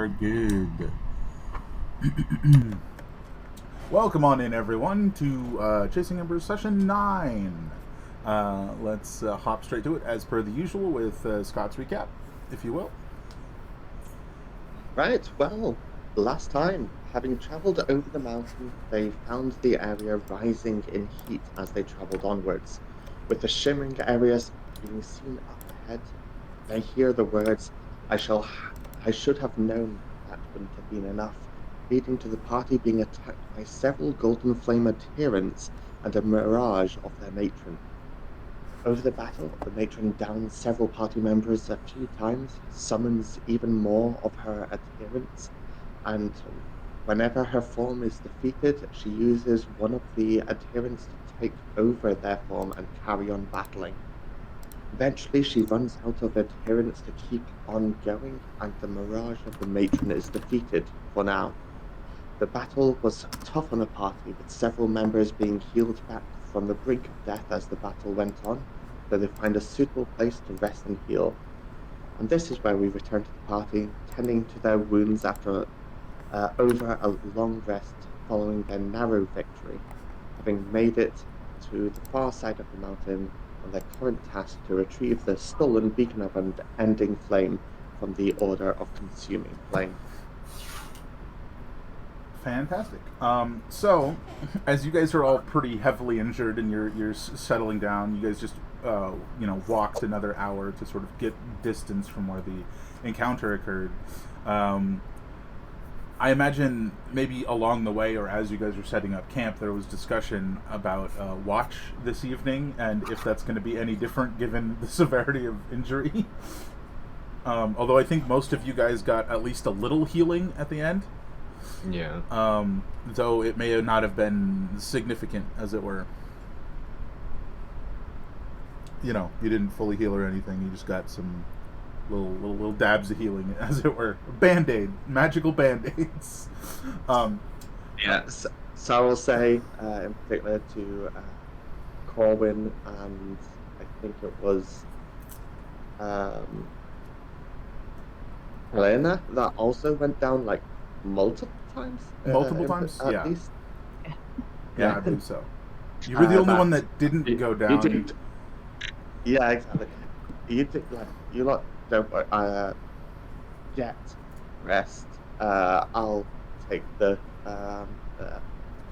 are good. Welcome on in, everyone, to Chasing Embers Session 9. Let's hop straight to it, as per the usual, with Scott's recap, if you will. Right, well, last time, having travelled over the mountain, they found the area rising in heat as they travelled onwards. With the shimmering areas being seen up ahead, they hear the words, I should have known that wouldn't have been enough, leading to the party being attacked by several golden flame adherents and a mirage of their matron. Over the battle, the matron downs several party members a few times, summons even more of her adherents, and whenever her form is defeated, she uses one of the adherents to take over their form and carry on battling. Eventually, she runs out of adherents to keep on going, and the mirage of the matron is defeated for now. The battle was tough on the party, with several members being healed back from the brink of death as the battle went on, so they find a suitable place to rest and heal. And this is where we return to the party, tending to their wounds after over a long rest following their narrow victory, having made it to the far side of the mountain on their current task to retrieve the stolen beacon of unending flame from the Order of Consuming Flame. Fantastic. So, as you guys are all pretty heavily injured and you're settling down, you guys just walked another hour to sort of get distance from where the encounter occurred. I imagine maybe along the way, or as you guys were setting up camp, there was discussion about watch this evening, and if that's going to be any different given the severity of injury. Although I think most of you guys got at least a little healing at the end. Yeah. Though it may not have been significant, as it were. You didn't fully heal or anything. You just got some little dabs of healing, as it were. Band-aid. Magical Band-Aids. Yes. So I will say, in particular to Corwin, and I think it was Helena, that also went down like multiple times. Multiple times? At least. Yeah, I believe so. You were the only one that didn't go down. You did. Yeah, exactly. You did, you lot don't get rest. I'll take the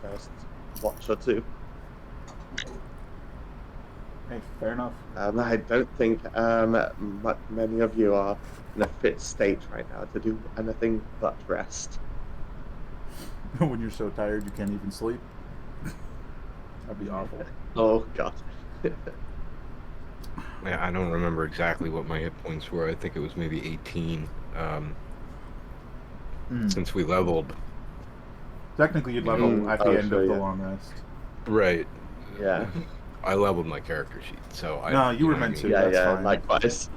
first watch or two. Hey, fair enough. I don't think many of you are in a fit state right now to do anything but rest. When you're so tired you can't even sleep. That'd be awful. Oh, God. Yeah, I don't remember exactly what my hit points were. I think it was maybe 18. Since we leveled. Technically, you'd level at the end of the long rest. Right. Yeah. I leveled my character sheet, so No, you were meant to. Yeah, that's fine. Likewise.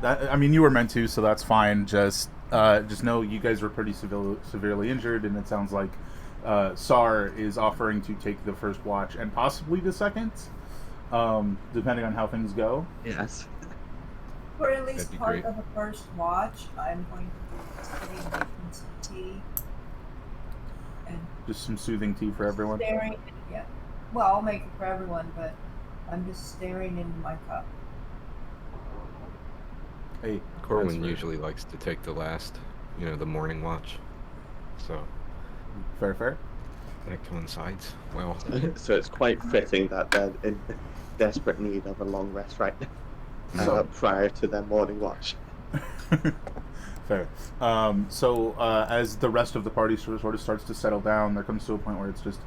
You were meant to, so that's fine. Just know you guys were pretty severely injured, and it sounds like Sar is offering to take the first watch and possibly the second, depending on how things go. Yes. For at least part great. of the first watch, I'm going to be making some tea. And Just some soothing tea for everyone. staring. Yeah. Well, I'll make it for everyone, but I'm just staring into my cup. Hey, Corwin usually likes to take the last, the morning watch. So fair. that coincides well. So it's quite fitting that they're in desperate need of a long rest right now, prior to their morning watch. Fair. So as the rest of the party sort of starts to settle down, there comes to a point where it's just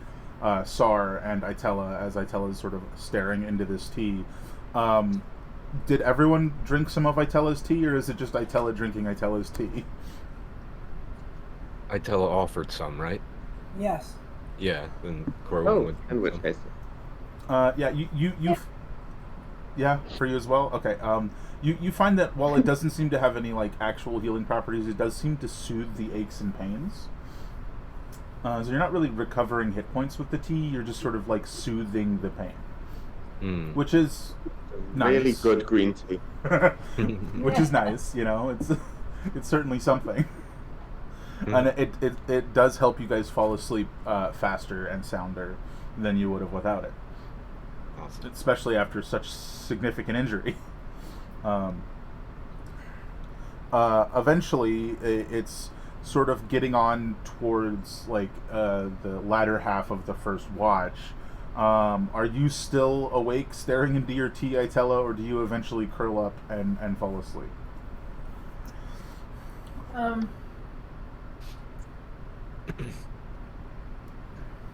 Sar and Itella, as Itella is sort of staring into this tea. Did everyone drink some of Itella's tea, or is it just Itella drinking Itella's tea? Itella offered some, right? Yes. Yeah, then Corwin would. In which case. Yeah, you yeah, for you as well? Okay. You find that while it doesn't seem to have any actual healing properties, it does seem to soothe the aches and pains. So you're not really recovering hit points with the tea, you're just sort of soothing the pain. Which is nice. Really good green tea. Which is nice, it's certainly something. And it does help you guys fall asleep faster and sounder than you would have without it, Awesome. especially after such significant injury. Um, Eventually, it's sort of getting on towards like the latter half of the first watch. Are you still awake, staring into your tea, Itella, or do you eventually curl up and fall asleep?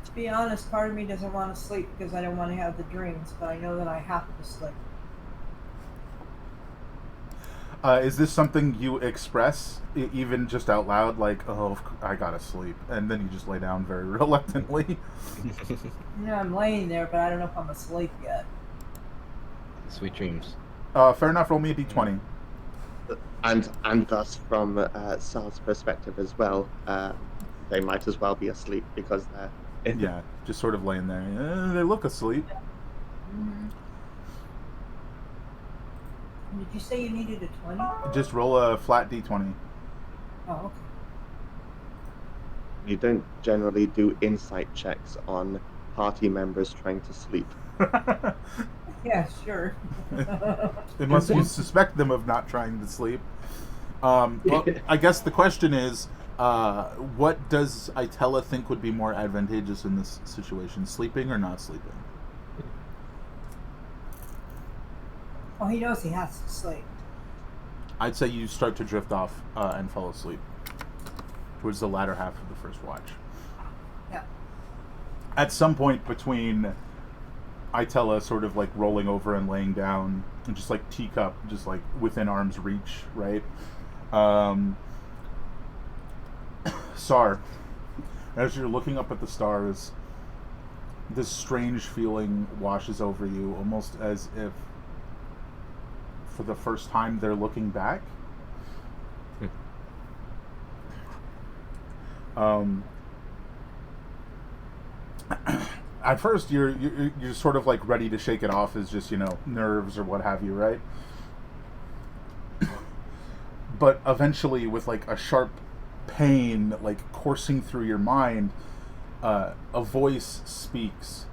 To be honest, part of me doesn't want to sleep because I don't want to have the dreams, but I know that I have to sleep. Is this something you express, even just out loud, like, oh, I gotta sleep, and then you just lay down very reluctantly? You know, I'm laying there, but I don't know if I'm asleep yet. Sweet dreams. Fair enough, roll me a d20. And thus, from Sal's perspective as well, they might as well be asleep because they're Yeah, just sort of laying there. They look asleep. Mm-hmm. Did you say you needed a 20? Just roll a flat d20. Oh, okay. You don't generally do insight checks on party members trying to sleep. Yeah, sure. Unless you suspect them of not trying to sleep. Well, I guess the question is, what does Itella think would be more advantageous in this situation, sleeping or not sleeping? Well, he knows he has to sleep. I'd say you start to drift off and fall asleep towards the latter half of the first watch. Yeah. At some point between Itella sort of like rolling over and laying down, and just like teacup, just like within arm's reach, right? Sar, as you're looking up at the stars, this strange feeling washes over you, almost as if for the first time they're looking back. At first, you're sort of like ready to shake it off as just, nerves or what have you, right? But eventually, with like a sharp pain like coursing through your mind, a voice speaks.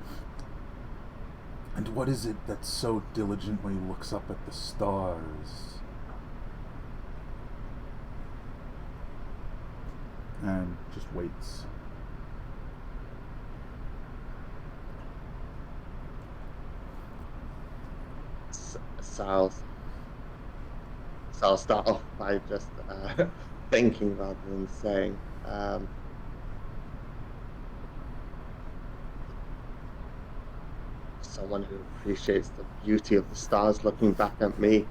And what is it that so diligently looks up at the stars? And just waits. Sal start off by just thinking rather than saying. Someone who appreciates the beauty of the stars looking back at me.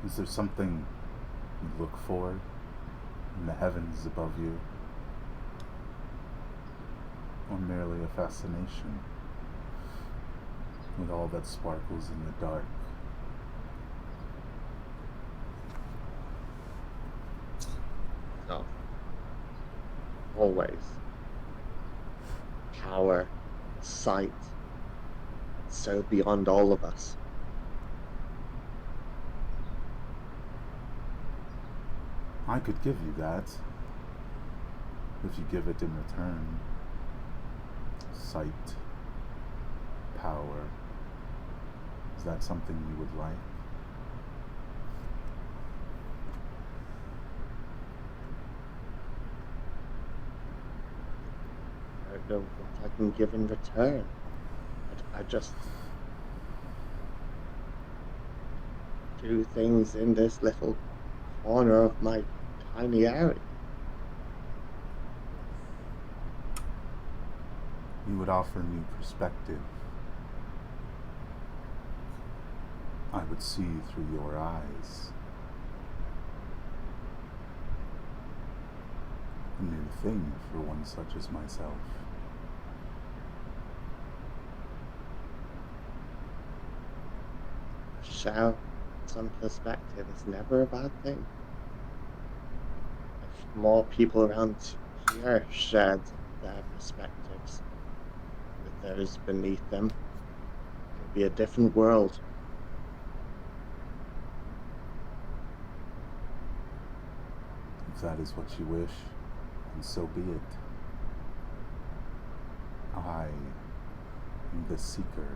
Is there something you look for in the heavens above you? Or merely a fascination with all that sparkles in the dark? No. Always. Power, sight, so beyond all of us. I could give you that, if you give it in return. Sight, power. Is that something you would like? I don't know what I can give in return. I just do things in this little corner of my tiny area. You would offer new perspective. I would see through your eyes. A new thing for one such as myself. Share some perspective is never a bad thing. If more people around here shared their perspectives with those beneath them, be a different world. If that is what you wish, and so be it. I am the seeker.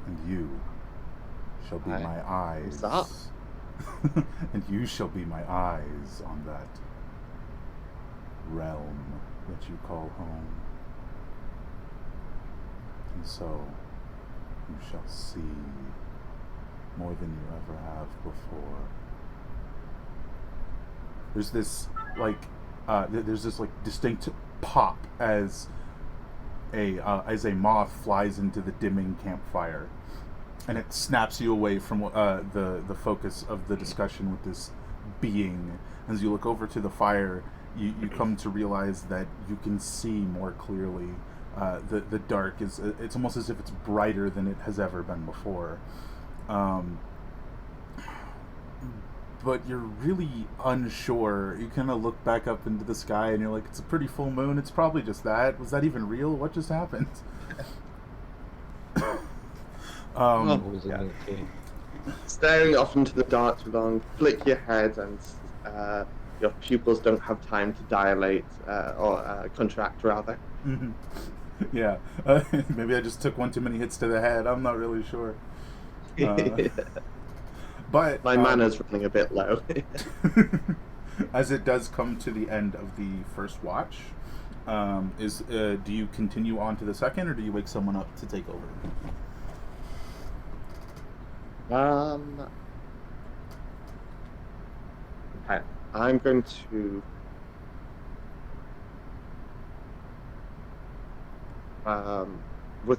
And you shall be my eyes. up. And you shall be my eyes on that realm that you call home. And so you shall see more than you ever have before. There's this distinct pop as a moth flies into the dimming campfire, and it snaps you away from the focus of the discussion with this being. As you look over to the fire, you come to realize that you can see more clearly. The dark it's almost as if it's brighter than it has ever been before. But you're really unsure. You kind of look back up into the sky and you're like, it's a pretty full moon. It's probably just that. Was that even real? What just happened? What was in that tea? Staring off into the dark too long, flick your head and your pupils don't have time to dilate or contract, rather. Yeah. Maybe I just took one too many hits to the head. I'm not really sure. But My mana's running a bit low. as it does come to the end of the first watch, do you continue on to the second, or do you wake someone up to take over? Okay. I'm going to with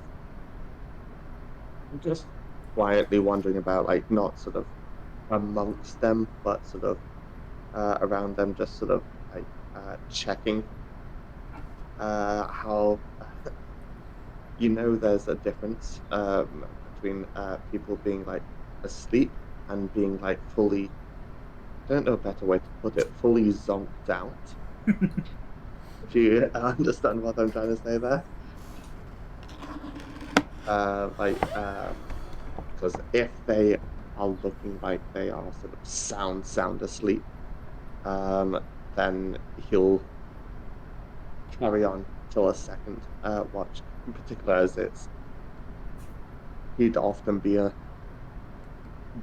just quietly wandering about, like not sort of amongst them, but sort of around them, just sort of like checking how there's a difference between people being like asleep and being like fully, I don't know a better way to put it, fully zonked out. If you understand what I'm trying to say there. Because if they are looking like they are sort of sound asleep, then he'll carry on till a second watch, in particular as he'd often be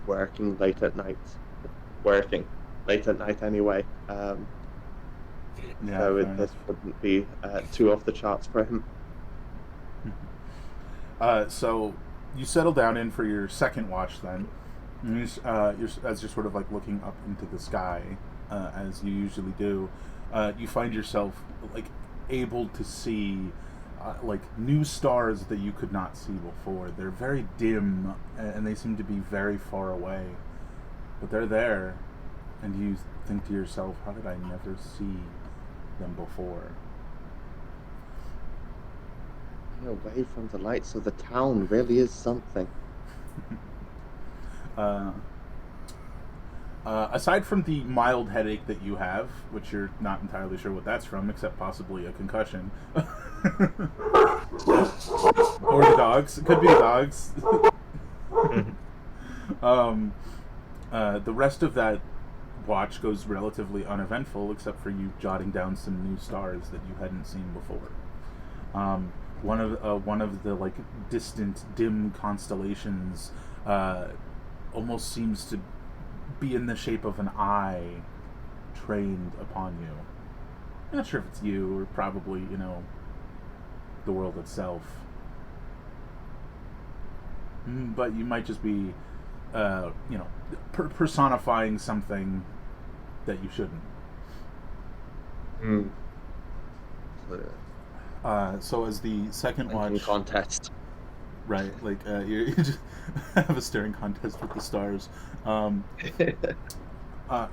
working late at night anyway. So this wouldn't be too off the charts for him. So you settle down in for your second watch then. As you're sort of like looking up into the sky, as you usually do, you find yourself like able to see like new stars that you could not see before. They're very dim and they seem to be very far away, but they're there, and you think to yourself, how did I never see them before? Away from the lights of the town really is something. Aside from the mild headache that you have, which you're not entirely sure what that's from, except possibly a concussion, or the dogs. It could be the dogs. The rest of that watch goes relatively uneventful, except for you jotting down some new stars that you hadn't seen before. One of the like distant, dim constellations almost seems to be in the shape of an eye trained upon you. I'm not sure if it's you or probably the world itself, but you might just be personifying something that you shouldn't. So as the second watch contest, right? Like you just have a staring contest with the stars.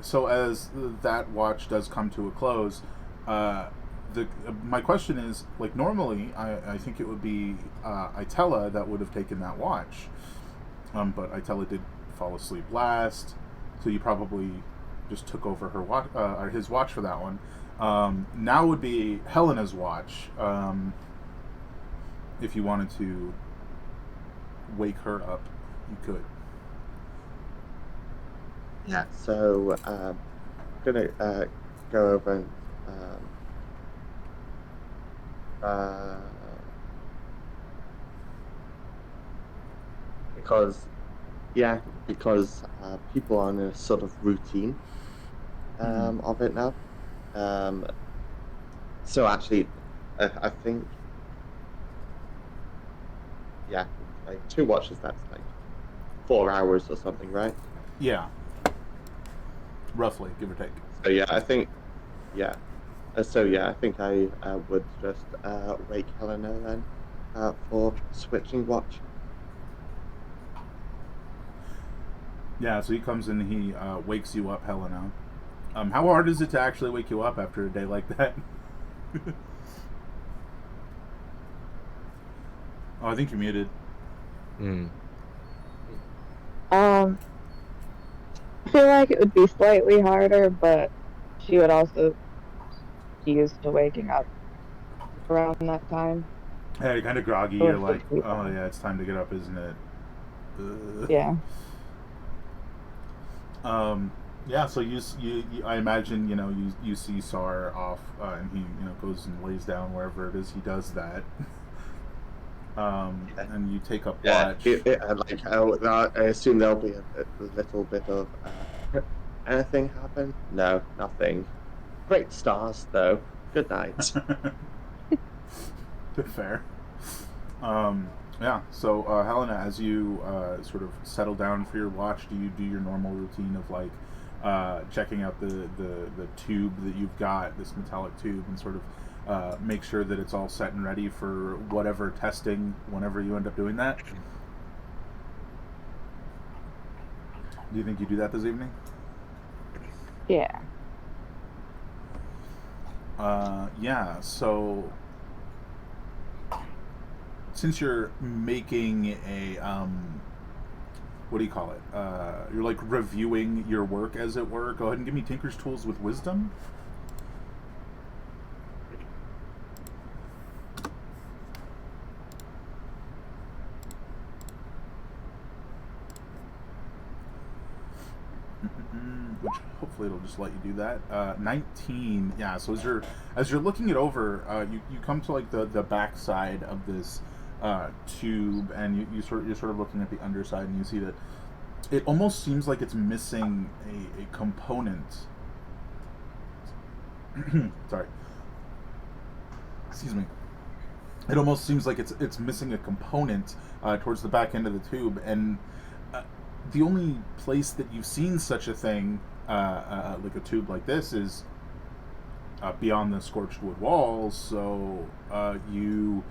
So as that watch does come to a close, my question is, like, normally I think it would be Itella that would have taken that watch, but Itella did fall asleep last, so you probably just took over her watch, or his watch for that one. Now would be Helena's watch. If you wanted to wake her up, you could. Yeah, so I'm gonna go over and because people are in a sort of routine of it now. Um, so actually, I think like 2 watches. That's like 4 hours or something, right? Yeah, roughly, give or take. So yeah. I think I would just wake Helena then for switching watch. Yeah, so he comes in and he wakes you up, Helena. How hard is it to actually wake you up after a day like that? Oh, I think you're muted. I feel like it would be slightly harder, but she would also be used to waking up around that time. Hey, you're kind of groggy. Or You're like, sleepy. oh yeah, it's time to get up, isn't it? Yeah. Yeah. So I imagine you see Sar off, and he goes and lays down wherever it is he does that. And you take up watch. I assume there'll be a little bit of anything happen. No, nothing. Great stars, though. Good night. Fair. Yeah. So Helena, as you sort of settle down for your watch, do you do your normal routine of like checking out the tube that you've got, this metallic tube, and sort of make sure that it's all set and ready for whatever testing whenever you end up doing that? Do you think you do that this evening? Yeah. Yeah, so since you're making a what do you call it? You're like reviewing your work, as it were. Go ahead and give me Tinker's Tools with Wisdom. Which hopefully it'll just let you do that. 19. Yeah. So as you're looking it over, you come to like the back side of this tube, and you're sort of looking at the underside, and you see that it almost seems like it's missing a component. Sorry. Excuse me. It almost seems like it's missing a component towards the back end of the tube, and the only place that you've seen such a thing, like a tube like this, is beyond the scorched wood walls. So you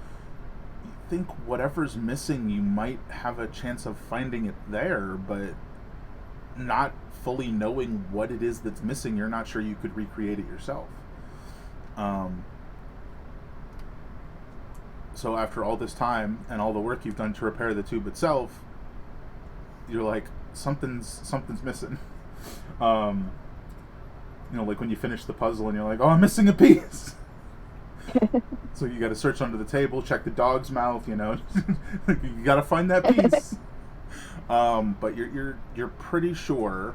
think whatever's missing, you might have a chance of finding it there, but not fully knowing what it is that's missing, you're not sure you could recreate it yourself. So after all this time and all the work you've done to repair the tube itself, you're like, something's missing. Like when you finish the puzzle and you're like, oh, I'm missing a piece. So you got to search under the table, check the dog's mouth. You got to find that piece. But you're pretty sure,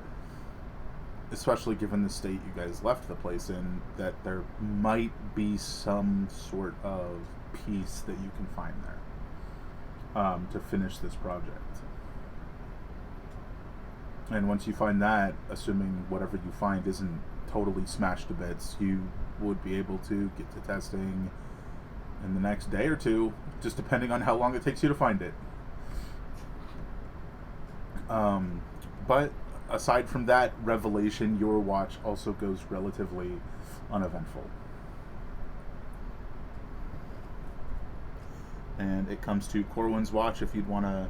especially given the state you guys left the place in, that there might be some sort of piece that you can find there to finish this project. And once you find that, assuming whatever you find isn't totally smashed to bits, you would be able to get to testing in the next day or two, just depending on how long it takes you to find it. But aside from that revelation, your watch also goes relatively uneventful. And it comes to Corwin's watch if you'd want to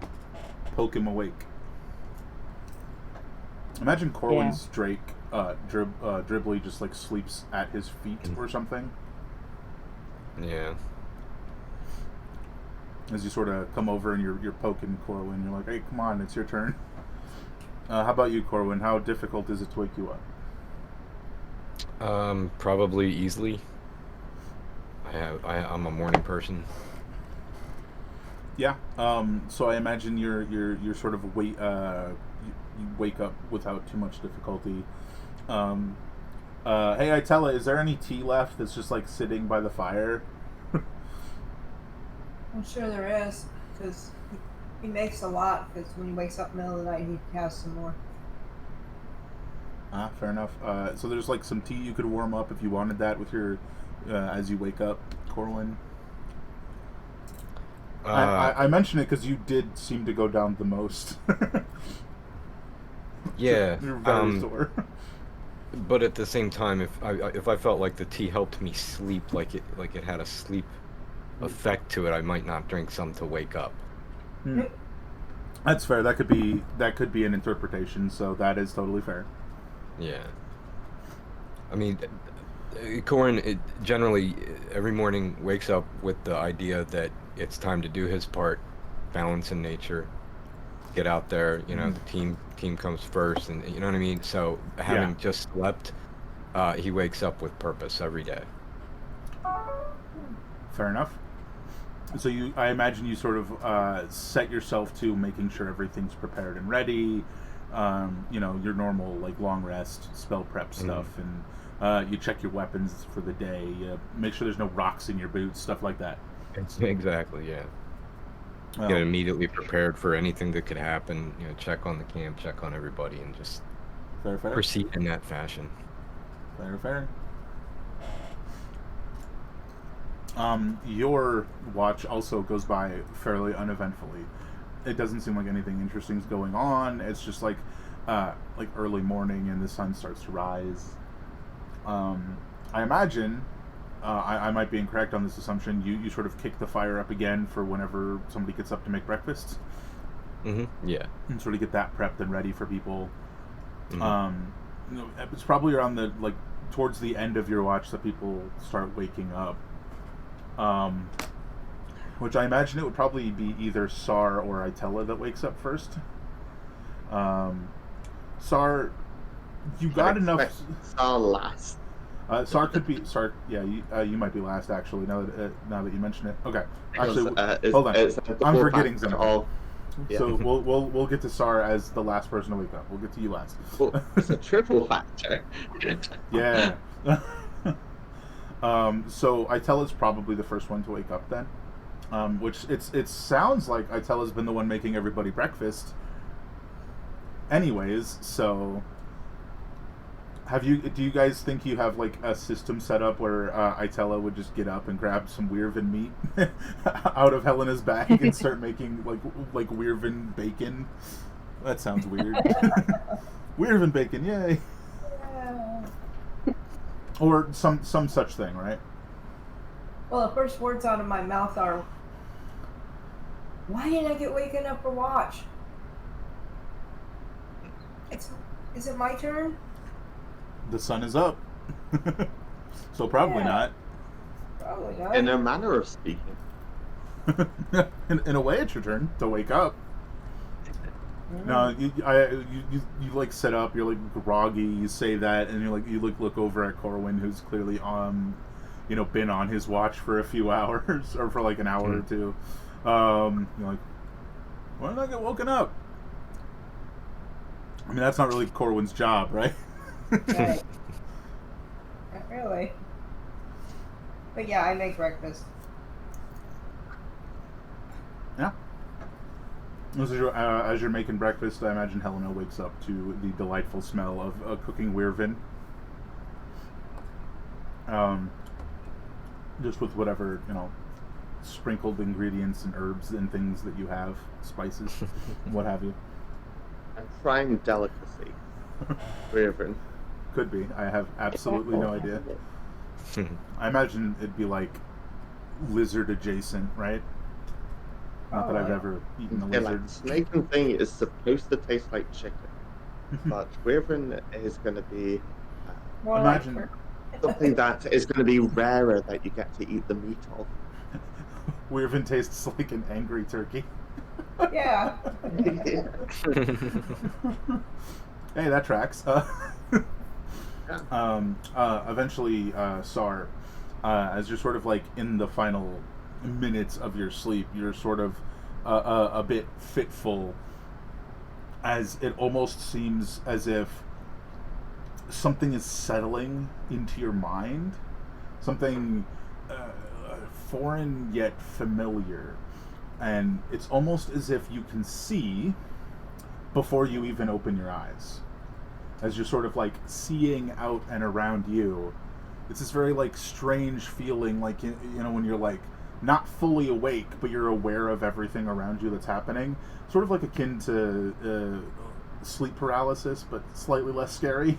poke him awake. Imagine Corwin's Drake Dribbly just like sleeps at his feet or something. Yeah. As you sort of come over and you're poking Corwin, you're like, hey, come on, it's your turn. How about you, Corwin? How difficult is it to wake you up? Probably easily. I'm a morning person. Yeah. So I imagine you're sort of you wake up without too much difficulty. Um, hey, Itella, is there any tea left that's just like sitting by the fire? I'm sure there is, because he makes a lot, because when he wakes up in the middle of the night, he has some more. Ah, fair enough. So there's like some tea you could warm up if you wanted that with your as you wake up, Corwin. I mention it because you did seem to go down the most. Yeah. You're very sore. But at the same time, if I felt like the tea helped me sleep, like it had a sleep effect to it, I might not drink some to wake up. That's fair. That could be an interpretation. So that is totally fair. Yeah. I mean, Corin generally every morning wakes up with the idea that it's time to do his part, balance in nature, get out there. You know, the team comes first, and you know what I mean. So having just slept, he wakes up with purpose every day. Fair enough. So I imagine you sort of set yourself to making sure everything's prepared and ready. You know, your normal like long rest, spell prep stuff, and you check your weapons for the day. Make sure there's no rocks in your boots, stuff like that. Exactly, yeah. Well, Get immediately prepared for anything that could happen. You know, check on the camp, check on everybody, and just fair. proceed in that fashion. Fair. Your watch also goes by fairly uneventfully. It doesn't seem like anything interesting is going on. It's just like early morning and the sun starts to rise. I imagine, I might be incorrect on this assumption, you sort of kick the fire up again for whenever somebody gets up to make breakfast. Yeah. And sort of get that prepped and ready for people. Mm-hmm. You know, it's probably around towards the end of your watch that people start waking up. Which I imagine it would probably be either Sar or Itella that wakes up first. Sar, you got enough. Sar last. Sar could be Sar. Yeah, you might be last actually. Now that you mention it. Okay, actually, hold on. I'm forgetting something. Yeah. So we'll get to Sar as the last person to wake up. We'll get to you last. Well, it's a triple factor. Yeah. So Itella's probably the first one to wake up then. Which it sounds like Itella's been the one making everybody breakfast. Anyways, so do you guys think you have like a system set up where Itella would just get up and grab some Weirvin meat out of Helena's bag and start making like Weirvin bacon? That sounds weird. Weirvin bacon, yay! Or some such thing, right? Well, the first words out of my mouth are, "Why didn't I get waken up for watch?" Is it my turn? The sun is up. So probably not. Probably not. In a manner of speaking. in a way, it's your turn to wake up. No, you like sit up. You're like groggy. You say that, and you look over at Corwin, who's clearly been on his watch for a few hours or for like an hour or two. You're like, why did I get woken up? I mean, that's not really Corwin's job, right? Right. Not really. But yeah, I make breakfast. Yeah. As you're making breakfast, I imagine Helena wakes up to the delightful smell of cooking Weirvin. Just with whatever, sprinkled ingredients and herbs and things that you have, spices, what have you. A prime delicacy. Weirvin. Could be. I have absolutely no idea. I imagine it'd be like lizard adjacent, right? Not that I've ever eaten a lizard. Like, snake and thing is supposed to taste like chicken, but Weirvin is going to be Imagine something that is going to be rarer that you get to eat the meat of. Weirvin tastes like an angry turkey. Yeah. Hey, that tracks. Eventually, Sar, as you're sort of like in the final minutes of your sleep, you're sort of a bit fitful, as it almost seems as if something is settling into your mind, something foreign yet familiar, and it's almost as if you can see before you even open your eyes, as you're sort of like seeing out and around you. It's this very like strange feeling, like you know, when you're like not fully awake but you're aware of everything around you that's happening, sort of like akin to sleep paralysis, but slightly less scary.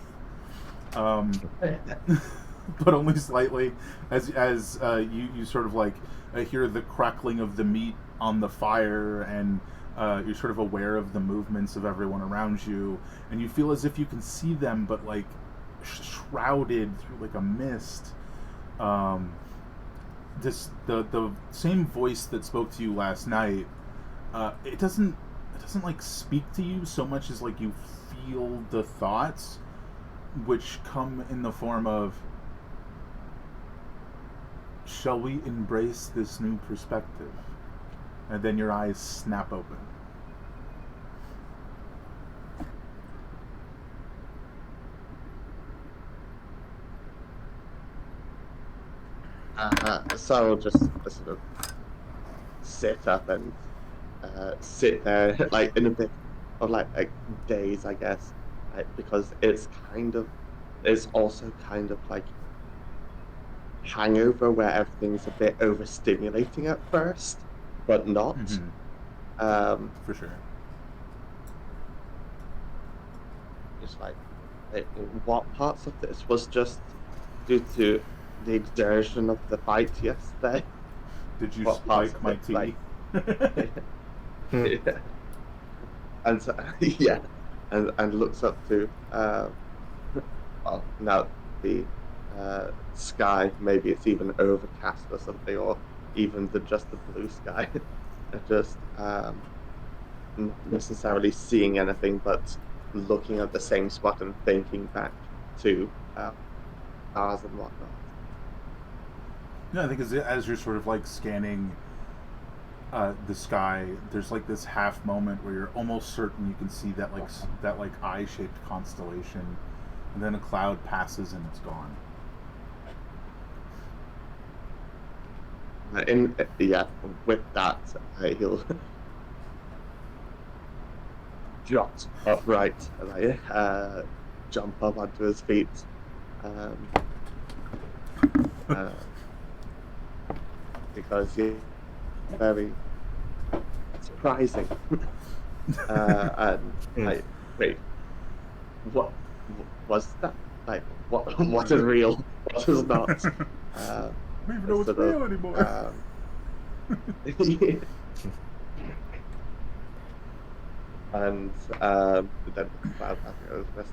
But only slightly, as you sort of like hear the crackling of the meat on the fire, and you're sort of aware of the movements of everyone around you, and you feel as if you can see them, but like shrouded through like a mist. This the same voice that spoke to you last night. It doesn't like speak to you so much as like you feel the thoughts, which come in the form of, shall we embrace this new perspective? And then your eyes snap open. So I'll just sort of sit up and sit there, like in a bit of like a daze, I guess, because it's also kind of like hangover where everything's a bit overstimulating at first, but not. For sure. Just like, what parts of this was just due to the exertion of the fight yesterday? Did you What parts spike of my it, tea? like- Yeah. And so, yeah, and looks up to well, now the sky. Maybe it's even overcast or something, or even just the blue sky. And just not necessarily seeing anything, but looking at the same spot and thinking back to stars and whatnot. No, I think as you're sort of like scanning the sky, there's like this half moment where you're almost certain you can see that like eye-shaped constellation, and then a cloud passes and it's gone. With that, he'll jot upright and jump up onto his feet. Because he's very surprising. And wait, what was that? Like, what is real? What is not? I don't even know what's real anymore. And then the cloud passing over the rest.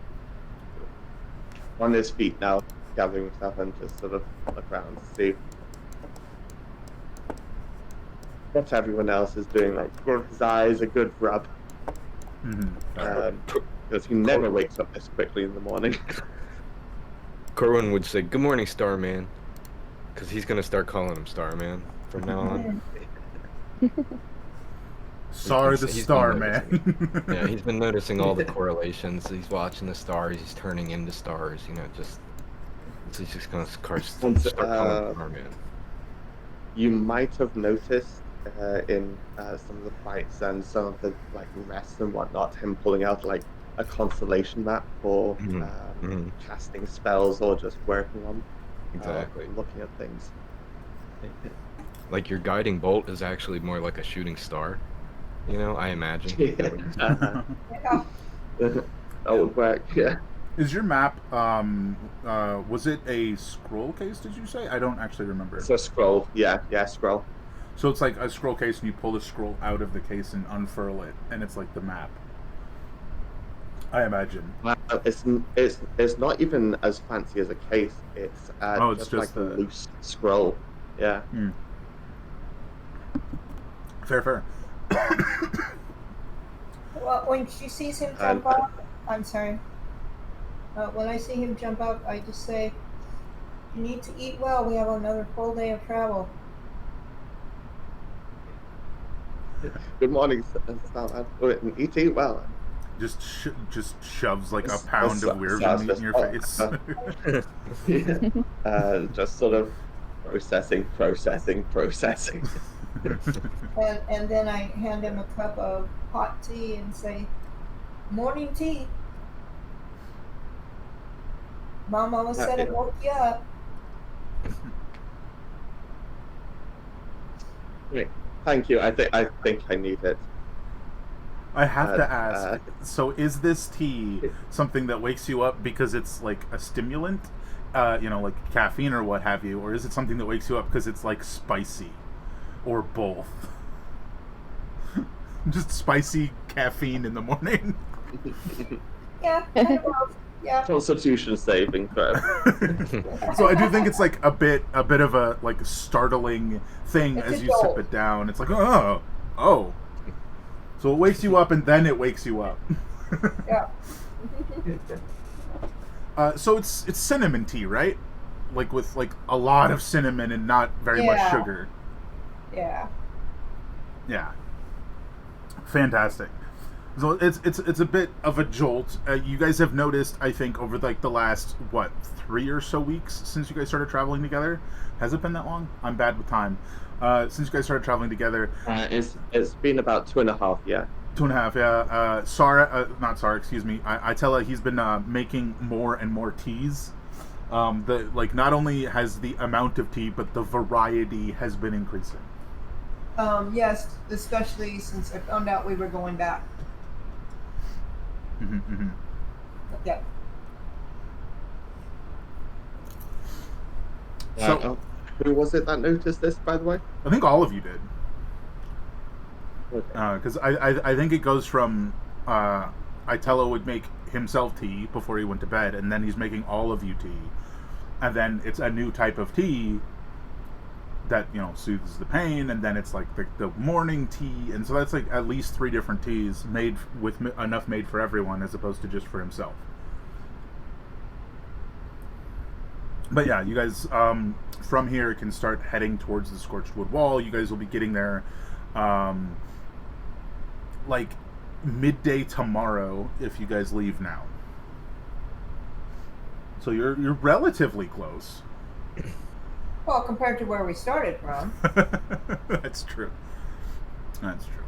On his feet now, gathering himself, and just sort of look around to see what everyone else is doing. Like, give his eyes a good rub. Because he never wakes up this quickly in the morning. Corwin would say, "Good morning, Starman," because he's gonna start calling him Starman from now on. Sar the He's Starman. Yeah, he's been noticing all the correlations. He's watching the stars. He's turning into stars. You know, he's just gonna start calling him Starman. You might have noticed in some of the fights and some of the like rests and whatnot, him pulling out like a constellation map for casting spells or just working on looking at things. Like your guiding bolt is actually more like a shooting star. You know, I imagine. That would work. Yeah. Is your map, was it a scroll case, did you say? I don't actually remember. It's a scroll. Yeah, scroll. So it's like a scroll case, and you pull the scroll out of the case and unfurl it, and it's like the map. I imagine. It's not even as fancy as a case. It's just like a loose scroll. Yeah. Fair. Well, when she sees him jump off, I'm sorry. When I see him jump out, I just say, "You need to eat well. We have another full day of travel." Good morning, Starman. Eat well. Just shoves like a This- pound this of weird sounds meat in your face. Just sort of processing. And then I hand him a cup of hot tea and say, "Morning tea. Mom almost said it woke you up." Great. Thank you. I think I need it. I have to Uh, ask. So, is this tea something that wakes you up because it's like a stimulant, like caffeine or what have you, or is it something that wakes you up because it's like spicy, or both? Just spicy caffeine in the morning. Yeah, kind of both. Yeah. Constitution saving throw. So I do think it's like a bit of a like startling thing It's as a you sip jolt. it down. It's like oh. So it wakes you up and then it wakes you up. Yeah. So it's cinnamon tea, right? Like with like a lot of cinnamon and not very much Yeah. sugar. Yeah. Yeah. Fantastic. So it's a bit of a jolt. You guys have noticed, I think, over like the last 3 or so weeks since you guys started traveling together. Has it been that long? I'm bad with time. Since you guys started traveling together, It's been about 2.5, yeah. 2.5. Yeah. Not Sarah. Excuse me. I tell her he's been making more and more teas. Not only has the amount of tea, but the variety has been increasing. Yes, especially since I found out we were going back. Mm-hmm. Yeah. So Who was it that noticed this, by the way? I think all of you did. Okay. Because I think it goes from Itella would make himself tea before he went to bed, and then he's making all of you tea, and then it's a new type of tea that soothes the pain, and then it's like the morning tea, and so that's like at least 3 different teas made with enough made for everyone as opposed to just for himself. But yeah, you guys from here can start heading towards the Scorched Wood Wall. You guys will be getting there like midday tomorrow if you guys leave now. So you're relatively close. Well, compared to where we started from. That's true. That's true.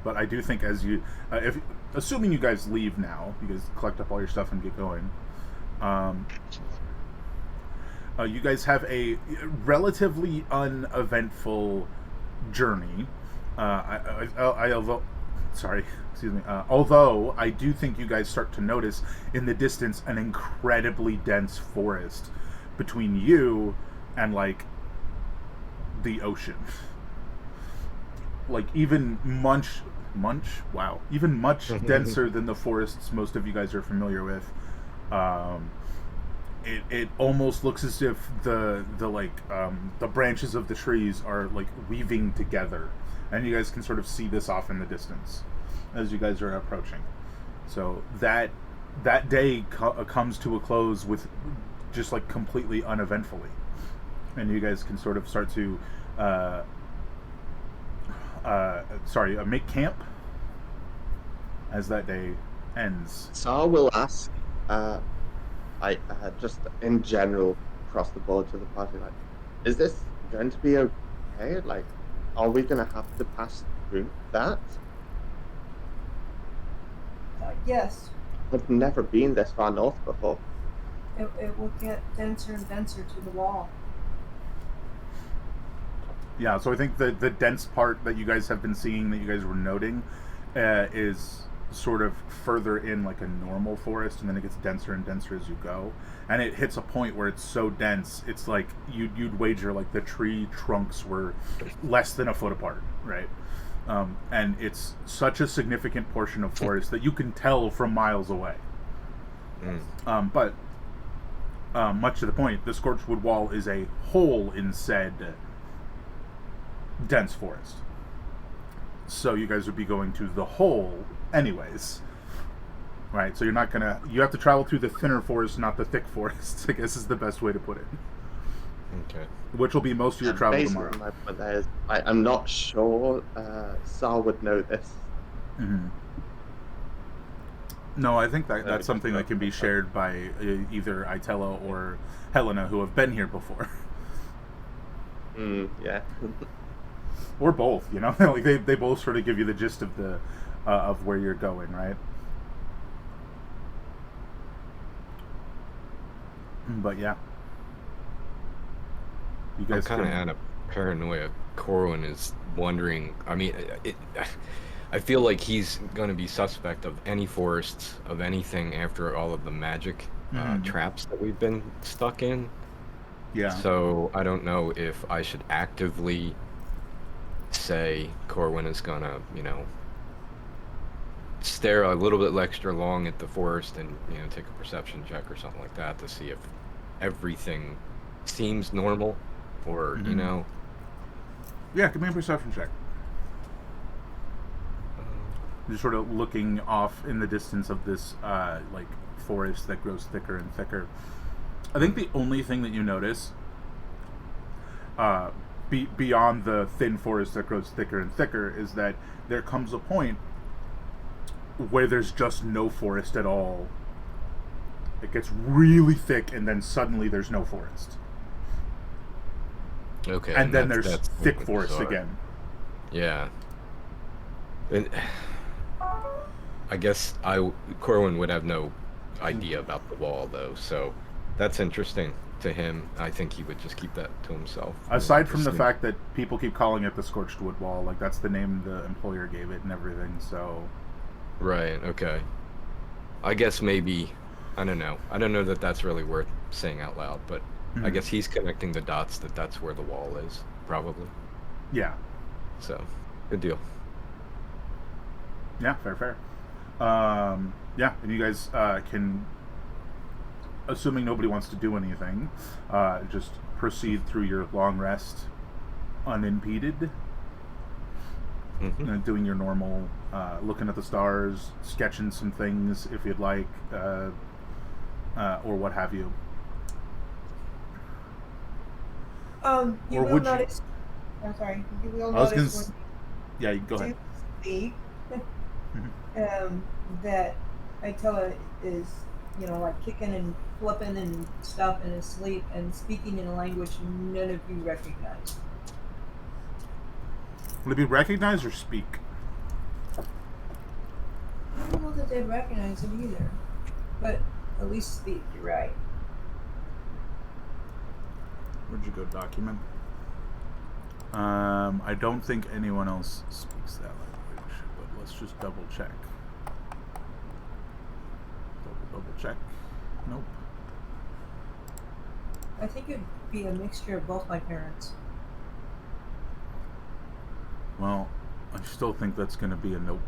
But I do think as you, if assuming you guys leave now, you guys collect up all your stuff and get going. You guys have a relatively uneventful journey. Although I do think you guys start to notice in the distance an incredibly dense forest between you and like the ocean. Like even much denser than the forests most of you guys are familiar with. It almost looks as if the branches of the trees are like weaving together, and you guys can sort of see this off in the distance as you guys are approaching. So that day comes to a close with just like completely uneventfully, and you guys can sort of start to make camp as that day ends. Sar will ask, I just in general across the board to the party, like, is this going to be okay? Like, are we going to have to pass through that? Yes, I've never been this far north before. it will get denser and denser to the wall. Yeah, so I think the dense part that you guys have been seeing, that you guys were noting, is sort of further in like a normal forest, and then it gets denser and denser as you go, and it hits a point where it's so dense, it's like you'd wager like the tree trunks were less than a foot apart, right? And it's such a significant portion of forest that you can tell from miles away. But much to the point, the Scorched Wood Wall is a hole in said dense forest. So you guys would be going to the hole anyways. Right, so you're not gonna. You have to travel through the thinner forests, not the thick forests. I guess is the best way to put it. Okay. Which will be most of your travel Basically, tomorrow. my point there is, I'm not sure Sal would know this. Hmm. No, I think So that's just something that can be shared by either Itella or Helena, who have been here before, Yeah. or both. You know, like they both sort of give you the gist of the of where you're going, right? But yeah, you I'm guys kind of can. out of paranoia. Corwin is wondering. I mean, I feel like he's going to be suspect of any forests, of anything after all of the magic traps that we've been stuck in. Yeah. So I don't know if I should actively say Corwin is going to, stare a little bit extra long at the forest and, take a perception check or something like that to see if everything seems normal or, Yeah, give me a perception check. Just sort of looking off in the distance of this like forest that grows thicker and thicker. I think the only thing that you notice beyond the thin forest that grows thicker and thicker is that there comes a point where there's just no forest at all. It gets really thick and then suddenly there's no forest. Okay. And then that's there's thick bizarre. forest again. Yeah. And I guess Corwin would have no idea about the wall, though, so that's interesting to him. I think he would just keep that to himself. Aside from the fact that people keep calling it the Scorched Wood Wall, like that's the name the employer gave it and everything, so... Right, okay. I guess maybe, I don't know. I don't know that that's really worth saying out loud, but I guess he's connecting the dots that that's where the wall is, probably. Yeah. So, good deal. Yeah, fair. Yeah, and you guys can, assuming nobody wants to do anything, just proceed through your long rest unimpeded. Doing your normal, looking at the stars, sketching some things if you'd like, or what have you. You Or will would you- notice. I'm sorry. You will I was notice gonna Yeah, you go when ahead. you speak that Itella is, like kicking and flipping and stuff in his sleep and speaking in a language none of you recognize. Would it be recognize or speak? I don't know that they'd recognize it either, but at least speak. You're right. Where'd you go, document? I don't think anyone else speaks that language, but let's just double check. Double check. Nope. I think it'd be a mixture of both my parents. Well, I still think that's going to be a nope.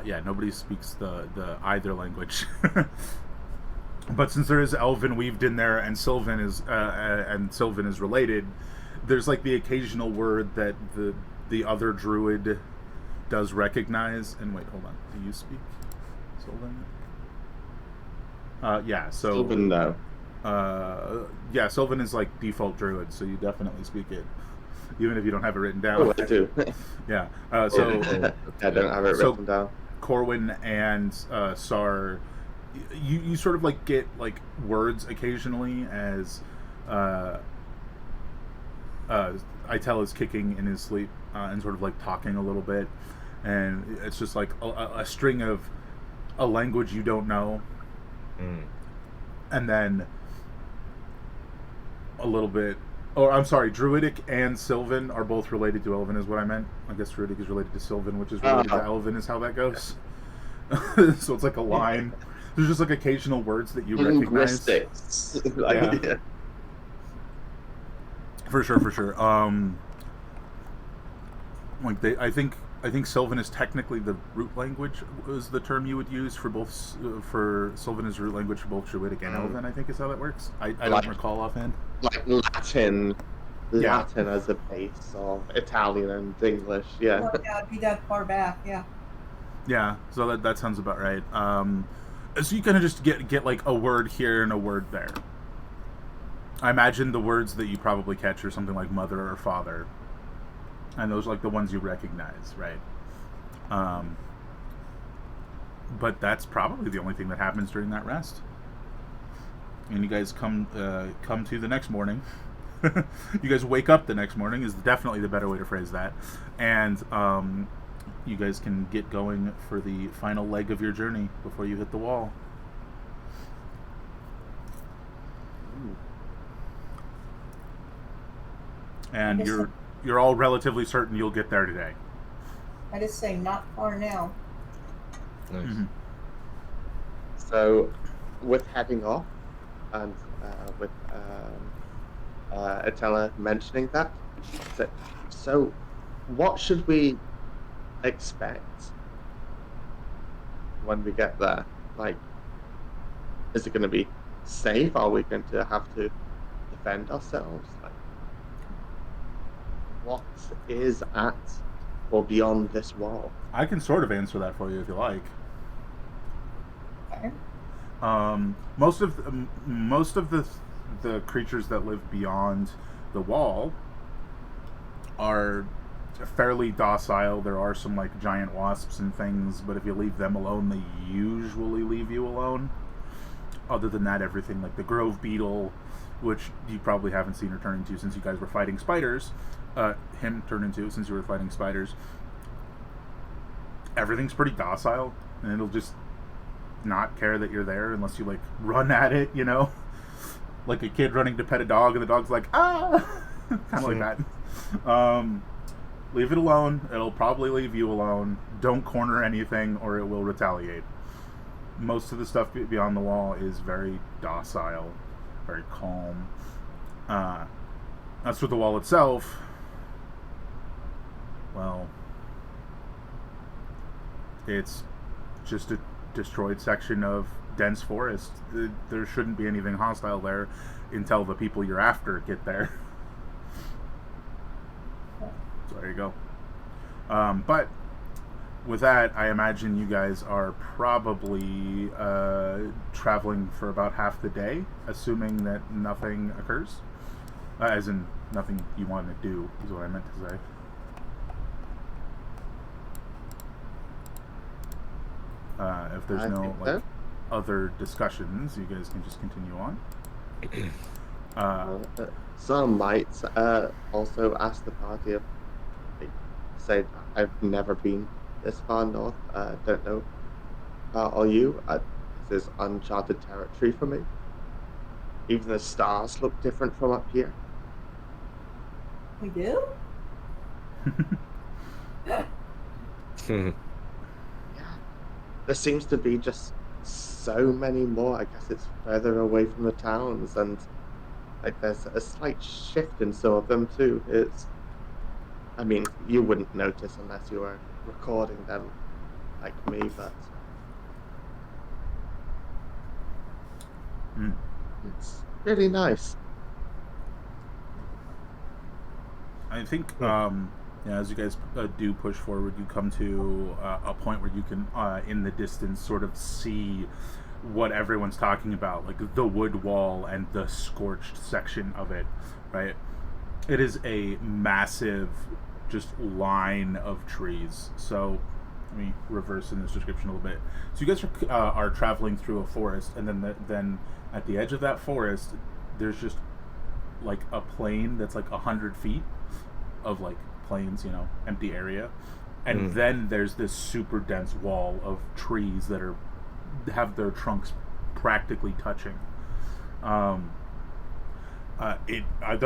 Yeah, nobody speaks the either language. But since there is Elven weaved in there, and Sylvan is related, there's like the occasional word that the other druid does recognize. And wait, hold on. Do you speak Sylvan? Yeah. So Sylvan, no. Yeah, Sylvan is like default druid, so you definitely speak it, even if you don't have it written down. Oh, I do. Yeah. I don't have it written down. Corwin and Sar, you sort of like get like words occasionally as Itel is kicking in his sleep and sort of like talking a little bit, and it's just like a string of a language you don't know, and then a little bit. Oh, I'm sorry. Druidic and Sylvan are both related to Elven, is what I meant. I guess Druidic is related to Sylvan, which is related to Elven, is how that goes. So it's like a line. There's just like occasional words that you recognize. Linguistics. Yeah. For sure. Like I think Sylvan is technically the root language, is the term you would use for both. For Sylvan is root language for both Druidic and Elven. I think is how that works. I don't recall offhand. Like Latin Yeah. Latin as a base of Italian and English. Yeah. Well, yeah, it'd be that far back. Yeah. Yeah, so that sounds about right. So you kind of just get like a word here and a word there. I imagine the words that you probably catch are something like mother or father, and those are like the ones you recognize, right? But that's probably the only thing that happens during that rest. And you guys come to the next morning. You guys wake up the next morning is definitely the better way to phrase that, and you guys can get going for the final leg of your journey before you hit the wall. And you're all relatively certain you'll get there today. I just say not far now. Nice. Mm-hmm. So, with heading off, and with Atella mentioning that, so what should we expect when we get there? Like, is it going to be safe? Are we going to have to defend ourselves? Like, what is at or beyond this wall? I can sort of answer that for you if you like. Okay. Most of the creatures that live beyond the wall are fairly docile. There are some like giant wasps and things, but if you leave them alone, they usually leave you alone. Other than that, everything like the grove beetle, which you probably haven't seen her turn into since you guys were fighting spiders, him turn into since you were fighting spiders. Everything's pretty docile, and it'll just not care that you're there unless you like run at it, you know, like a kid running to pet a dog and the dog's like kind of like that. Leave it alone. It'll probably leave you alone. Don't corner anything or it will retaliate. Most of the stuff beyond the wall is very docile, very calm. As for the wall itself, well, it's just a destroyed section of dense forest. There shouldn't be anything hostile there until the people you're after get there. So there you go. But with that, I imagine you guys are probably traveling for about half the day, assuming that nothing occurs. As in, nothing you want to do, is what I meant to say. If there's no like other discussions, you guys can just continue on. Some might also ask the party if they say, I've never been this far north. Don't know. Are you? This is uncharted territory for me. Even the stars look different from up here. We do? Yeah. There seems to be just so many more. I guess it's further away from the towns, and like there's a slight shift in some of them too. I mean, you wouldn't notice unless you were recording them like me, but it's really nice. I think, as you guys do push forward, you come to a point where you can, in the distance, sort of see what everyone's talking about, like the wood wall and the scorched section of it, right? It is a massive, just line of trees. So, let me reverse in this description a little bit. So you guys are traveling through a forest, and then at the edge of that forest, there's just like a plain that's like 100 feet of like plains, you know, empty area, and then there's this super dense wall of trees that have their trunks practically touching. The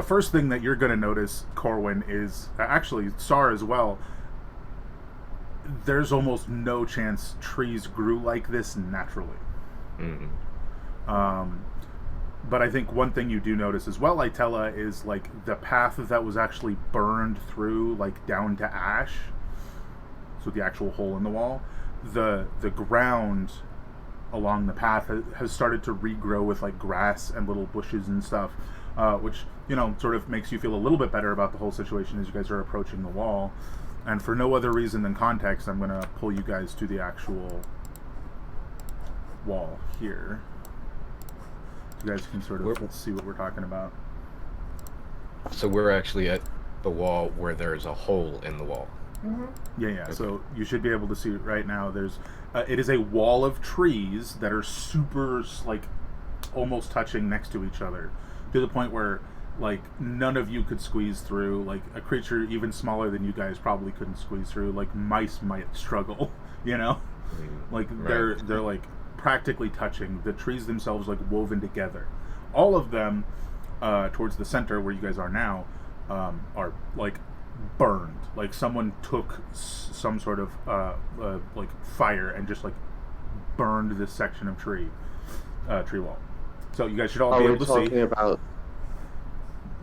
first thing that you're going to notice, Corwin, is actually Sar as well. There's almost no chance trees grew like this naturally. But I think one thing you do notice as well, Itella, is like the path that was actually burned through, like down to ash. So the actual hole in the wall, the ground along the path has started to regrow with like grass and little bushes and stuff. which, sort of makes you feel a little bit better about the whole situation as you guys are approaching the wall. And for no other reason than context, I'm going to pull you guys to the actual wall here. You guys can sort of see what we're talking about. So we're actually at the wall where there's a hole in the wall. Mm-hmm. Yeah. Okay. So you should be able to see it right now. It is a wall of trees that are super, like, almost touching next to each other, to the point where, like, none of you could squeeze through. Like, a creature even smaller than you guys probably couldn't squeeze through. Like, mice might struggle, Like, Right. they're like practically touching. The trees themselves, like, woven together. All of them, towards the center where you guys are now, are, like, burned. Like, someone took some sort of like fire and just, like, burned this section of tree wall. So you guys should all be able to see.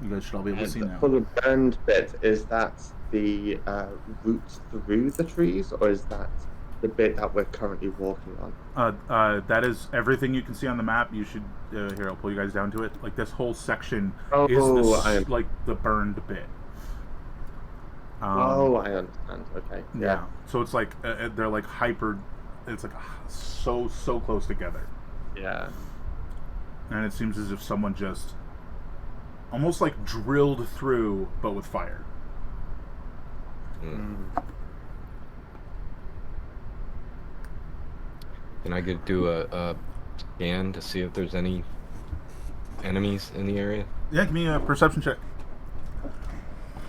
You guys should all be able to see now. For the burned bit, is that the roots through the trees, or is that the bit that we're currently walking on? That is everything you can see on the map. You should here. I'll pull you guys down to it. Like, this whole section is like the burned bit. I understand. Okay. Yeah. So it's like they're like hyper. It's like so close together. Yeah. And it seems as if someone just almost like drilled through, but with fire. Can I do a scan to see if there's any enemies in the area? Yeah, give me a perception check.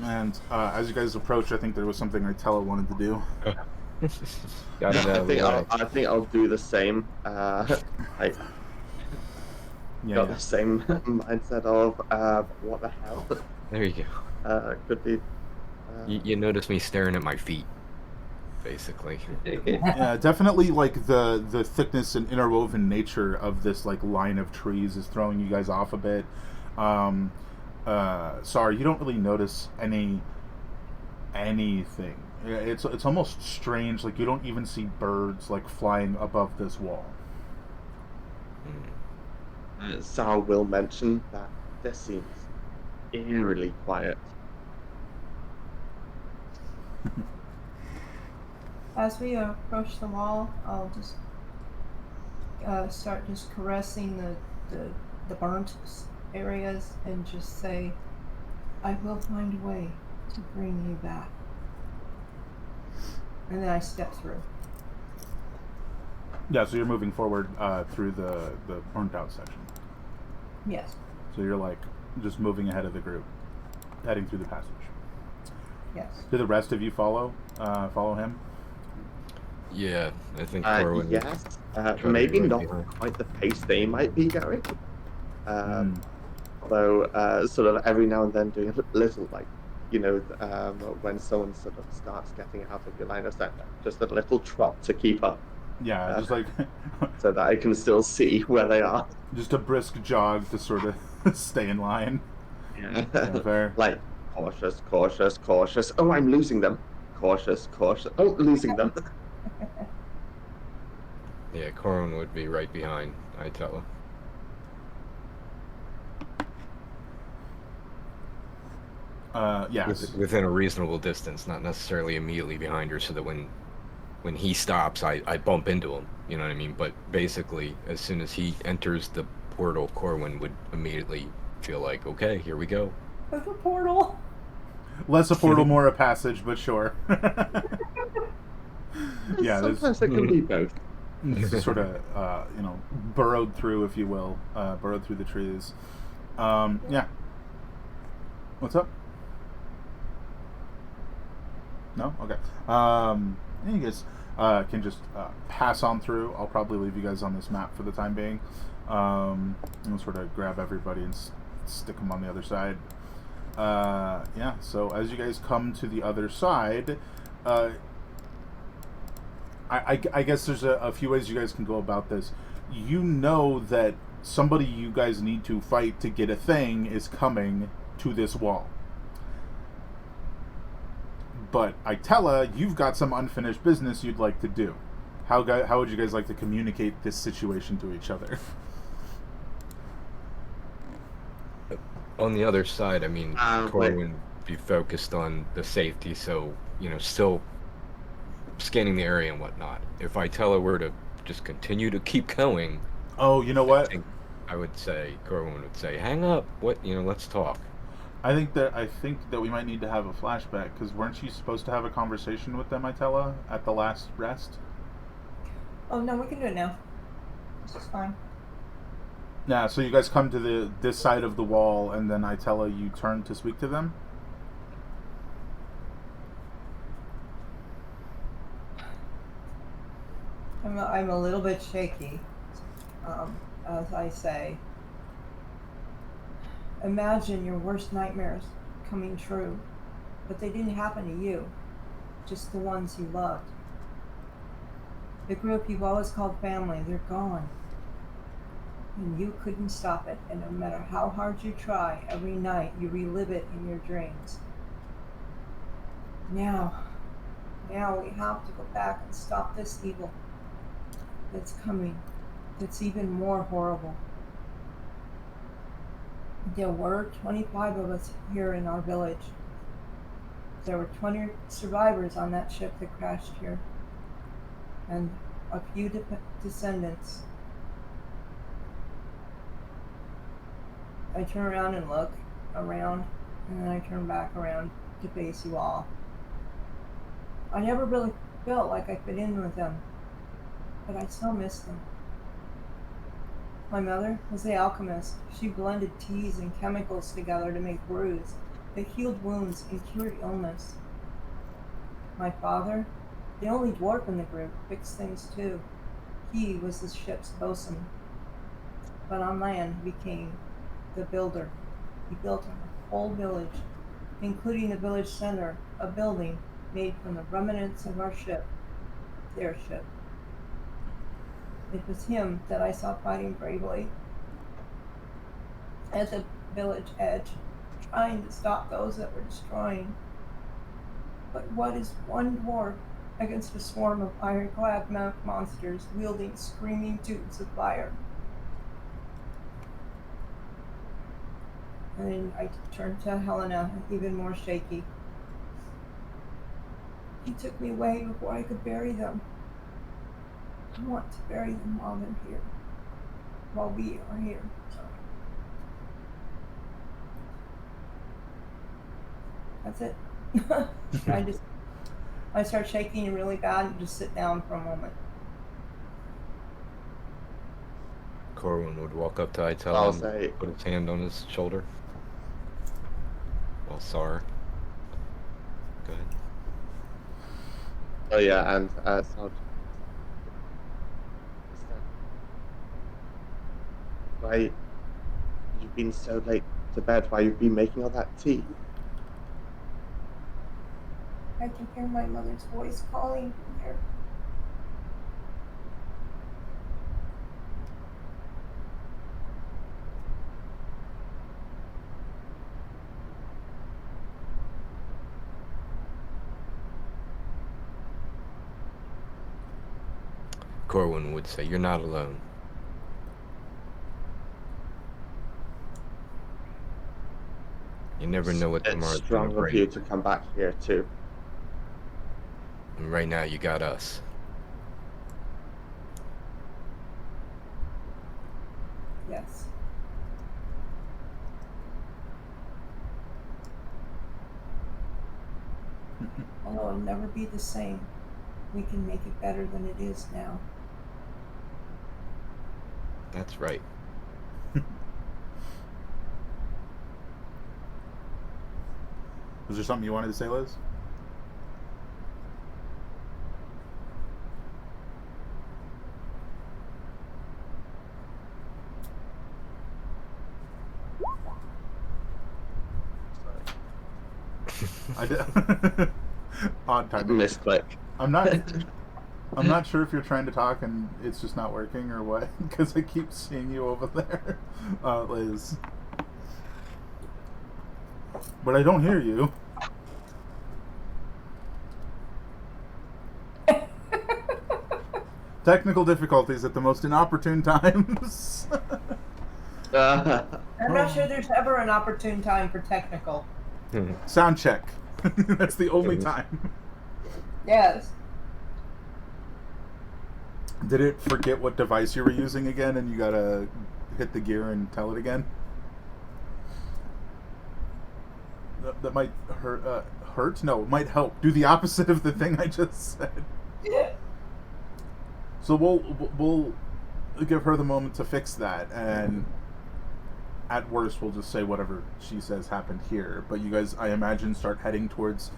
And as you guys approach, I think there was something Itella wanted to do. Got it out of the way. I think I'll do the same. I got the same mindset of what the hell. There you go. Could be. You notice me staring at my feet, basically. Yeah, definitely. Like the thickness and interwoven nature of this like line of trees is throwing you guys off a bit. Sorry, you don't really notice anything. It's almost strange. Like, you don't even see birds like flying above this wall. Sarah will mention that this seems eerily quiet. As we approach the wall, I'll just start just caressing the burnt areas and just say, I will find a way to bring you back. And then I step through. Yeah, so you're moving forward through the burnt out section. Yes. So you're like just moving ahead of the group, heading through the passage. Yes. Do the rest of you follow him? Yeah, I think Corwin. Yes. to Maybe be right not behind. quite the pace they might be going. Although, sort of every now and then doing a little, like, when someone sort of starts getting out of your line of sight, just a little trot to keep up. Yeah, just like so that I can still see where they are. just a brisk jog to sort of stay in line. Yeah. Fair. Like, cautious, cautious, cautious. Oh, I'm losing them. Cautious, cautious. Oh, losing them. Yeah, Corwin would be right behind Itella. Yes. Within a reasonable distance, not necessarily immediately behind her, so that when he stops, I bump into him. You know what I mean? But basically, as soon as he enters the portal, Corwin would immediately feel like, okay, here we go. There's a portal. Less a portal, more a passage, but sure. Yeah, Sometimes it can be both. sort of, burrowed through, if you will, burrowed through the trees. Yeah. What's up? No? Okay. You guys can just pass on through. I'll probably leave you guys on this map for the time being. And sort of grab everybody and stick them on the other side. Yeah, so as you guys come to the other side, I guess there's a few ways you guys can go about this. You know that somebody you guys need to fight to get a thing is coming to this wall. But Itella, you've got some unfinished business you'd like to do. How would you guys like to communicate this situation to each other? on the other side, I mean, Wait. Corwin would be focused on the safety, so, still scanning the area and whatnot. If I tell her to just continue to keep going, Oh, you know I what? think Corwin would say, hang up, let's talk. I think that we might need to have a flashback, because weren't you supposed to have a conversation with them, Itella, at the last rest? Oh no, we can do it now. This is fine. Yeah, so you guys come to this side of the wall, and then Itella, you turn to speak to them? I'm a little bit shaky, as I say. Imagine your worst nightmares coming true, but they didn't happen to you, just the ones you loved. The group you've always called family, they're gone. And you couldn't stop it, and no matter how hard you try, every night you relive it in your dreams. Now we have to go back and stop this evil that's coming, that's even more horrible. There were 25 of us here in our village. There were 20 survivors on that ship that crashed here, and a few descendants. I turn around and look around, and then I turn back around to face you all. I never really felt like I fit in with them, but I still miss them. My mother was the alchemist. She blended teas and chemicals together to make brews that healed wounds and cured illness. My father, the only dwarf in the group, fixed things too. He was the ship's bosun. But on land, he became the builder. He built a whole village, including the village center, a building made from the remnants of our ship, their ship. It was him that I saw fighting bravely at the village edge, trying to stop those that were destroying. But what is one dwarf against a swarm of ironclad monsters wielding screaming tubes of fire? And then I turned to Helena, even more shaky. He took me away before I could bury them. I want to bury them while they're here. While we are here. Sorry. That's it. I start shaking really bad and just sit down for a moment. Corwin would walk up to Itella I'll and say, put his hand on his shoulder. Well, sorry. Go ahead. oh yeah, and so why you've been so late to bed? Why you've been making all that tea? I can hear my mother's voice calling from there. Corwin would say, "You're not alone." You never know what tomorrow's It's gonna strong of bring. you to come back here too. And right now, you got us. Yes. Although it'll never be the same, we can make it better than it is now. That's right. Was there something you wanted to say, Liz? I did. Odd timing. Misclick. I'm not sure if you're trying to talk and it's just not working or what, because I keep seeing you over there, Liz. But I don't hear you. Technical difficulties at the most inopportune times. I'm not sure there's ever an opportune time for technical. Sound check. That's the only time. Yes. Did it forget what device you were using again, and you gotta hit the gear and tell it again? That might hurt. Hurt? No, it might help. Do the opposite of the thing I just said. Yeah. So we'll give her the moment to fix that, and at worst we'll just say whatever she says happened here. But you guys, I imagine, start heading towards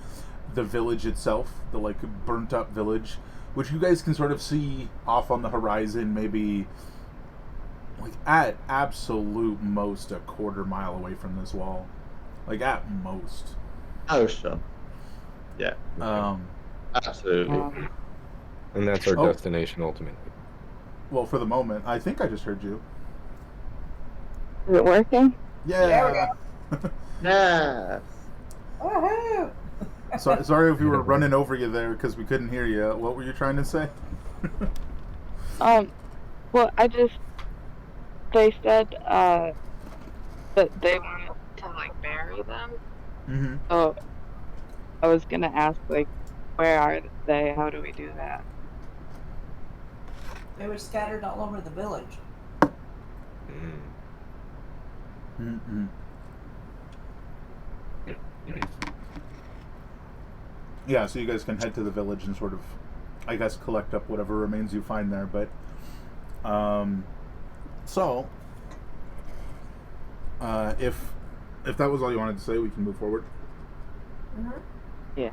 the village itself, the like burnt up village, which you guys can sort of see off on the horizon, maybe like at absolute most a quarter mile away from this wall, like at most. Oh, sure. Yeah. Absolutely. And that's our destination ultimately. Well, for the moment, I think I just heard you. Is it working? Yeah. There we go. Yes. Woohoo! Sorry if we were running over you there because we couldn't hear you. What were you trying to say? Well, they said, that they wanted to, like, bury them. Mm-hmm. So, I was gonna ask, like, where are they? How do we do that? They were scattered all over the village. Mm-hmm. Yeah, so you guys can head to the village and sort of, I guess, collect up whatever remains you find there. But, so, if that was all you wanted to say, we can move forward. Mm-hmm. Yeah.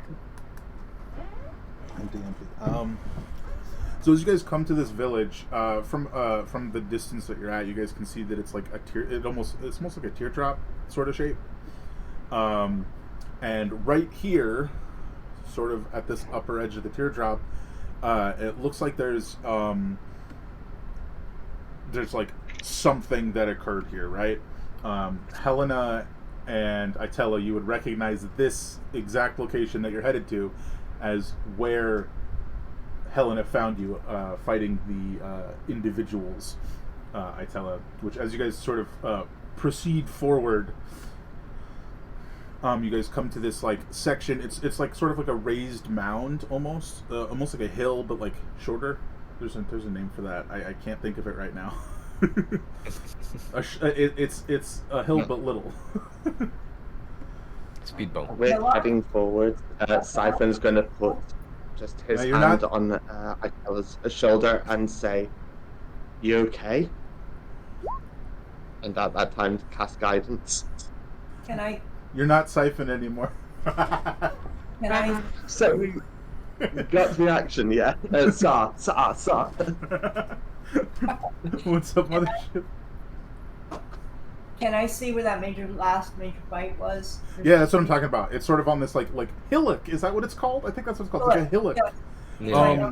Empty. So as you guys come to this village, from the distance that you're at, you guys can see that it's like a tear. It's almost like a teardrop sort of shape. And right here, sort of at this upper edge of the teardrop, it looks like there's like something that occurred here, right? Helena and Itella, you would recognize this exact location that you're headed to as where Helena found you fighting the individuals, Itella, which as you guys sort of proceed forward, you guys come to this like section. It's like sort of like a raised mound, almost like a hill, but like shorter. There's a name for that. I can't think of it right now. It's a hill but little. Speed bump. We're heading forward. Siphon's going to put just his hand on Itella's shoulder and say, "You okay?" And at that time, cast guidance. Can I? You're not Siphon anymore. Can I? So we got the action, yeah. Saw. What's up, mothership? Can I see where that last major fight was? Yeah, that's what I'm talking about. It's sort of on this like hillock. Is that what it's called? I think that's what it's called. It's like a hillock. Yeah.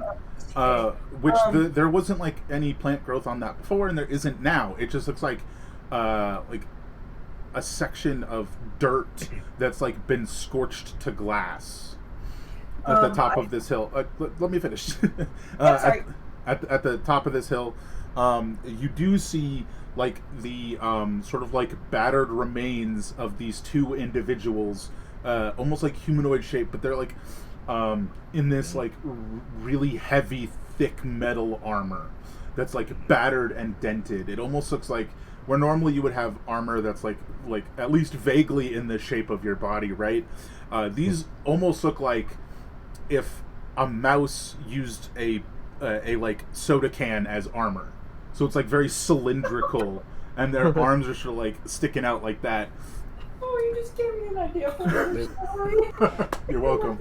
Which there wasn't like any plant growth on that before, and there isn't now. It just looks like a section of dirt that's like been scorched to glass at the top of this hill. Let me finish. At the top of this hill, you do see like the sort of like battered remains of these two individuals, almost like humanoid shape, but they're like in this like really heavy, thick metal armor that's like battered and dented. It almost looks like where normally you would have armor that's like at least vaguely in the shape of your body, right? These almost look like if a mouse used a like soda can as armor. So it's like very cylindrical, and their arms are sort of like sticking out like that. Oh, you just gave me an idea for a story. You're welcome.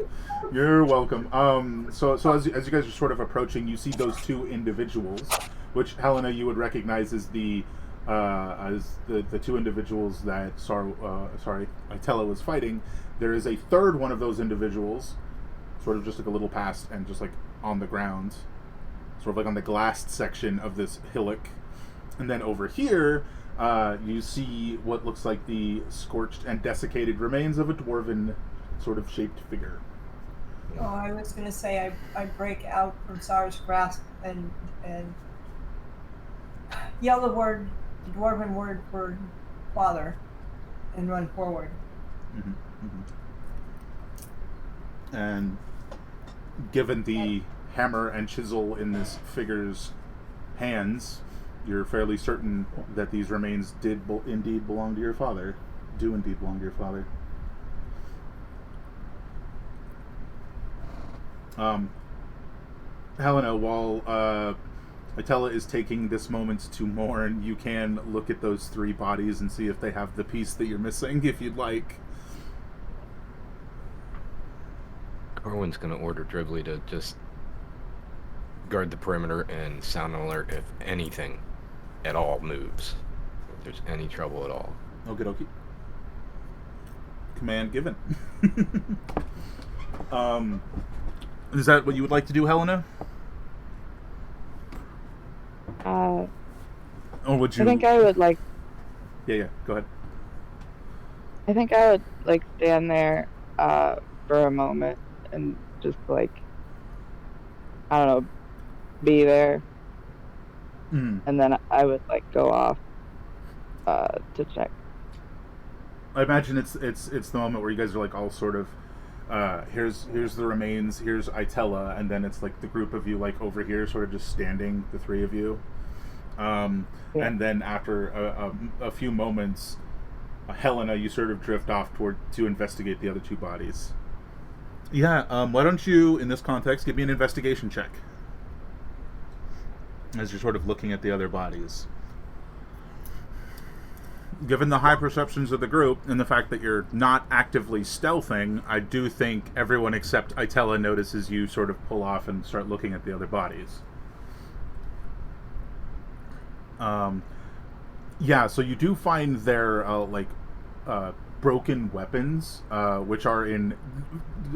You're welcome. So as you guys are sort of approaching, you see those two individuals, which Helena you would recognize as the two individuals that Itella was fighting. There is a third one of those individuals, sort of just like a little past and just like on the ground, sort of like on the glassed section of this hillock. And then over here, you see what looks like the scorched and desiccated remains of a dwarven sort of shaped figure. Oh, I was going to say I break out from Sar's grasp and yell the dwarven word for father and run forward. Mm-hmm. Mm-hmm. And given the hammer and chisel in this figure's hands, you're fairly certain that these remains indeed belong to your father. Do indeed belong to your father. Helena, while Atella is taking this moment to mourn, you can look at those 3 bodies and see if they have the piece that you're missing, if you'd like. Corwin's going to order Dribbley to just guard the perimeter and sound an alert if anything at all moves. If there's any trouble at all. Okie dokie. Command given. Is that what you would like to do, Helena? Or would you... I think I would like... Yeah, go ahead. I think I would like stand there for a moment and just like, I don't know, be there. Mm. And then I would like go off to check. I imagine it's the moment where you guys are like all sort of here's the remains, here's Itella, and then it's like the group of you like over here sort of just standing, the 3 of you. Yeah. And then after a few moments, Helena, you sort of drift off to investigate the other 2 bodies. Yeah, why don't you, in this context, give me an investigation check as you're sort of looking at the other bodies. Given the high perceptions of the group and the fact that you're not actively stealthing, I do think everyone except Itella notices you sort of pull off and start looking at the other bodies. Yeah, so you do find their broken weapons, which are in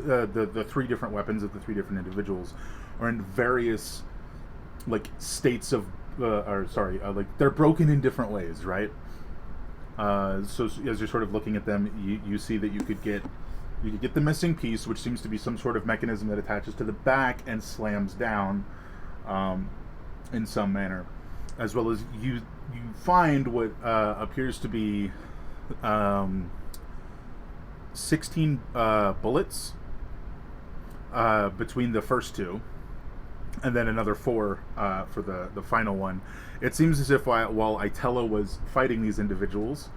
the 3 different weapons of the 3 different individuals, are in various like states of, like they're broken in different ways, right? So as you're sort of looking at them, you see that you could get the missing piece, which seems to be some sort of mechanism that attaches to the back and slams down in some manner, as well as you find what appears to be 16 bullets between the first 2, and then another 4 for the final one. It seems as if while Itella was fighting these individuals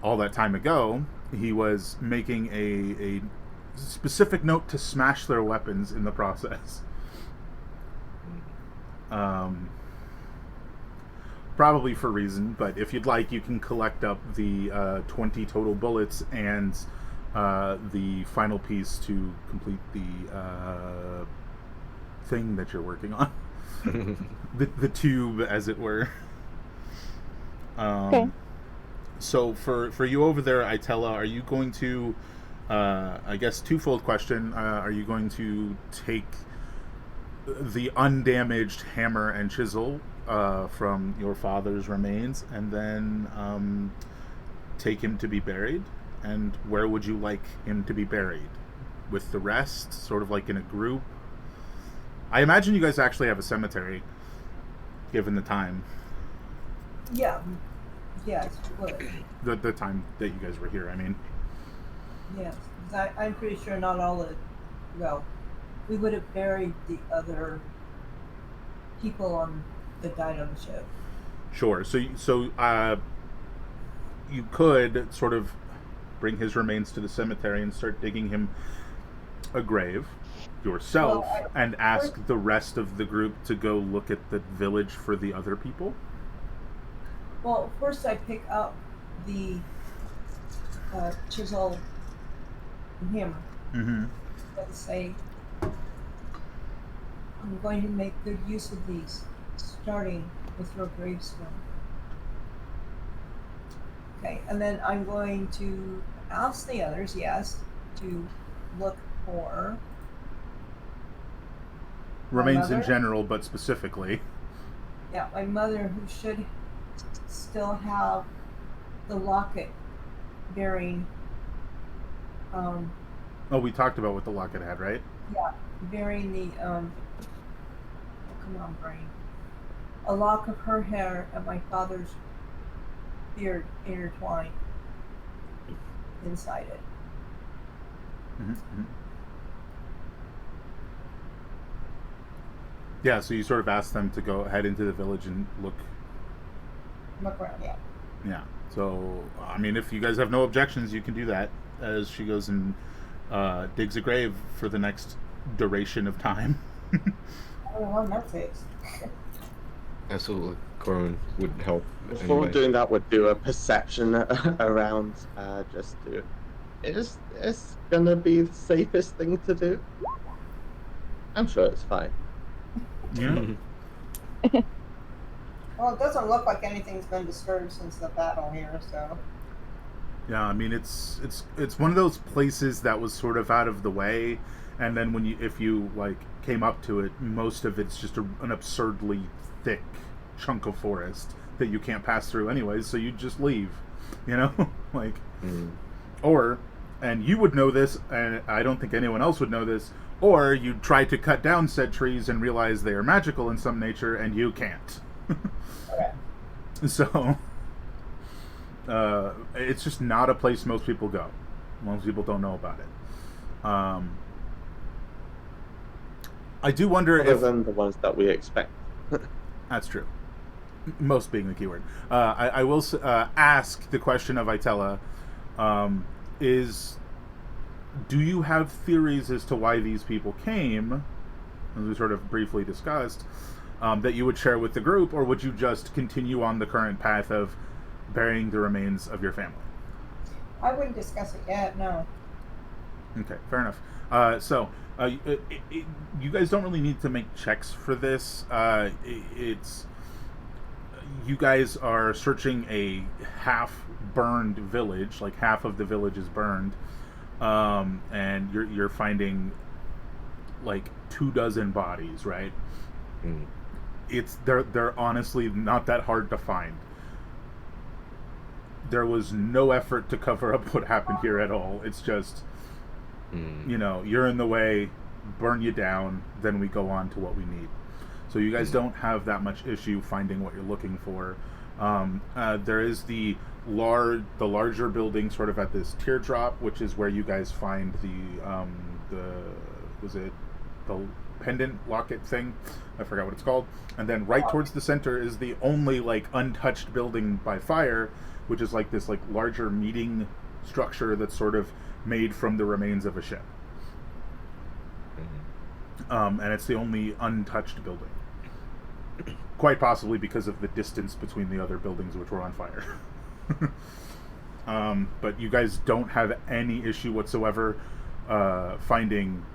all that time ago, he was making a specific note to smash their weapons in the process. Probably for reason, but if you'd like, you can collect up the 20 total bullets and the final piece to complete the thing that you're working on. the tube, as it were. Okay. So for you over there, Itella, are you going to, I guess, twofold question, are you going to take the undamaged hammer and chisel from your father's remains and then take him to be buried? And where would you like him to be buried? With the rest, sort of like in a group? I imagine you guys actually have a cemetery, given the time. Yeah. Yes. What? The time that you guys were here, I mean. Yes. 'Cause I'm pretty sure not all the... Well, we would have buried the other people that died on the ship. Sure. So you could sort of bring his remains to the cemetery and start digging him a grave yourself, and ask the rest of the group to go look at the village for the other people? Well, first I pick up the chisel and hammer. Mm-hmm. Let's say I'm going to make good use of these, starting with your gravestone. Okay, and then I'm going to ask the others, yes, to look for remains in general, but specifically. Yeah, my mother, who should still have the locket bearing. Oh, we talked about what the locket had, right? Yeah, bearing the oh, come on, brain. A lock of her hair at my father's appeared intertwined inside it. Mm-hmm. Yeah, so you sort of ask them to go head into the village and look. Look around, yeah. Yeah. So, I mean, if you guys have no objections, you can do that as she goes and digs a grave for the next duration of time. Oh, that takes. Absolutely. Corwin would help. Before anyway. doing that, would do a perception around just to. Is this gonna be the safest thing to do? I'm sure it's fine. Yeah. Well, it doesn't look like anything's been disturbed since the battle here, so. Yeah, I mean it's one of those places that was sort of out of the way, and then if you like came up to it, most of it's just an absurdly thick chunk of forest that you can't pass through anyways, so you just leave, you know, like, or, and you would know this, and I don't think anyone else would know this, or you'd try to cut down said trees and realize they are magical in some nature, and you can't. Okay. So. It's just not a place most people go. Most people don't know about it. I do wonder Other if than the ones that we expect. that's true. Most being the keyword. I will ask the question of Itella. Do you have theories as to why these people came, as we sort of briefly discussed, that you would share with the group, or would you just continue on the current path of burying the remains of your family? I wouldn't discuss it yet, no. Okay, fair enough. You guys don't really need to make checks for this. It's you guys are searching a half-burned village, like half of the village is burned, and you're finding like 24 bodies, right? They're honestly not that hard to find. There was no effort to cover up what happened here at all. It's just, you know, you're in the way, burn you down, then we go on to what we need. So you guys don't have that much issue finding what you're looking for. There is the larger building sort of at this teardrop, which is where you guys find the pendant locket thing. I forgot what it's called. And then right towards the center is the only like untouched building by fire, which is like this like larger meeting structure that's sort of made from the remains of a ship. And it's the only untouched building. Quite possibly because of the distance between the other buildings which were on fire. But you guys don't have any issue whatsoever finding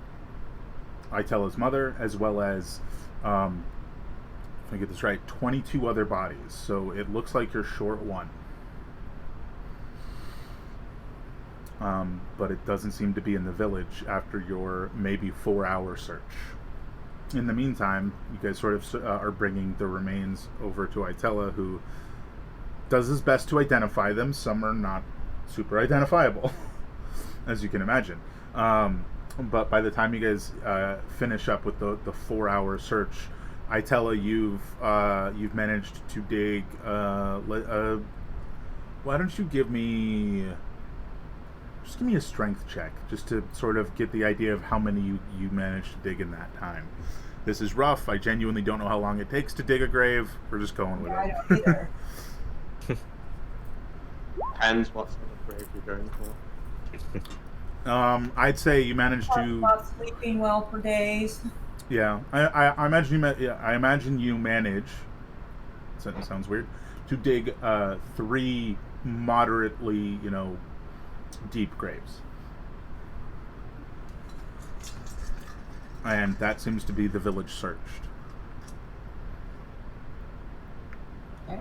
Itella's mother, as well as, if I get this right, 22 other bodies. So it looks like you're short one. But it doesn't seem to be in the village after your maybe 4-hour search. In the meantime, you guys sort of are bringing the remains over to Itella, who does his best to identify them. Some are not super identifiable, as you can imagine. But by the time you guys finish up with the 4-hour search, Itella, you've managed to dig. Why don't you give me a strength check, just to sort of get the idea of how many you managed to dig in that time. This is rough. I genuinely don't know how long it takes to dig a grave. We're just going with it. I don't either. Depends what sort of grave you're going for. I'd say you managed to. Not sleeping well for days. Yeah, I imagine I imagine you manage. That sounds weird. To dig 3 moderately, deep graves. And that seems to be the village searched. Okay.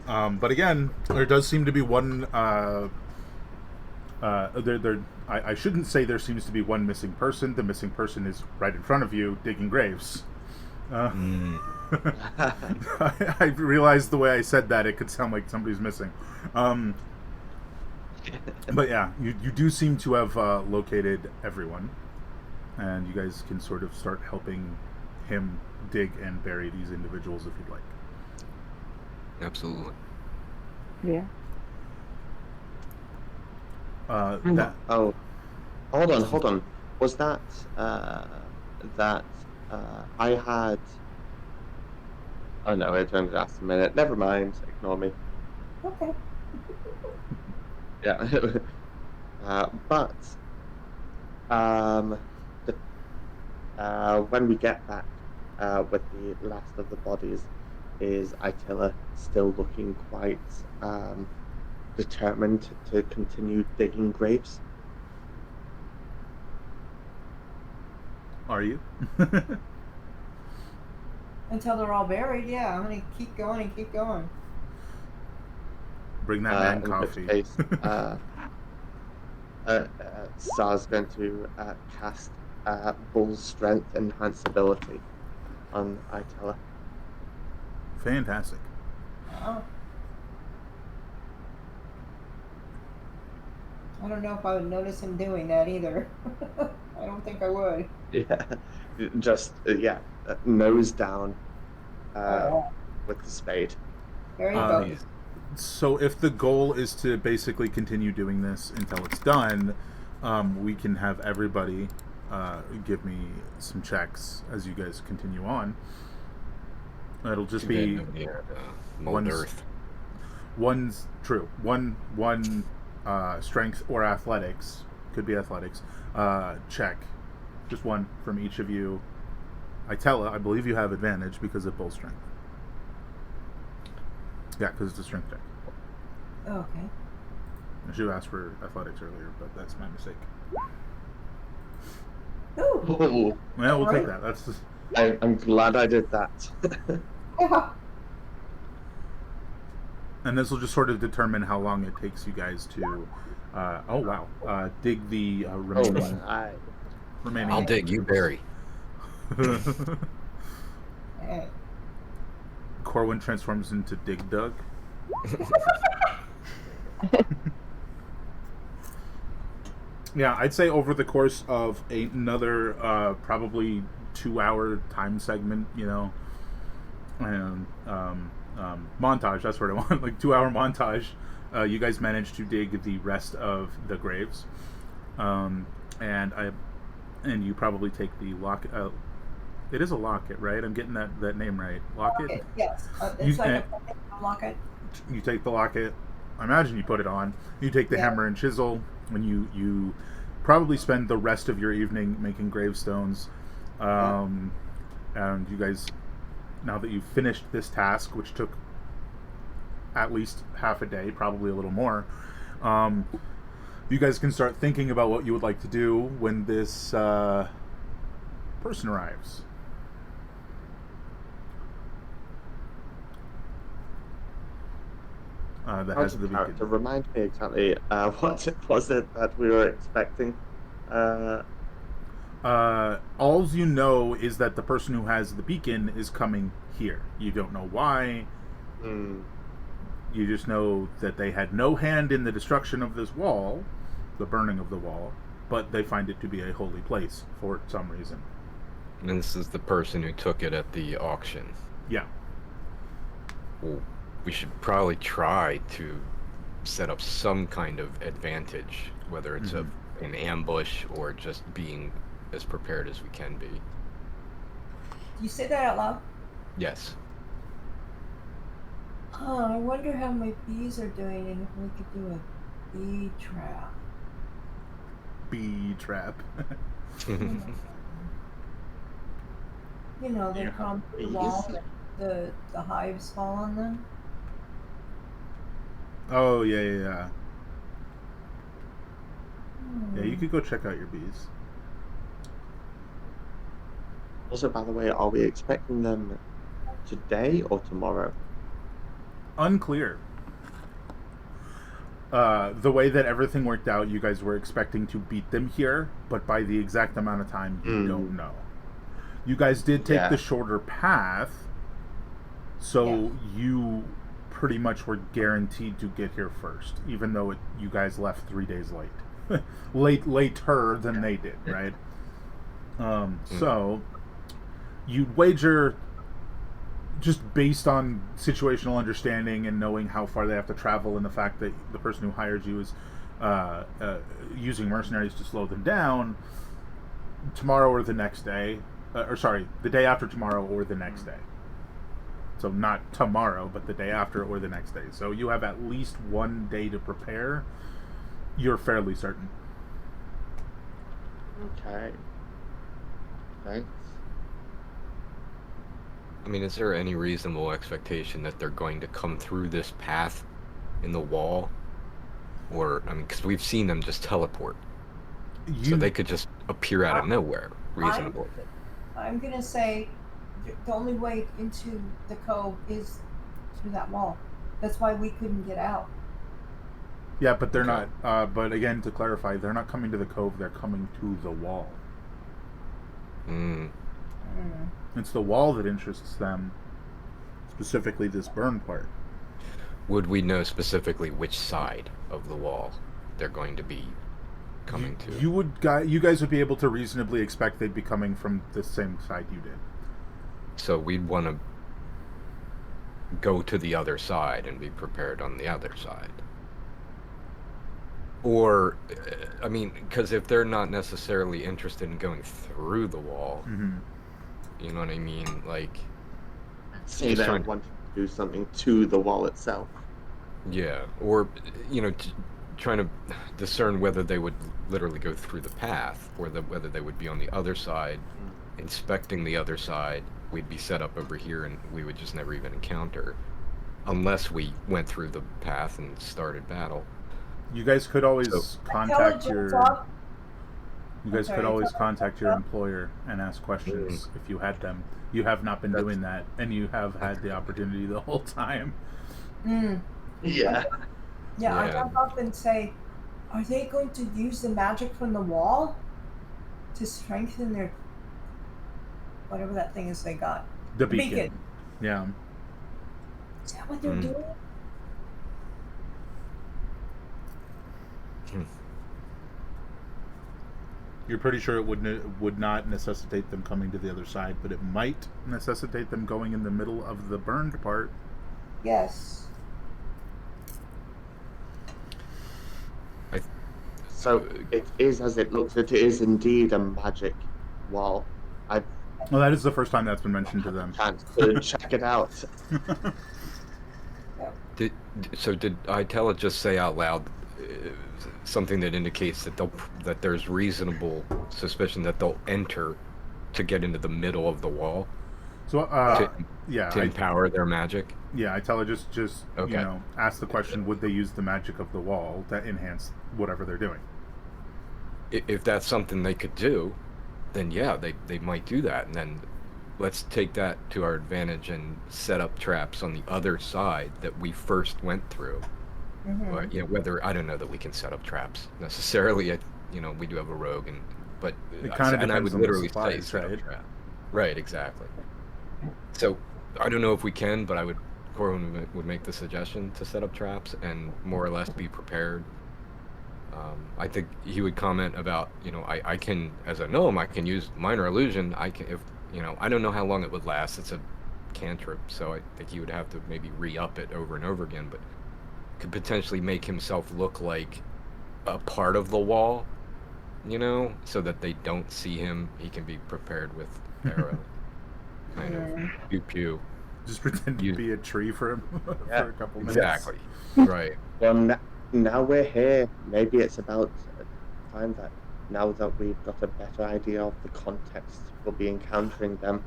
But again, there does seem to be one. I shouldn't say there seems to be one missing person. The missing person is right in front of you, digging graves. I realized the way I said that it could sound like somebody's missing. But yeah, you do seem to have located everyone, and you guys can sort of start helping him dig and bury these individuals if you'd like. Absolutely. Yeah. That Oh, hold on. Was that that I had? Oh no, it only lasts a minute. Never mind. Ignore me. Okay. Yeah. But um, the when we get back with the last of the bodies, is Itilla still looking quite determined to continue digging graves? are you? Until they're all buried, yeah. I'm gonna keep going and keep going. Bring that man In which coffee. case, Sar's going to cast Bull Strength Enhanceability on Itella. Fantastic. Oh. I don't know if I would notice him doing that either. I don't think I would. Yeah, just nose down Oh, with the spade. very Uh, focused. So if the goal is to basically continue doing this until it's done, we can have everybody give me some checks as you guys continue on. It'll just be mold one's- earth. one's true. One strength or athletics, could be athletics, check. Just one from each of you. Itella, I believe you have advantage because of bull strength. Yeah, because it's a strength check. Okay. I should have asked for athletics earlier, but that's my mistake. Ooh. Oh, Well, we'll Right. take that. That's just, I'm glad I did that. Yeah. and this will just sort of determine how long it takes you guys to. Dig the remaining. Remaining. I'll dig, you bury. Hey. Corwin transforms into Dig Dug. Yeah, I'd say over the course of another probably 2-hour time segment, and montage. That's what I want. Like 2-hour montage. You guys managed to dig the rest of the graves, and you probably take the locket. It is a locket, right? I'm getting that name right. Locket. Yes. You- It's like a locket. You take the locket. I imagine you put it on. You take the Yeah. hammer and chisel, and you probably spend the rest of your evening making gravestones. And you guys, now that you've finished this task, which took at least half a day, probably a little more, you guys can start thinking about what you would like to do when this person arrives. That has the character. beacon. Remind me exactly what it was it that we were expecting. All you know is that the person who has the beacon is coming here. You don't know why. You just know that they had no hand in the destruction of this wall, the burning of the wall, but they find it to be a holy place for some reason. And this is the person who took it at the auction. Yeah. Well, we should probably try to set up some kind of advantage, whether it's an ambush or just being as prepared as we can be. You say that out loud? Yes. Oh, I wonder how my bees are doing and if we could do a bee trap. Bee trap. You know, they You come have through the bees? wall and the hives fall on them. Oh, yeah. Yeah, you could go check out your bees. Also, by the way, are we expecting them today or tomorrow? Unclear. The way that everything worked out, you guys were expecting to beat them here, but by the exact amount of time, you don't know. You guys did take the shorter path, so you pretty much were guaranteed to get here first, even though you guys left 3 days late. Later than they did, right? So you'd wager, just based on situational understanding and knowing how far they have to travel, and the fact that the person who hired you is using mercenaries to slow them down, tomorrow or the next day, the day after tomorrow or the next day. So not tomorrow, but the day after or the next day. So you have at least one day to prepare. You're fairly certain. Okay. Thanks. I mean, is there any reasonable expectation that they're going to come through this path in the wall? Or, I mean, because we've seen them just teleport. So they could just appear out of nowhere, reasonably. I'm going to say the only way into the cove is through that wall. That's why we couldn't get out. Yeah, but they're not. But again, to clarify, they're not coming to the cove. They're coming to the wall. It's the wall that interests them. Specifically, this burn part. Would we know specifically which side of the wall they're going to be coming to? You guys would be able to reasonably expect they'd be coming from the same side you did. So we'd want to go to the other side and be prepared on the other side. Or, I mean, because if they're not necessarily interested in going through the wall, you know what I mean? Like, say they want to do something to the wall itself. Yeah, or, you know, trying to discern whether they would literally go through the path, or whether they would be on the other side, inspecting the other side. We'd be set up over here, and we would just never even encounter, unless we went through the path and started battle. You guys could always contact your. You guys could always contact your employer and ask questions if you had them. You have not been doing that, and you have had the opportunity the whole time. Yeah. Yeah, I jump up and say, are they going to use the magic from the wall to strengthen their whatever that thing is they got? The beacon. Yeah. Is that what they're doing? You're pretty sure it would not necessitate them coming to the other side, but it might necessitate them going in the middle of the burned part. Yes. So it is as it looks. It is indeed a magic wall. Well, that is the first time that's been mentioned to them. To check it out. Did I tell it just say out loud something that indicates that there's reasonable suspicion that they'll enter to get into the middle of the wall? So to empower their magic. Yeah, I tell her just okay. You know, ask the question: would they use the magic of the wall to enhance whatever they're doing? If that's something they could do, then yeah, they might do that, and then let's take that to our advantage and set up traps on the other side that we first went through. Or, you know, whether I don't know that we can set up traps necessarily. You know, we do have a rogue, but it kind of depends I would on literally the supplies, say set right? up trap. Right, exactly. So I don't know if we can, but Corin would make the suggestion to set up traps and more or less be prepared. I think he would comment about, you know, I can, as a gnome, I can use minor illusion. I can, if you know, I don't know how long it would last. It's a cantrip, so I think he would have to maybe re-up it over and over again, but could potentially make himself look like a part of the wall, you know, so that they don't see him. He can be prepared with arrow. Kind of pew pew. Just pretend to be a tree for him for a couple minutes. Exactly. Right. Well, now we're here. Maybe it's about time that now that we've got a better idea of the context we'll be encountering them,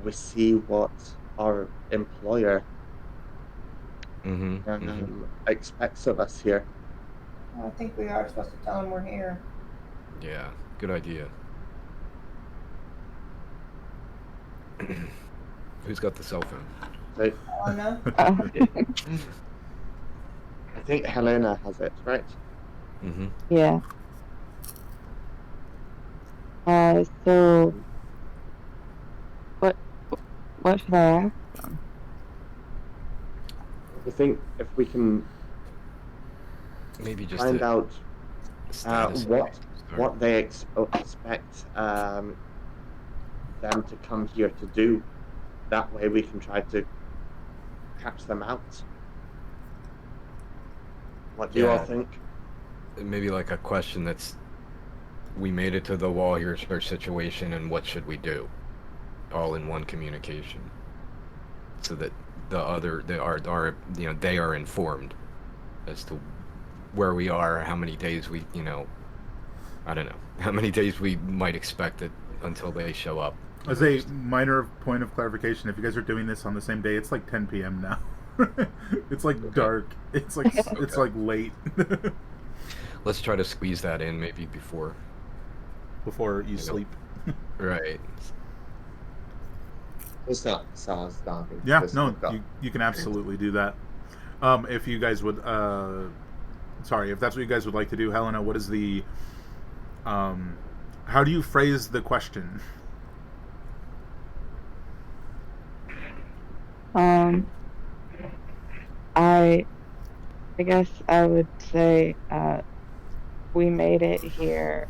we see what our employer expects of us here. I think we are supposed to tell him we're here. Yeah, good idea. Who's got the cell phone? Helena? I think Helena has it, right? Yeah. So what should I ask them? I think if we can maybe just find out what start. they expect them to come here to do. That way we can try to catch them out. What do you all Yeah. think? Maybe like a question that's, we made it to the wall, here's our situation, and what should we do? All in one communication. So that they are informed as to where we are, how many days we, I don't know, how many days we might expect it until they show up. As a minor point of clarification, if you guys are doing this on the same day, it's like 10 p.m. now. It's like dark. It's like it's like late. Let's try to squeeze that in maybe before you sleep. Right. It's not SARS starving. Yeah, no, you can absolutely do that. If you guys would, if that's what you guys would like to do, Helena, what is the, how do you phrase the question? I guess I would say, we made it here.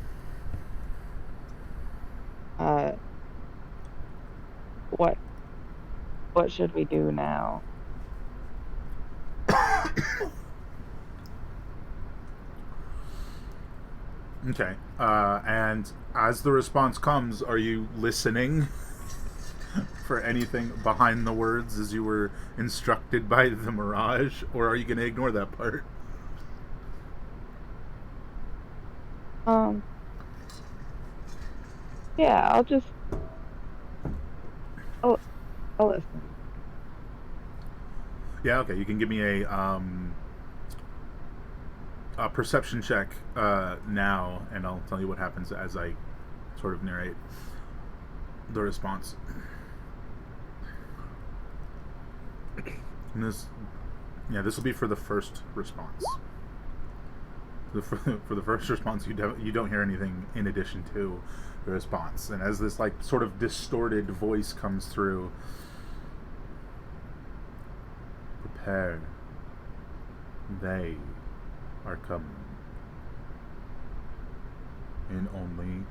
What should we do now? Okay. And as the response comes, are you listening for anything behind the words as you were instructed by the Mirage, or are you going to ignore that part? Yeah, I'll listen. Yeah, okay. You can give me a perception check now, and I'll tell you what happens as I sort of narrate the response. And this will be for the first response. For the first response, you don't hear anything in addition to the response. And as this like sort of distorted voice comes through, prepare. They are coming in only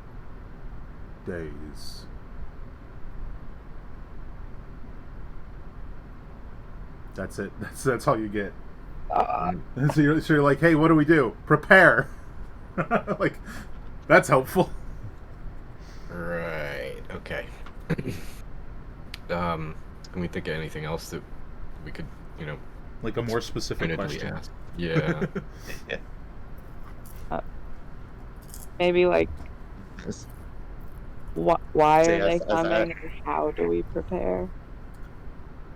days. That's it. That's all you get. And so you're like, hey, what do we do? Prepare. Like, that's helpful. Right. Okay. Can we think of anything else that we could, like a more specific question? ask? Yeah. Maybe like, why So are they yes, coming, or how do we prepare?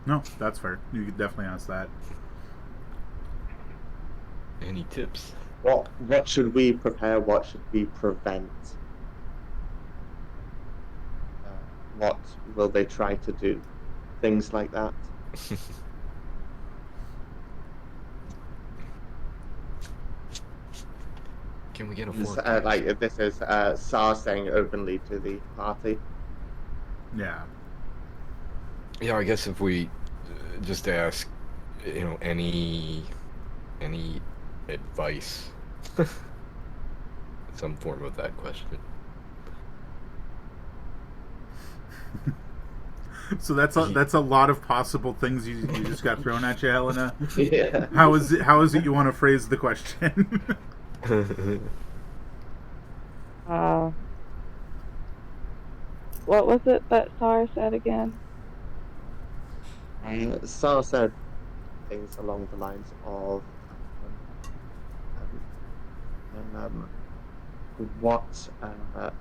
No, that's fair. You could definitely ask that. Any tips? What should we prepare? What should we prevent? What will they try to do? Things like that. Can we get a This, forecast? like this is SAR saying openly to the party. Yeah. Yeah, I guess if we just ask, any advice, some form of that question. So that's a lot of possible things you just got thrown at you, Helena. Yeah. How is it you want to phrase the question? What was it that Sarah said again? SAR said things along the lines of what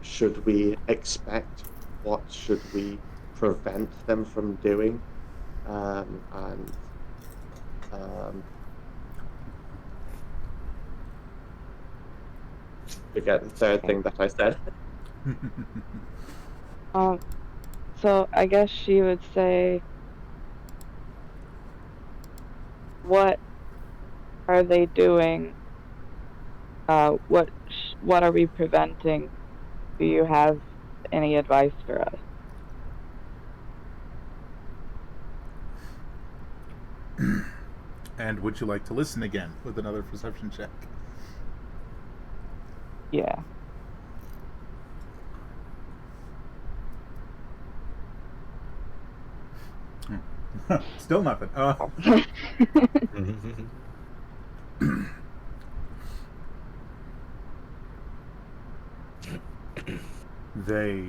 should we expect? What should we prevent them from doing? Forget the third thing that I said. So I guess she would say, what are they doing? What are we preventing? Do you have any advice for us? And would you like to listen again with another perception check? Yeah. Still nothing. They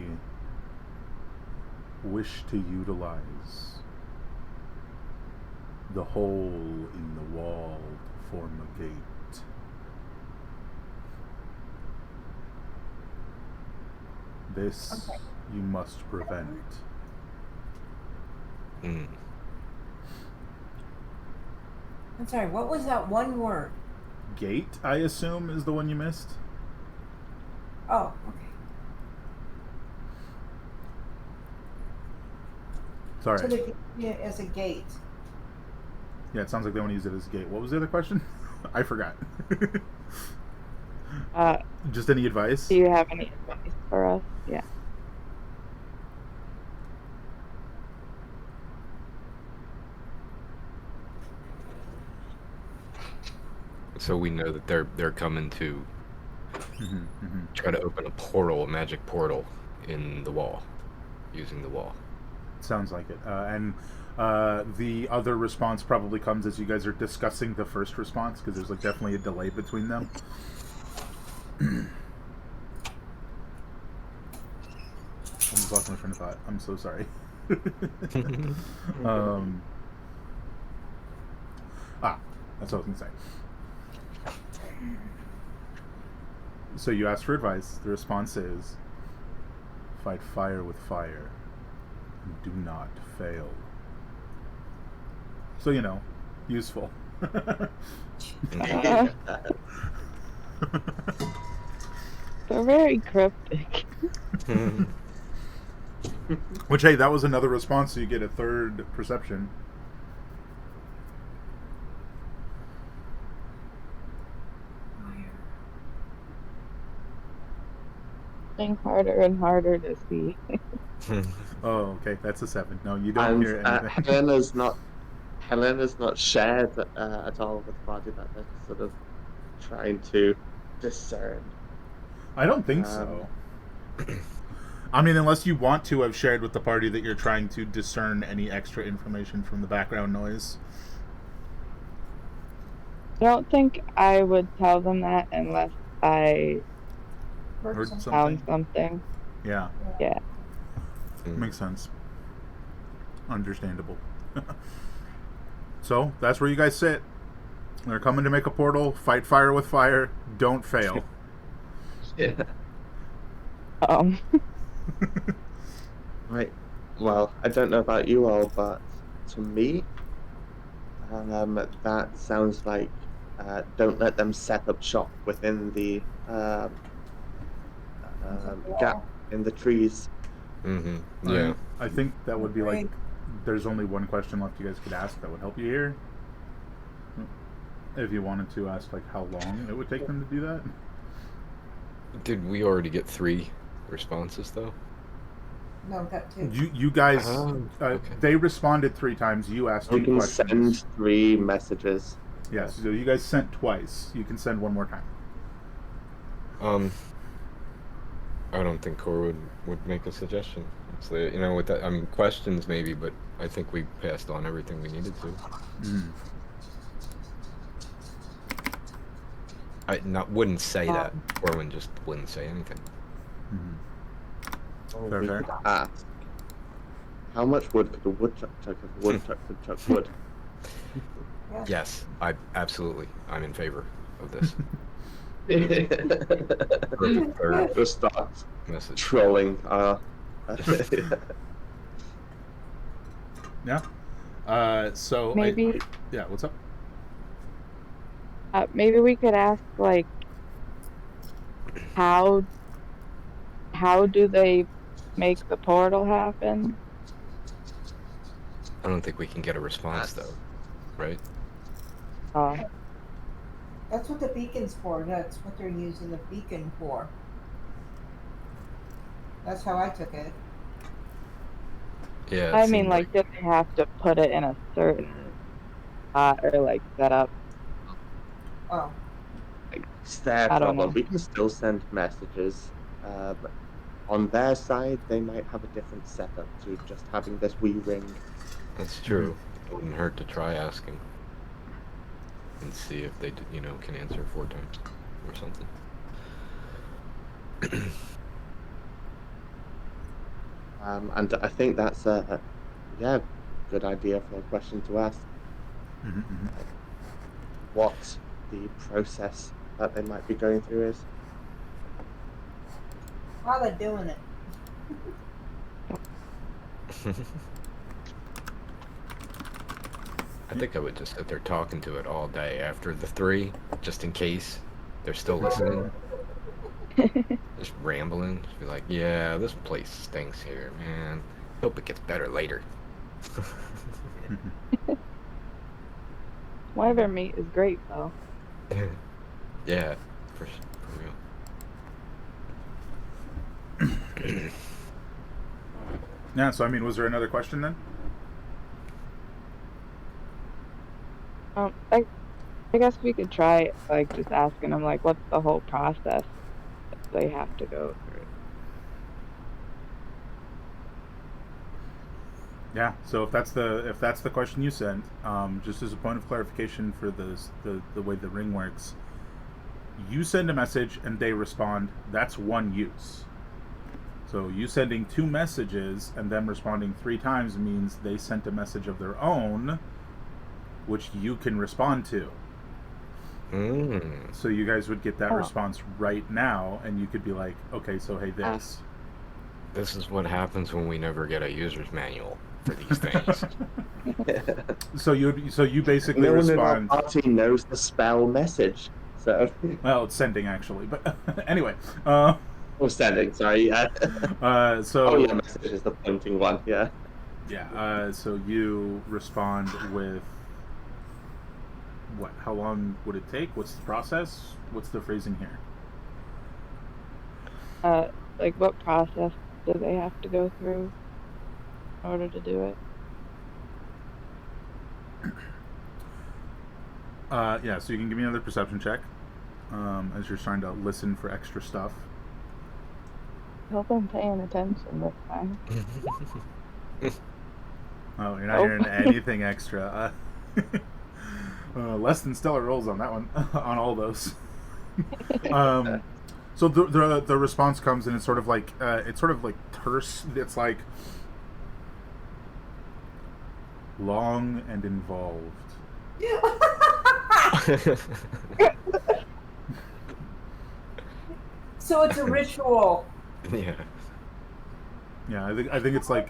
wish to utilize the hole in the wall to form a gate. This you must prevent. Mm. I'm sorry, what was that one word? Gate, I assume, is the one you missed? Oh, okay. Sorry. So they yeah, as a gate. Yeah, it sounds like they want to use it as a gate. What was the other question? I forgot. Just any advice? Do you have any advice for us? Yeah. So we know that they're coming to try to open a portal, a magic portal, in the wall, using the wall. Sounds like it. And the other response probably comes as you guys are discussing the first response, because there's like definitely a delay between them. Almost lost my train of thought. I'm so sorry. That's what I was going to say. So you asked for advice. The response is, fight fire with fire and do not fail. So, you know, useful. They're very cryptic. Which, hey, that was another response, so you get a third perception. Getting harder and harder to see. Oh, okay, that's a 7. No, you don't hear anything. Helena's not shared at all with the party that they're sort of trying to discern. I don't think so. I mean, unless you want to have shared with the party that you're trying to discern any extra information from the background noise. I don't think I would tell them that unless I Heard found something. Yeah. Yeah. Makes sense. Understandable. So, that's where you guys sit. They're coming to make a portal. Fight fire with fire. Don't fail. Yeah. Right. Well, I don't know about you all, but to me, that sounds like don't let them set up shop within the gap in the trees. Yeah. I think that would be like, there's only one question left you guys could ask that would help you here. If you wanted to ask, like, how long it would take them to do that. Did we already get 3 responses, though? No, got 2. You guys, okay. They responded 3 times. You asked You 2 can questions. send 3 messages. Yes, so you guys sent twice. You can send one more time. I don't think Cora would make a suggestion. It's the, you know, with that, I mean, questions maybe, but I think we passed on everything we needed to. I wouldn't say that. Corwin just wouldn't say anything. Fair, We fair. could ask, how much wood could a woodchuck chuck if a woodchuck could chuck wood? Yes, absolutely. I'm in favor of this. Perfect Just start message. trolling. Yeah. So Maybe. Yeah. What's up? Maybe we could ask, like, how do they make the portal happen? I don't think we can get a response though, right? That's what the beacon's for. That's what they're using the beacon for. That's how I took it. Yeah. I mean, like, do they have to put it in a certain spot or, like, set up? Oh. It's their I don't problem. know. We can still send messages. On their side, they might have a different setup to just having this wee ring That's true. It wouldn't hurt to try asking and see if they, can answer 4 times or something. And I think that's a good idea for a question to ask. What the process that they might be going through is. How they doing it? I think I would just sit there talking to it all day after the 3, just in case they're still listening. Just rambling. Just be like, yeah, this place stinks here, man. Hope it gets better later. Wyvern meat is great, though. Yeah, for real. Yeah, so I mean, was there another question then? I guess we could try, like, just asking them, like, what's the whole process that they have to go through. Yeah. So if that's the question you sent, just as a point of clarification for the way the ring works, you send a message and they respond. That's one use. So you sending 2 messages and them responding 3 times means they sent a message of their own, which you can respond to. So you guys would get that response right now, and you could be like, okay, so hey, this. This is what happens when we never get a user's manual for these things. So you basically No one in respond. our party knows the spell message, so. Well, it's sending actually, but anyway. Or sending, sorry. Yeah. So. Oh yeah, message is the pointing one. Yeah. Yeah. So you respond with. What? How long would it take? What's the process? What's the phrasing here? Like, what process do they have to go through in order to do it? Yeah, so you can give me another perception check as you're trying to listen for extra stuff. I hope I'm paying attention this time. Oh, you're not hearing anything extra. Less than stellar rolls on that one, on all those. So the response comes and it's sort of like terse. It's like long and involved. So it's a ritual. Yeah. Yeah, I think it's like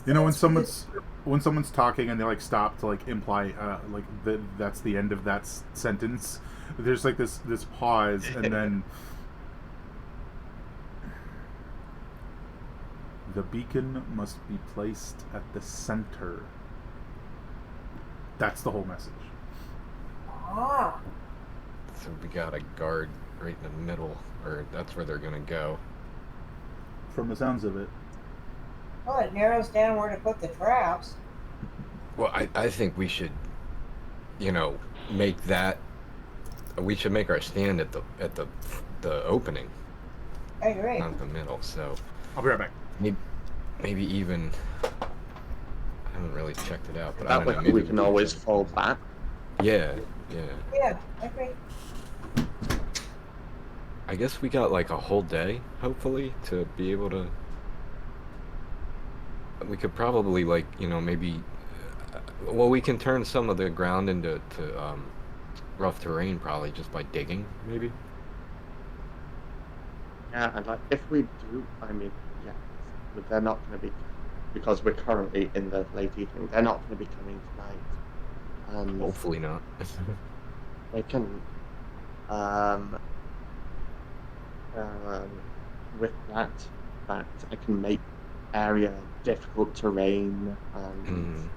when someone's talking and they like stop to like imply like that's the end of that sentence. There's like this pause and then the beacon must be placed at the center. That's the whole message. Ah. So we got a guard right in the middle, or that's where they're gonna go. From the sounds of it. Well, it narrows down where to put the traps. Well, I think we should, make that. We should make our stand at the opening, I agree. not the middle. So I'll be right back. maybe even. I haven't really checked it out, but I That don't know. way Maybe we can always fall back. Yeah. Yeah, I agree. I guess we got like a whole day, hopefully, to be able to. We could probably maybe. Well, we can turn some of the ground into rough terrain probably just by digging, maybe. Yeah, and like if we do, I mean, yeah, but they're not going to be, because we're currently in the late evening. They're not going to be coming tonight. And Hopefully not. they can, with that fact, I can make area difficult terrain, and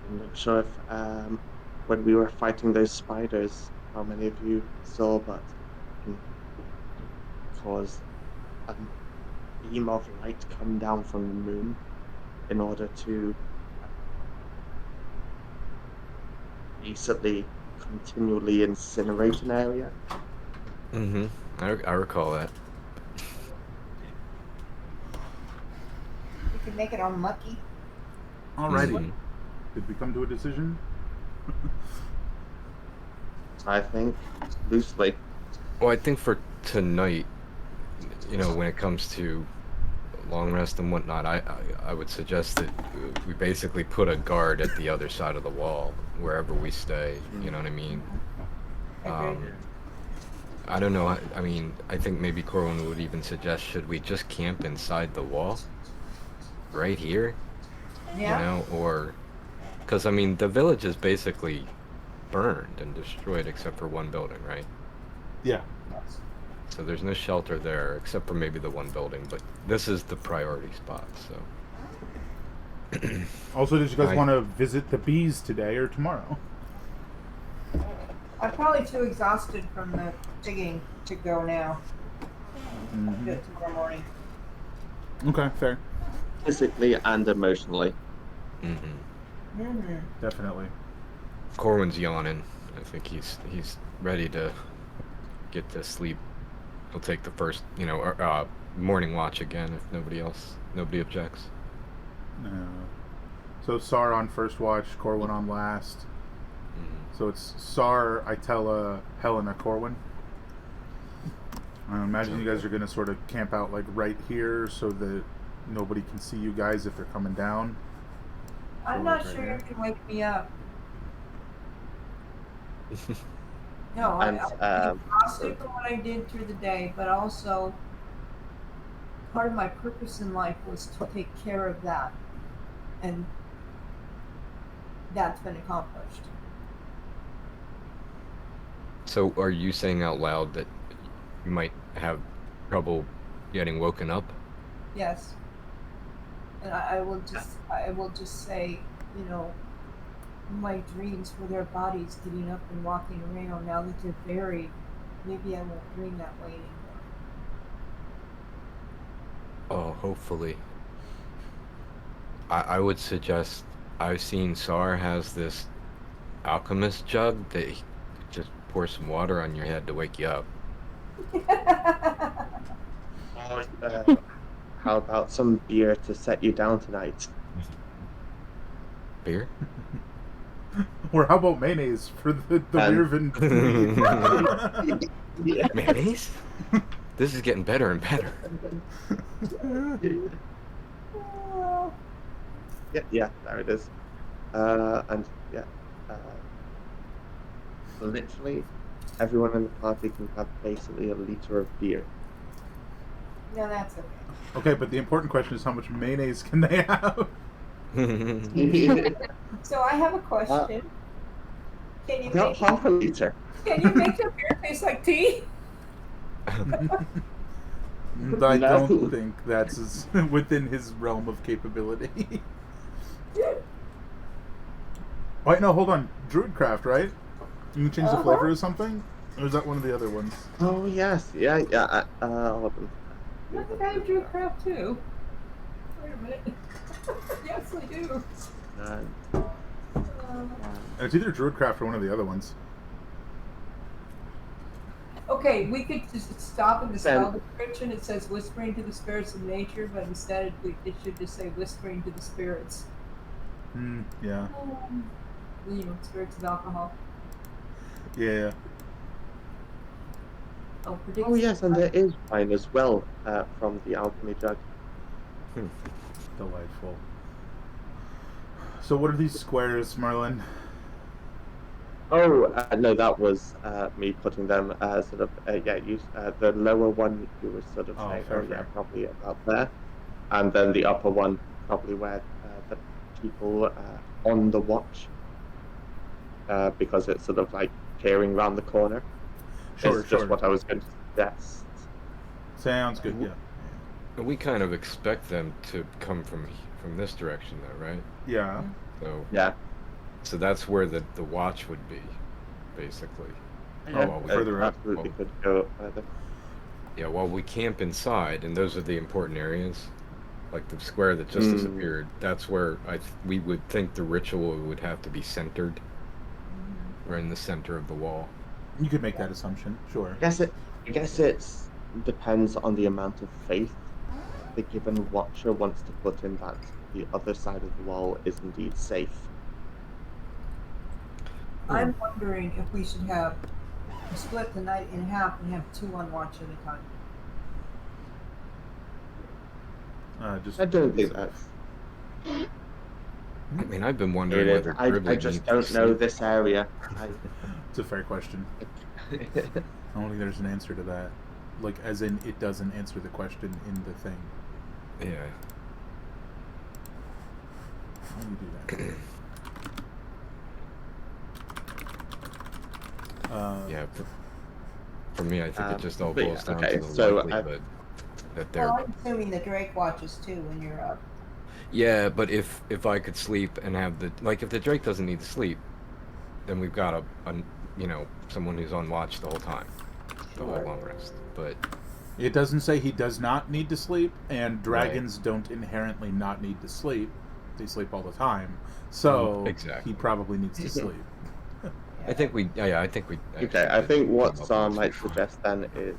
I'm not sure if when we were fighting those spiders, how many of you saw, but can cause a beam of light come down from the moon in order to basically continually incinerate an area. I recall that. can make it all mucky. Alrighty. Mhm. Did we come to a decision? I think loosely. Well, I think for tonight, when it comes to long rest and whatnot, I would suggest that we basically put a guard at the other side of the wall wherever we stay. You know what I mean? Agreed. I don't know. I mean, I think maybe Corwin would even suggest, should we just camp inside the wall? Right here? Yeah. Or... Because, I mean, the village is basically burned and destroyed except for one building, right? Yeah. So there's no shelter there except for maybe the one building, but this is the priority spot, so... Also, did you guys want to visit the bees today or tomorrow? I'm probably too exhausted from the digging to go now. Mhm. Do it tomorrow morning. Okay, fair. Physically and emotionally. Definitely. Corwin's yawning. I think he's ready to get to sleep. He'll take the first, morning watch again if nobody objects. So Sar on first watch, Corwin on last. So it's Sar, Itella, Helena, Corwin. I imagine you guys are going to sort of camp out like right here so that nobody can see you guys if they're coming down. I'm not sure you can wake me up. No, And, I'm exhausted from what I did through the day, but also part of my purpose in life was to take care of that. And that's been accomplished. So are you saying out loud that you might have trouble getting woken up? Yes. And I will just say, my dreams were their bodies getting up and walking around. Now that they're buried, maybe I won't dream that way anymore. Oh, hopefully. I would suggest, I've seen Sar has this alchemist jug that he just pour some water on your head to wake you up. How about some beer to set you down tonight? Beer? Or how about mayonnaise for the Weirvin? Yeah. Mayonnaise? This is getting better and better. Yeah, there it is. Literally, everyone in the party can have basically a liter of beer. No, that's okay. Okay, but the important question is how much mayonnaise can they have? So I have a question. Can you About make half a liter. your beer taste like tea? I don't think that's within his realm of capability. Wait, no, hold on. Druidcraft, right? You can change the flavor or something? Or is that one of the other ones? Oh yes, yeah. Hold on. I think I have Druidcraft too. Wait a minute. Yes, I do. It's either Druidcraft or one of the other ones. Okay, we could just stop in the spell description. It says whispering to the spirits of nature, but instead it should just say whispering to the spirits. Yeah. Spirits of alcohol. Yeah. Oh yes, and there is wine as well from the alchemy jug. Delightful. So what are these squares, Merlin? Oh no, that was me putting them the lower one you were sort of saying, fair. probably about there, and then the upper one probably where the people on the watch, because it's sort of like peering around the corner. Sure. Just what I was going to suggest. Sounds good. Yeah. We kind of expect them to come from this direction, though, right? Yeah. So Yeah. So that's where the watch would be, basically. Yeah, further up. absolutely could go further. Yeah, well, we camp inside, and those are the important areas. Like the square that just disappeared, that's where we would think the ritual would have to be centered. Or in the center of the wall. You could make that assumption, sure. I guess it depends on the amount of faith the given watcher wants to put in that the other side of the wall is indeed safe. I'm wondering if we should have split the night in half and have 2 on watch at a time. Just I don't think so- that's. I mean, I've been wondering whether I Dribbly just needs don't to know sleep. this area. It's a fair question. I don't think there's an answer to that. Like, as in, it doesn't answer the question in the thing. Yeah. How do you do that? Yeah. For me, I think it just all but boils yeah, down okay, to the so likelihood that they're. Well, I'm assuming the Drake watches too when you're up. Yeah, but if I could sleep and have if the Drake doesn't need to sleep, then we've got a someone who's on watch the whole time, the whole long rest. But It doesn't say he does not need to sleep, and dragons don't inherently not need to sleep. They sleep all the time, so exactly. he probably needs to sleep. I think we. Yeah, I think we. Okay, I think what Sam might suggest then is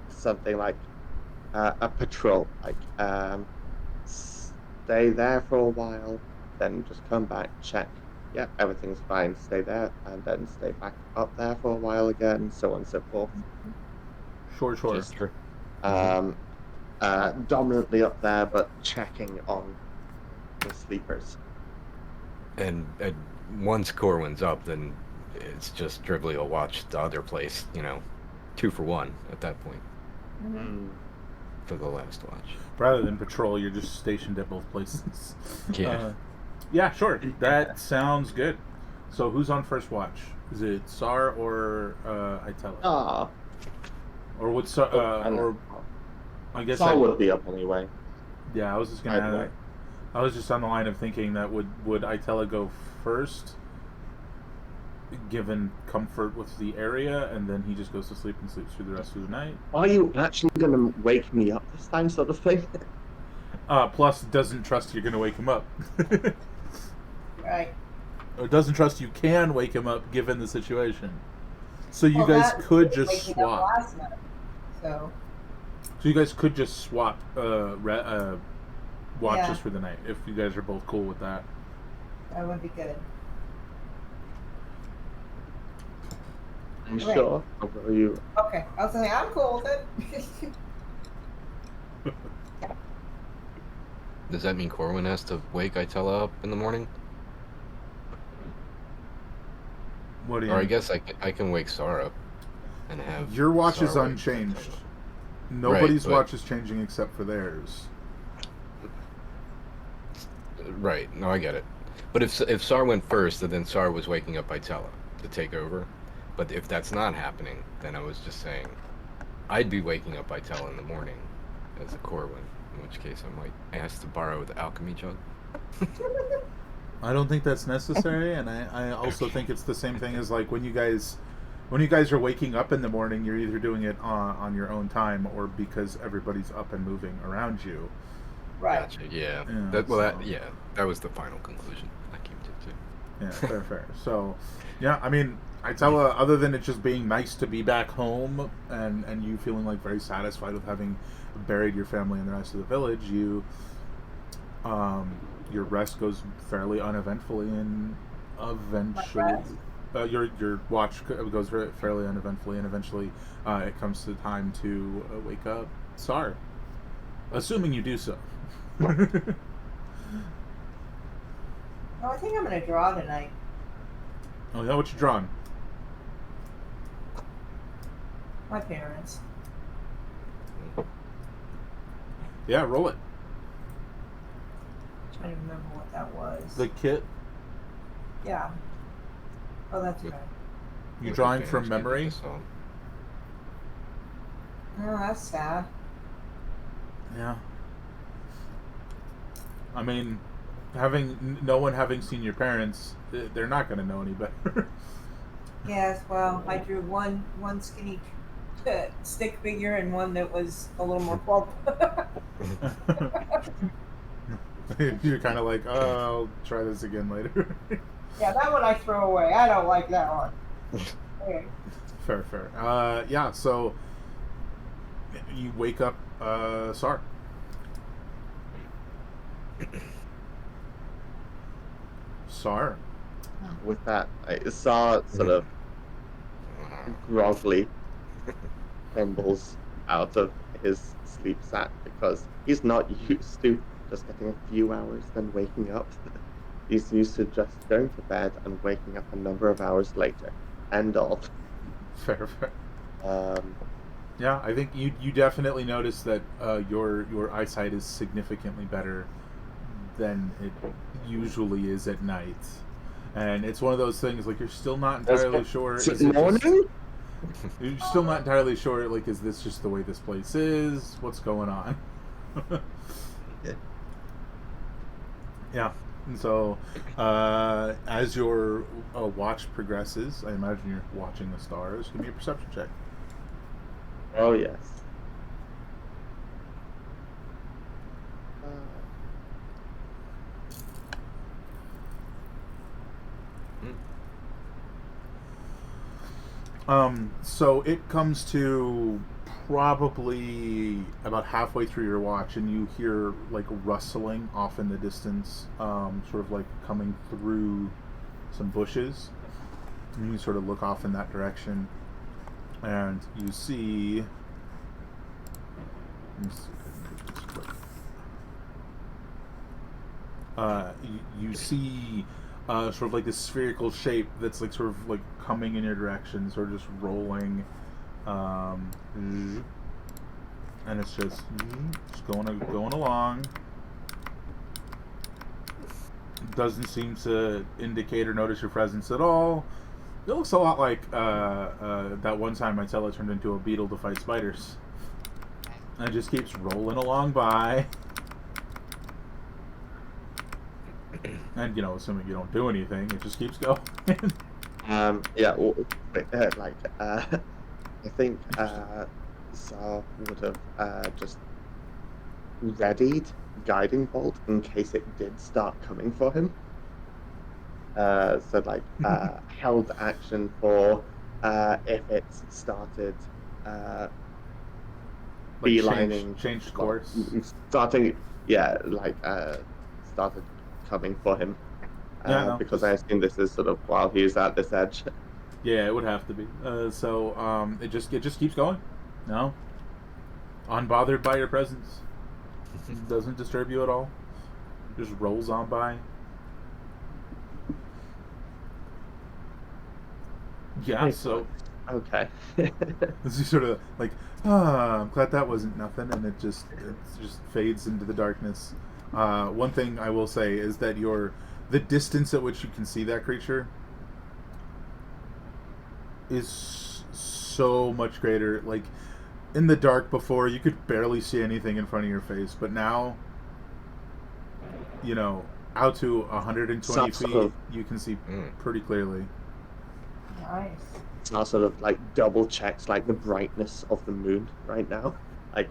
something like a patrol, like stay there for a while, then just come back, check, yeah, everything's fine, stay there, and then stay back up there for a while again, so on and so forth. Sure. Sure. Dominantly up there, but checking on the sleepers. And once Corwin's up, then it's just Dribbly will watch the other place. 2 for 1 at that point for the last watch. Rather than patrol, you're just stationed at both places. Yeah. Yeah, sure. That sounds good. So who's on first watch? Is it Sar or Itella? Ah, Or would Sar? Or I guess Saul would be up anyway. Yeah, I was just gonna Either add way. that. I was just on the line of thinking that would Itella go first, given comfort with the area, and then he just goes to sleep and sleeps through the rest of the night. Are you actually going to wake me up this time, sort of thing? Plus, doesn't trust you're gonna wake him up. Right. Or doesn't trust you can wake him up given the situation. So you Well, guys that could was just waking up swap. last night, so So you guys could just swap watches Yeah. for the night if you guys are both cool with that. that would be good. I'm Right. sure. Or will you? Okay, I was saying I'm cool with it. Does that mean Corwin has to wake Itella up in the morning? What do you Or I mean? guess I can wake Sar up and have Your watch is Sar wake unchanged. Itella. Nobody's but- watch is changing except for theirs. Right. No, I get it. But if Sar went first, then Sar was waking up Itella to take over. But if that's not happening, then I was just saying I'd be waking up Itella in the morning as a Corwin. In which case, I might ask to borrow the alchemy jug. I don't think that's necessary, and I also think it's the same thing as like when you guys are waking up in the morning, you're either doing it on your own time or because everybody's up and moving around you. Right. Gotcha. Yeah. Yeah, That was the final conclusion I came to too. Yeah, fair. So, yeah, I mean, Itella, other than it just being nice to be back home and you feeling like very satisfied with having buried your family and the rest of the village, your rest goes fairly uneventfully, and eventually your watch goes fairly uneventfully, and eventually it comes to time to wake up Sar, assuming you do so. Oh, I think I'm gonna draw tonight. Oh, yeah, what you drawing? My parents. Yeah, roll it. Trying to remember what that was. The kit. Yeah. Oh, that's With- right. You With drawing advantage, from can't memory? beat the song. Oh, that's sad. Yeah. I mean, no one having seen your parents, they're not going to know any better. Yes. Well, I drew one skinny stick figure and one that was a little more plump. You're kind of like, oh, I'll try this again later. Yeah, that one I throw away. I don't like that one. Okay. Fair. Yeah, so you wake up Sar. Sar. With that, I saw sort of groggily crumbles out of his sleep sack because he's not used to just getting a few hours, then waking up. He's used to just going to bed and waking up a number of hours later. End of. Fair, fair. Um, Yeah, I think you definitely notice that your eyesight is significantly better than it usually is at night, and it's one of those things like you're still not entirely sure. Is it just, morning? you're still not entirely sure. Like, is this just the way this place is? What's going on? Yeah. And so, as your watch progresses, I imagine you're watching the stars. Give me a perception check. Oh yes. So it comes to probably about halfway through your watch, and you hear like rustling off in the distance, sort of like coming through some bushes. And you sort of look off in that direction, and you see. Let me see if I can make this quick. You see sort of like this spherical shape that's like sort of like coming in your direction, sort of just rolling, and it's just going along. Doesn't seem to indicate or notice your presence at all. It looks a lot like that one time my Tella turned into a beetle to fight spiders. And it just keeps rolling along by. And, assuming you don't do anything, it just keeps going. Yeah, I think Zar would have just readied Guiding Bolt in case it did start coming for him. Held action for if it started beelining, changed course. Started coming for him. Because I assume this is sort of while he's at this edge. Yeah, it would have to be. It just keeps going. No, unbothered by your presence. Doesn't disturb you at all. Just rolls on by. Yeah. So. Okay. This is sort of like, I'm glad that wasn't nothing, and it just fades into the darkness. One thing I will say is that the distance at which you can see that creature is so much greater. Like, in the dark before, you could barely see anything in front of your face, but now, out to 120 feet, you can see pretty clearly. Nice. Now sort of like double checks like the brightness of the moon right now. Like,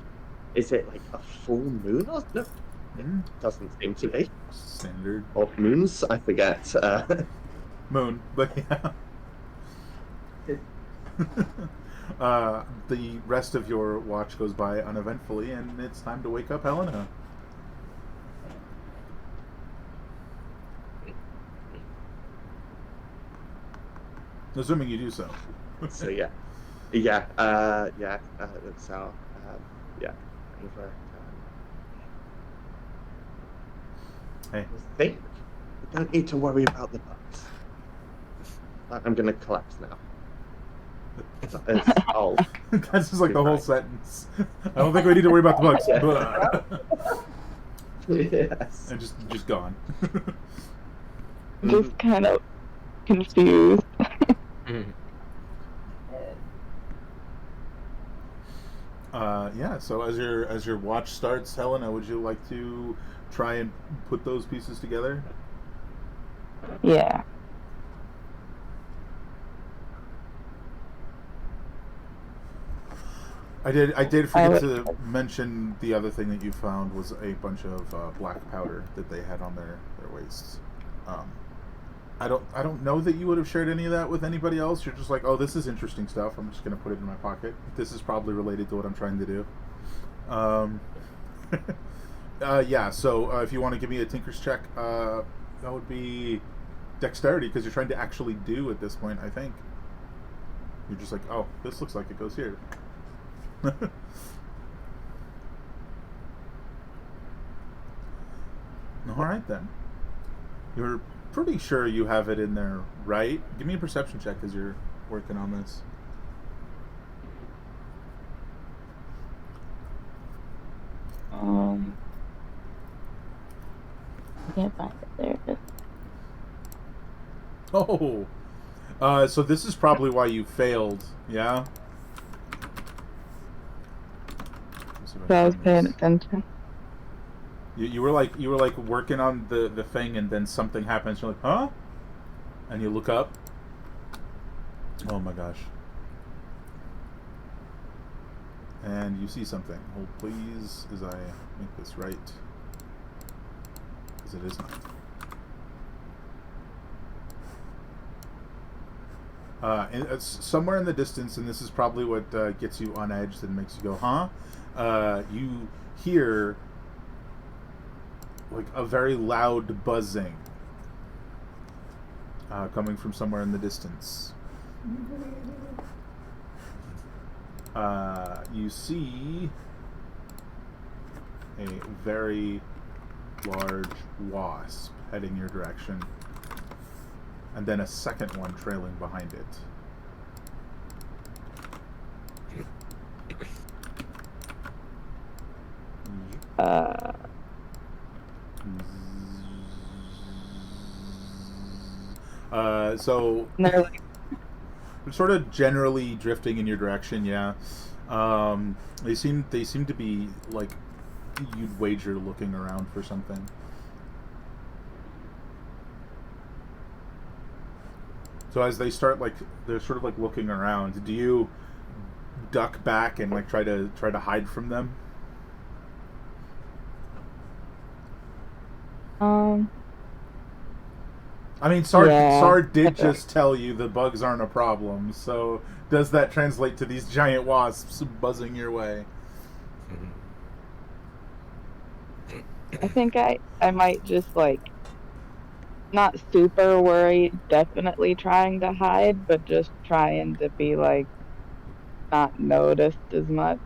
is it like a full moon? Or no, it doesn't seem to be. Standard. Or moons, I forget. Moon, but yeah. The rest of your watch goes by uneventfully, and it's time to wake up Helena. Assuming you do so. So yeah. So over. Hey. I think we don't need to worry about the bugs. I'm gonna collapse now. That's just like the whole sentence. I don't think we need to worry about the bugs. Yes. And just gone. Just kind of confused. So as your watch starts, Helena, would you like to try and put those pieces together? Yeah. I did forget to mention the other thing that you found was a bunch of black powder that they had on their waists. I don't know that you would have shared any of that with anybody else. You're just like, oh, this is interesting stuff. I'm just going to put it in my pocket. This is probably related to what I'm trying to do. Yeah, so if you want to give me a Tinker's check, that would be dexterity, because you're trying to actually do at this point, I think. You're just like, oh, this looks like it goes here. Alright then. You're pretty sure you have it in there, right? Give me a perception check as you're working on this. I can't find it. There it is. Oh! So this is probably why you failed, yeah? So I was paying attention. You were like working on the thing, and then something happens. You're like, huh? And you look up. Oh my gosh! And you see something. Hold please, as I make this right, because it is not. And it's somewhere in the distance, and this is probably what gets you on edge and makes you go, huh? You hear like a very loud buzzing coming from somewhere in the distance. You see a very large wasp heading your direction, and then a second one trailing behind it. So They're like, they're sort of generally drifting in your direction, yeah. They seem to be like you'd wager looking around for something. So as they start, like, they're sort of like looking around, do you duck back and like try to hide from them? I mean, Sar did just tell you the bugs aren't a problem, so does that translate to these giant wasps buzzing your way? I think I might just, like, not super worried, definitely trying to hide, but just trying to be, like, not noticed as much.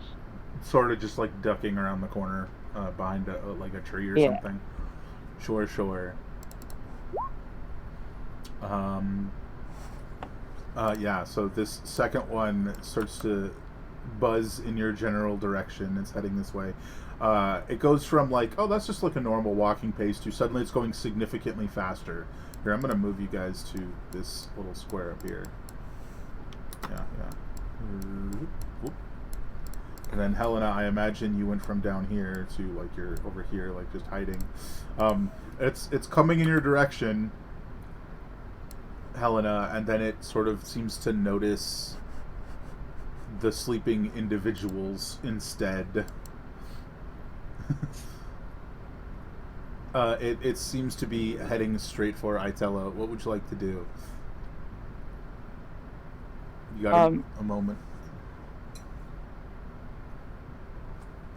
Sort of just like ducking around the corner behind like a tree or something. Sure. Yeah, so this second one starts to buzz in your general direction. It's heading this way. It goes from like, oh, that's just like a normal walking pace, to suddenly it's going significantly faster. Here, I'm going to move you guys to this little square up here. Yeah. Whoop. And then Helena, I imagine you went from down here to like you're over here, like just hiding. It's coming in your direction, Helena, and then it sort of seems to notice the sleeping individuals instead. It seems to be heading straight for Itella. What would you like to do? You got a moment.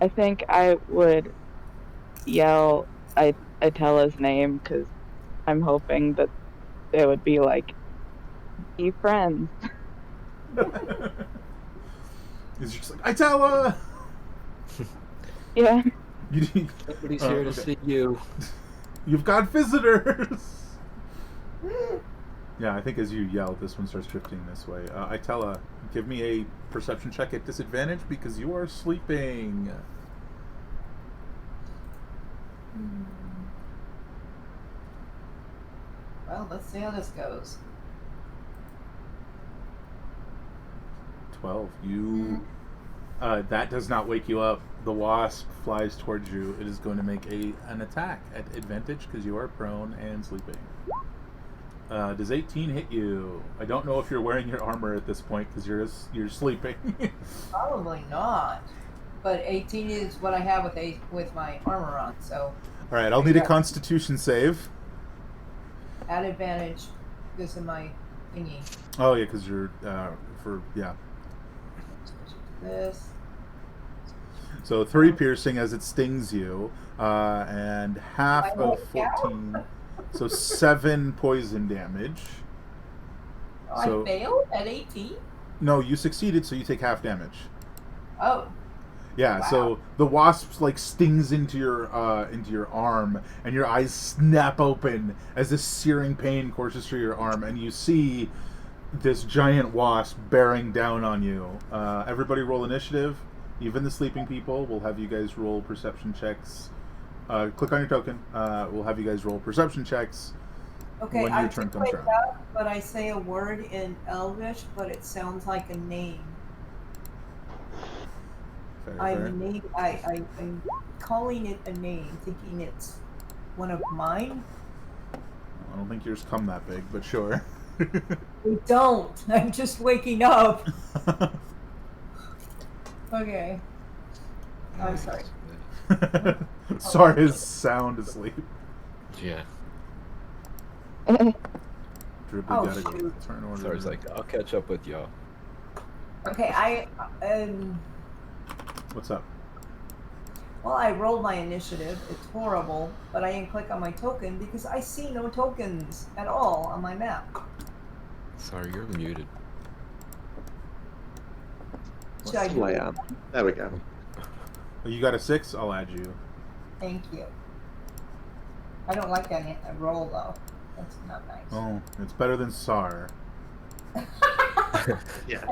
I think I would yell Itella's name, because I'm hoping that they would be like, be friends. It's just like, Itella! Yeah. Nobody's here to see you. You've got visitors! Yeah, I think as you yell, this one starts drifting this way. Itella, give me a perception check at disadvantage because you are sleeping. Well, let's see how this goes. 12. That does not wake you up. The wasp flies towards you. It is going to make an attack at advantage because you are prone and sleeping. Does 18 hit you? I don't know if you're wearing your armor at this point because you're sleeping. Probably not. But 18 is what I have with my armor on. So. All right, I'll need a Constitution save. At advantage because of my thingy. Oh yeah, because you're This. So 3 piercing as it stings you, and half My of head 14, so 7 poison damage. I failed at 18? No, you succeeded, so you take half damage. Oh. Yeah, Wow. so the wasp like stings into your arm, and your eyes snap open as this searing pain courses through your arm, and you see this giant wasp bearing down on you. Everybody roll initiative. Even the sleeping people. We'll have you guys roll perception checks. Click on your token. We'll have you guys roll perception checks Okay, when I your turn just comes wake around. up, but I say a word in Eldritch, but it sounds like a name. Fair. I'm calling it a name, thinking it's one of mine. I don't think yours come that big, but sure. We don't. I'm just waking up. Okay. I'm sorry. Sorry, is sound asleep. Yeah. Dribbly Oh, gotta go shoot. turn order. So I was like, I'll catch up with y'all. Okay, What's up? well, I rolled my initiative. It's horrible, but I didn't click on my token because I see no tokens at all on my map. Sorry, you're muted. Should I do Still I it? am. There we go. Oh, you got a 6? I'll add you. Thank you. I don't like that roll though. That's not nice. Oh, it's better than SAR. Yeah.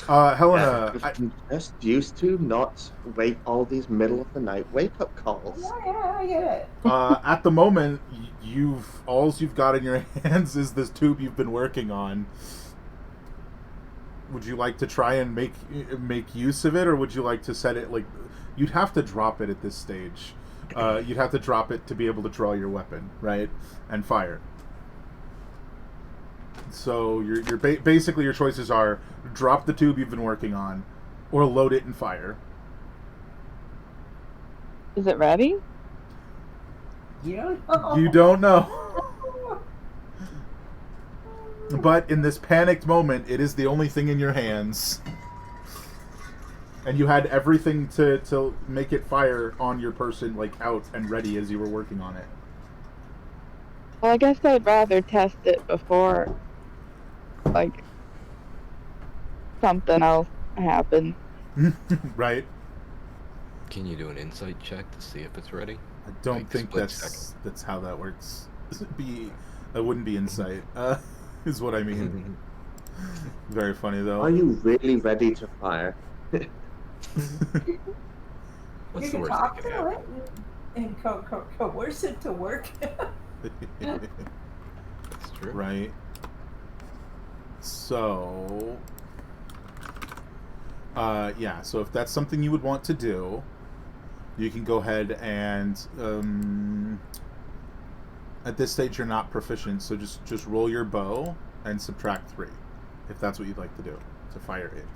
Helena, Yeah, I'm just used to not wake all these middle of the night wake up calls. Yeah, I get it. at the moment, you've got in your hands is this tube you've been working on. Would you like to try and make use of it, or would you like to set it like? You'd have to drop it at this stage. You'd have to drop it to be able to draw your weapon, right, and fire. So your basically your choices are drop the tube you've been working on, or load it and fire. Is it ready? You don't know. You don't know. But in this panicked moment, it is the only thing in your hands. And you had everything to make it fire on your person, like, out and ready as you were working on it. Well, I guess I'd rather test it before, like, something else happens. Right? Can you do an insight check to see if it's ready? I don't Like, think split that's how that works. That wouldn't be insight, is what I mean. Very funny, though. Are you really ready to fire? What's You the can worst talk that can to happen? it and coerce it to work. That's true. Right. So, yeah. So if that's something you would want to do, you can go ahead and. At this stage, you're not proficient, so just roll your bow and subtract 3, if that's what you'd like to do to fire it.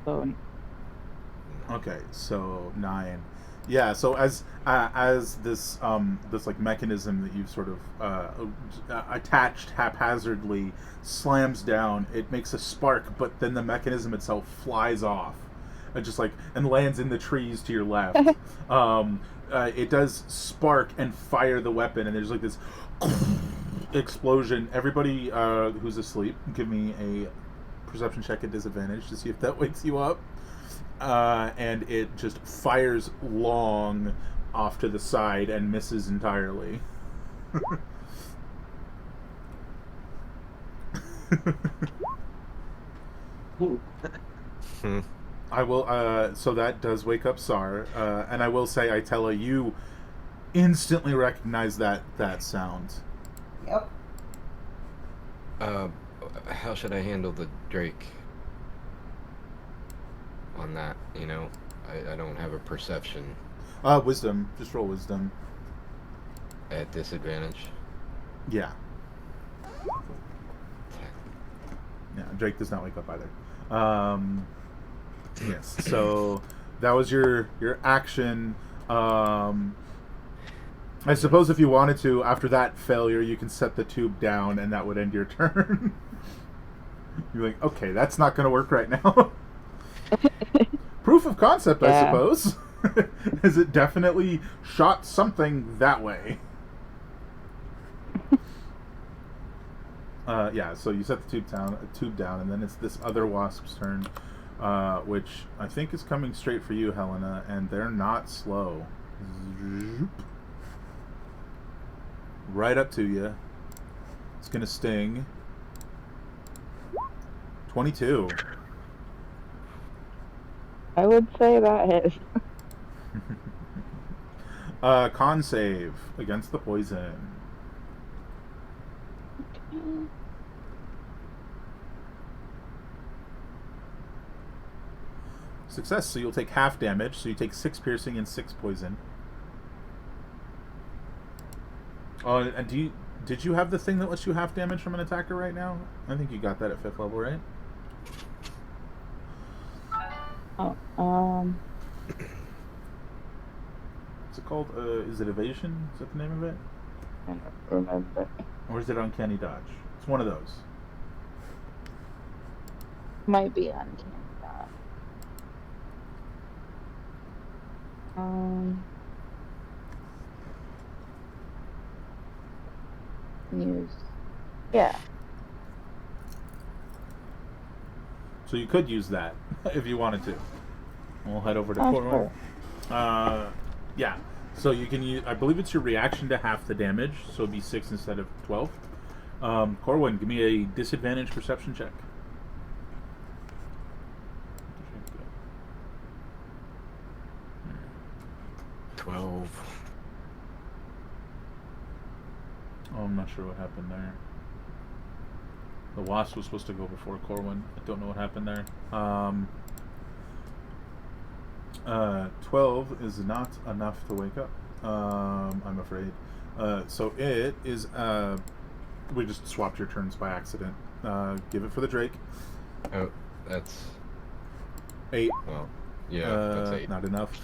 So, Okay, so 9. Yeah, so as this this like mechanism that you've sort of attached haphazardly slams down, it makes a spark, but then the mechanism itself flies off, and lands in the trees to your left. It does spark and fire the weapon, and there's like this explosion. Everybody who's asleep, give me a perception check at disadvantage to see if that wakes you up. And it just fires long off to the side and misses entirely. I will. So that does wake up Sar, and I will say, Itella, you instantly recognize that sound. Yep. How should I handle the Drake on that? You know, I don't have a perception Wisdom. Just roll wisdom. at disadvantage. Yeah. Yeah. Drake does not wake up either. Yes. So that was your action. I suppose if you wanted to, after that failure, you can set the tube down, and that would end your turn. You're like, okay, that's not going to work right now. Proof of concept, I Yeah. suppose. Is it definitely shot something that way? Yeah, so you set the tube down, and then it's this other wasp's turn, which I think is coming straight for you, Helena, and they're not slow. Zoop. Right up to you. It's gonna sting. 22. I would say that hits. Con save against the poison. Success, so you'll take half damage, so you take 6 piercing and 6 poison. Oh, and did you have the thing that lets you half damage from an attacker right now? I think you got that at 5th level, right? Oh, What's it called? Is it evasion? Is that the name of it? I don't remember. Or is it uncanny dodge? It's one of those. Might be uncanny dodge. Use. Yeah. So you could use that if you wanted to. We'll head over to Oh, Corwin. sure. Yeah. So you can use. I believe it's your reaction to half the damage, so it'd be 6 instead of 12. Corwin, give me a disadvantage perception check. 12. Oh, I'm not sure what happened there. The wasp was supposed to go before Corwin. I don't know what happened there. 12 is not enough to wake up. I'm afraid. So it is. We just swapped your turns by accident. Give it for the Drake. Oh, that's 8. well, yeah, that's 8. Not enough.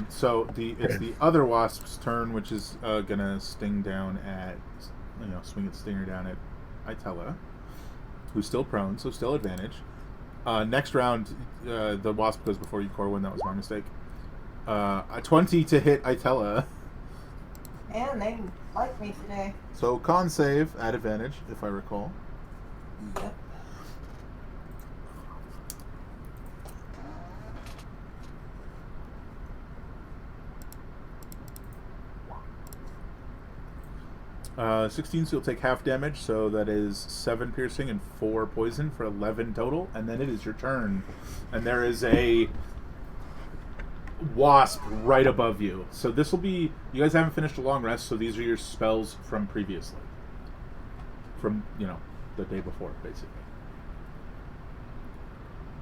So it's the other wasp's turn, which is gonna sting down at, swing its stinger down at Itella, who's still prone, so still advantage. Next round, the wasp goes before you, Corwin. That was my mistake. A 20 to hit Itella. Man, they like me today. So con save at advantage, if I recall. Yep. Uh, 16, so you'll take half damage, so that is 7 piercing and 4 poison for 11 total, and then it is your turn. And there is a wasp right above you. So this will be... You guys haven't finished a long rest, so these are your spells from previously. From, the day before, basically.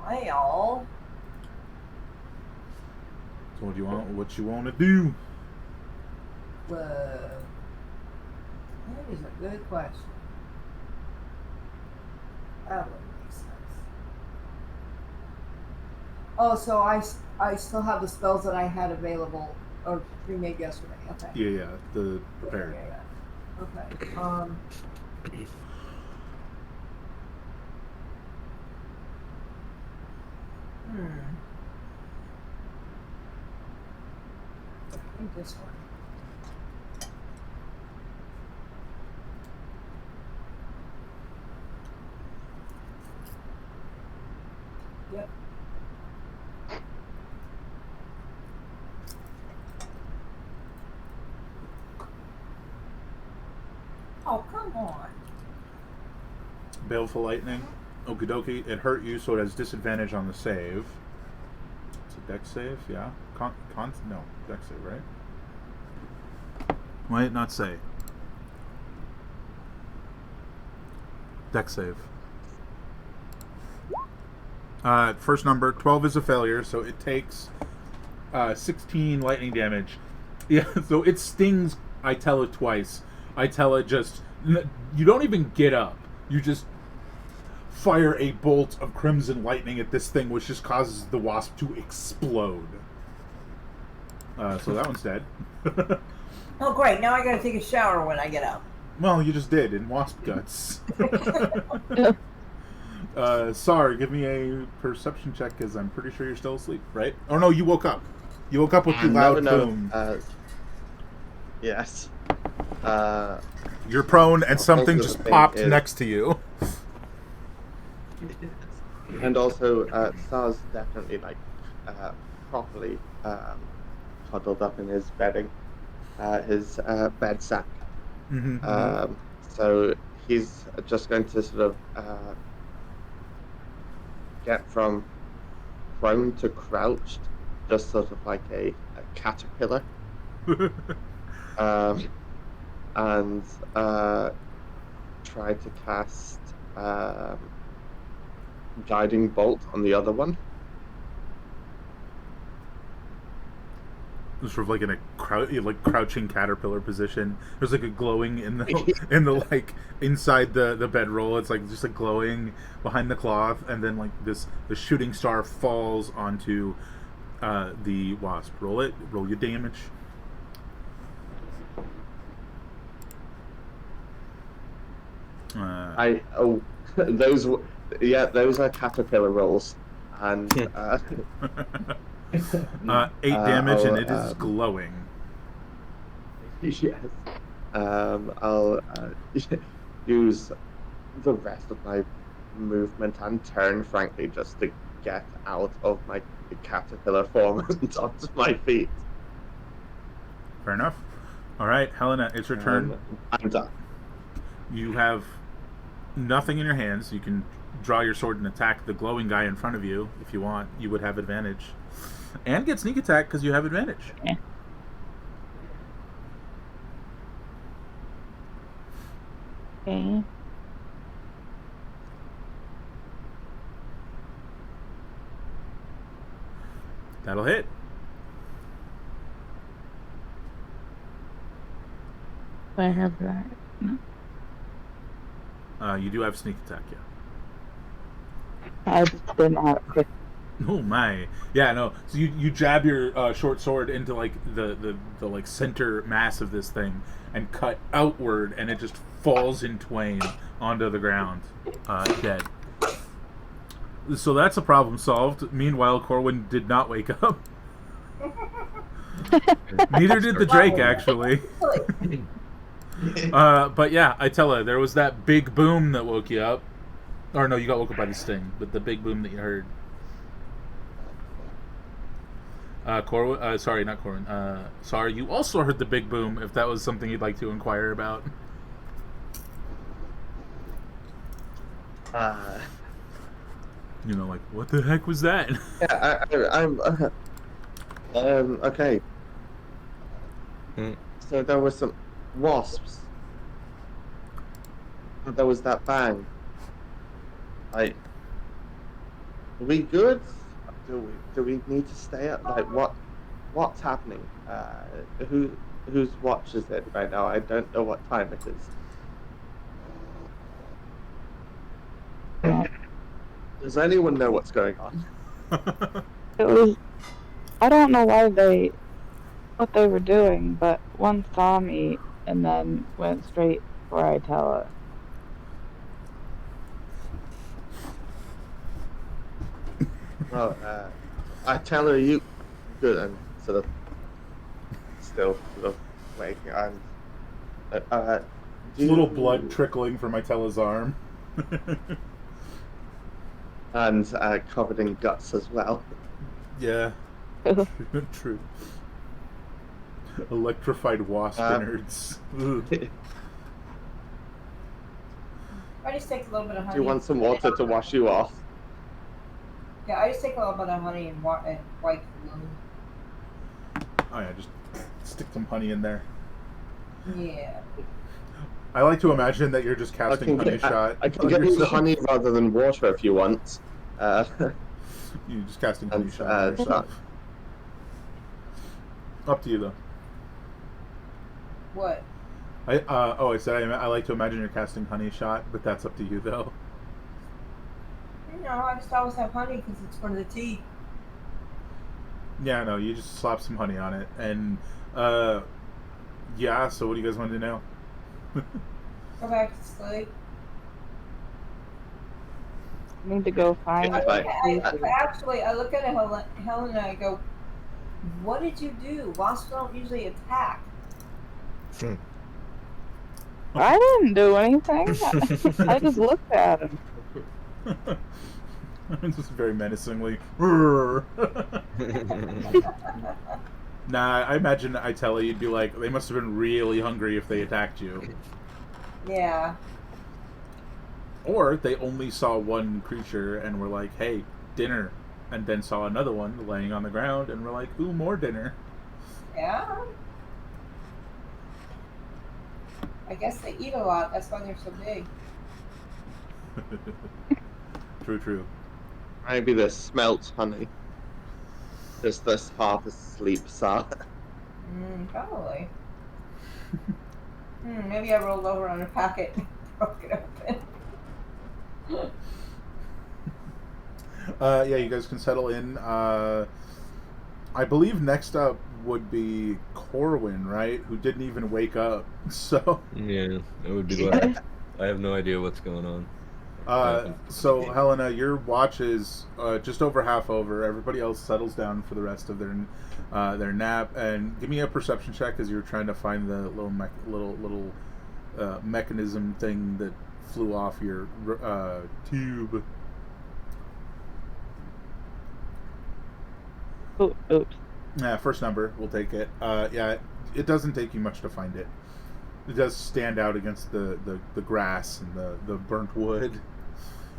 Well... So what you want to do? That is a good question. That would make sense. Oh, so I still have the spells that I had available or pre-made yesterday. Okay. Yeah, the prepared. Yeah. Okay. I think this one. Yep. Oh, come on. Baleful Lightning. Okie dokie. It hurt you, so it has disadvantage on the save. It's a dex save, yeah? No, dex save, right? Why it not say? Dex save. First number, 12 is a failure, so it takes 16 lightning damage. Yeah, so it stings Itella twice. Itella just... You don't even get up. You just fire a bolt of crimson lightning at this thing, which just causes the wasp to explode. So that one's dead. Oh, great. Now I gotta take a shower when I get up. Well, you just did, in wasp guts. Sar, give me a perception check, because I'm pretty sure you're still asleep, right? Oh no, you woke up. You woke up with the loud boom. Yes. You're prone, and something Also just the thing popped is- next to you. And also, Sar's definitely like properly huddled up in his bedding, his bed sack. So he's just going to sort of get from prone to crouched, just sort of like a caterpillar, and try to cast guiding bolt on the other one. Sort of like in a crouching caterpillar position. There's like a glowing in the like inside the bedroll. It's like just like glowing behind the cloth, and then like the shooting star falls onto the wasp. Roll it. Roll your damage. Those are caterpillar rolls, and 8 damage, and it is glowing. Yes. I'll use the rest of my movement and turn, frankly, just to get out of my caterpillar form and onto my feet. Fair enough. All right, Helena, it's your turn. I'm done. You have nothing in your hands. You can draw your sword and attack the glowing guy in front of you if you want. You would have advantage. And get sneak attack because you have advantage. Yeah. Okay. That'll hit. I have that. No. You do have sneak attack, yeah. I just didn't have quick. Oh my, yeah, no. So you jab your short sword into like the like center mass of this thing and cut outward, and it just falls in twain onto the ground, dead. So that's a problem solved. Meanwhile, Corwin did not wake up. Neither did the Drake, actually. But yeah, I tell her, there was that big boom that woke you up. Or no, you got woke up by the sting, but the big boom that you heard. Corwin, sorry, not Corwin. Sorry, you also heard the big boom, if that was something you'd like to inquire about. You know, like, what the heck was that? Yeah, I'm okay. So there were some wasps. There was that bang. Are we good? Do we need to stay up? Like, what's happening? Whose watch is it right now? I don't know what time it is. Does anyone know what's going on? It was. I don't know what they were doing, but one saw me and then went straight for I tell her. Well, I tell her you good and sort of still sort of waking and Little blood trickling from Itella's arm. and covered in guts as well. Yeah. True. Electrified wasp innards. I just take a little bit of honey. Do you want some water to wash you off? Yeah, I just take a little bit of honey and wipe the wound. Oh yeah, just stick some honey in there. Yeah. I like to imagine that you're just casting honey shot. I can get you honey rather than water if you want. You're just casting honey shot on yourself. Up to you though. What? I said I like to imagine you're casting honey shot, but that's up to you though. You know, I just always have honey because it's for the tea. Yeah, no, you just slap some honey on it, and yeah. So what do you guys want to know? Go back to sleep. I need to go find It's fine. I look at Helen and I go, "What did you do? Wasps don't usually attack." I didn't do anything. I just looked at him. Just very menacingly. Nah, I imagine I tell you, you'd be like, they must have been really hungry if they attacked you. Yeah. Or they only saw one creature and were like, hey, dinner. And then saw another one laying on the ground and were like, ooh, more dinner. Yeah. I guess they eat a lot. That's why they're so big. True. Maybe they smelt honey. Just this half asleep sat. Probably. Maybe I rolled over on a packet and broke it open. Yeah, you guys can settle in. I believe next up would be Corwin, right? Who didn't even wake up. So Yeah, it would be like, I have no idea what's going on. So Helena, your watch is just over half over. Everybody else settles down for the rest of their nap. And give me a perception check as you're trying to find the little mechanism thing that flew off your tube. Oops. Yeah, first number. We'll take it. Yeah, it doesn't take you much to find it. It does stand out against the grass and the burnt wood.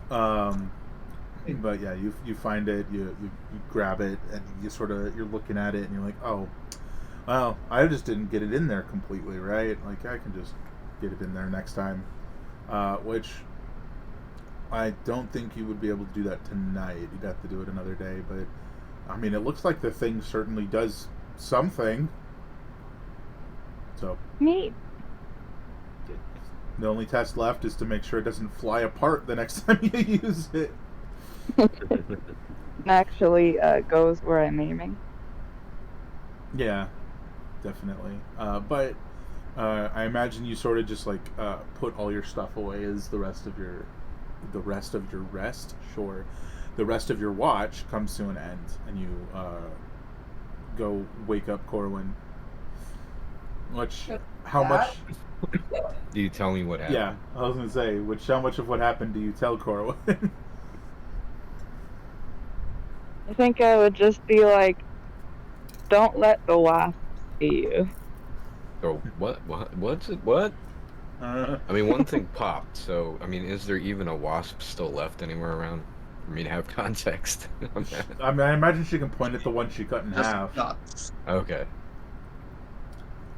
But yeah, you find it, you grab it, and you're looking at it, and you're like, oh, well, I just didn't get it in there completely, right? Like, I can just get it in there next time. Which I don't think you would be able to do that tonight. You'd have to do it another day, but I mean, it looks like the thing certainly does something. So Neat. the only test left is to make sure it doesn't fly apart the next time you use it. Actually, goes where I'm aiming. Yeah, definitely. But I imagine you sort of just like put all your stuff away as the rest of your rest. Sure, the rest of your watch comes to an end, and you go wake up Corwin. How much? Do you tell me what happened? Yeah, I was gonna say, how much of what happened do you tell Corwin? I think I would just be like, don't let the wasps see you. Oh, what's it? What? I mean, one thing popped, so, I mean, is there even a wasp still left anywhere around for me to have context on that? I mean, I imagine she can point at the one she cut in half. Nuts. Okay.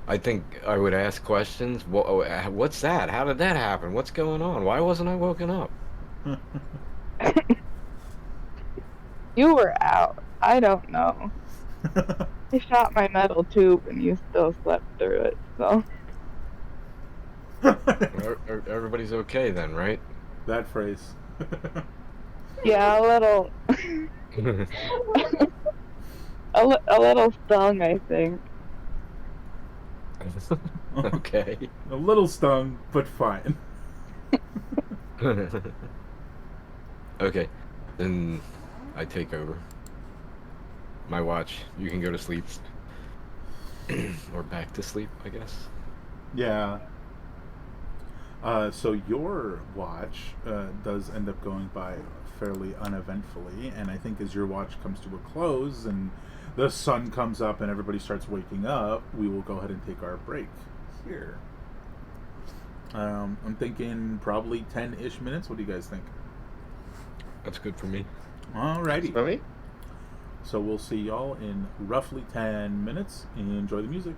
I think I would ask questions. What's that? How did that happen? What's going on? Why wasn't I woken up? You were out. I don't know. I shot my metal tube and you still slept through it, so. Everybody's okay then, right? That phrase. Yeah, a little. a little stung, I think. Okay. A little stung, but fine. Okay, then I take over. My watch. You can go to sleep. Or back to sleep, I guess. Yeah. So your watch does end up going by fairly uneventfully, and I think as your watch comes to a close and the sun comes up and everybody starts waking up, we will go ahead and take our break here. I'm thinking probably 10-ish minutes. What do you guys think? That's good for me. Alrighty. For me? So we'll see y'all in roughly 10 minutes. Enjoy the music.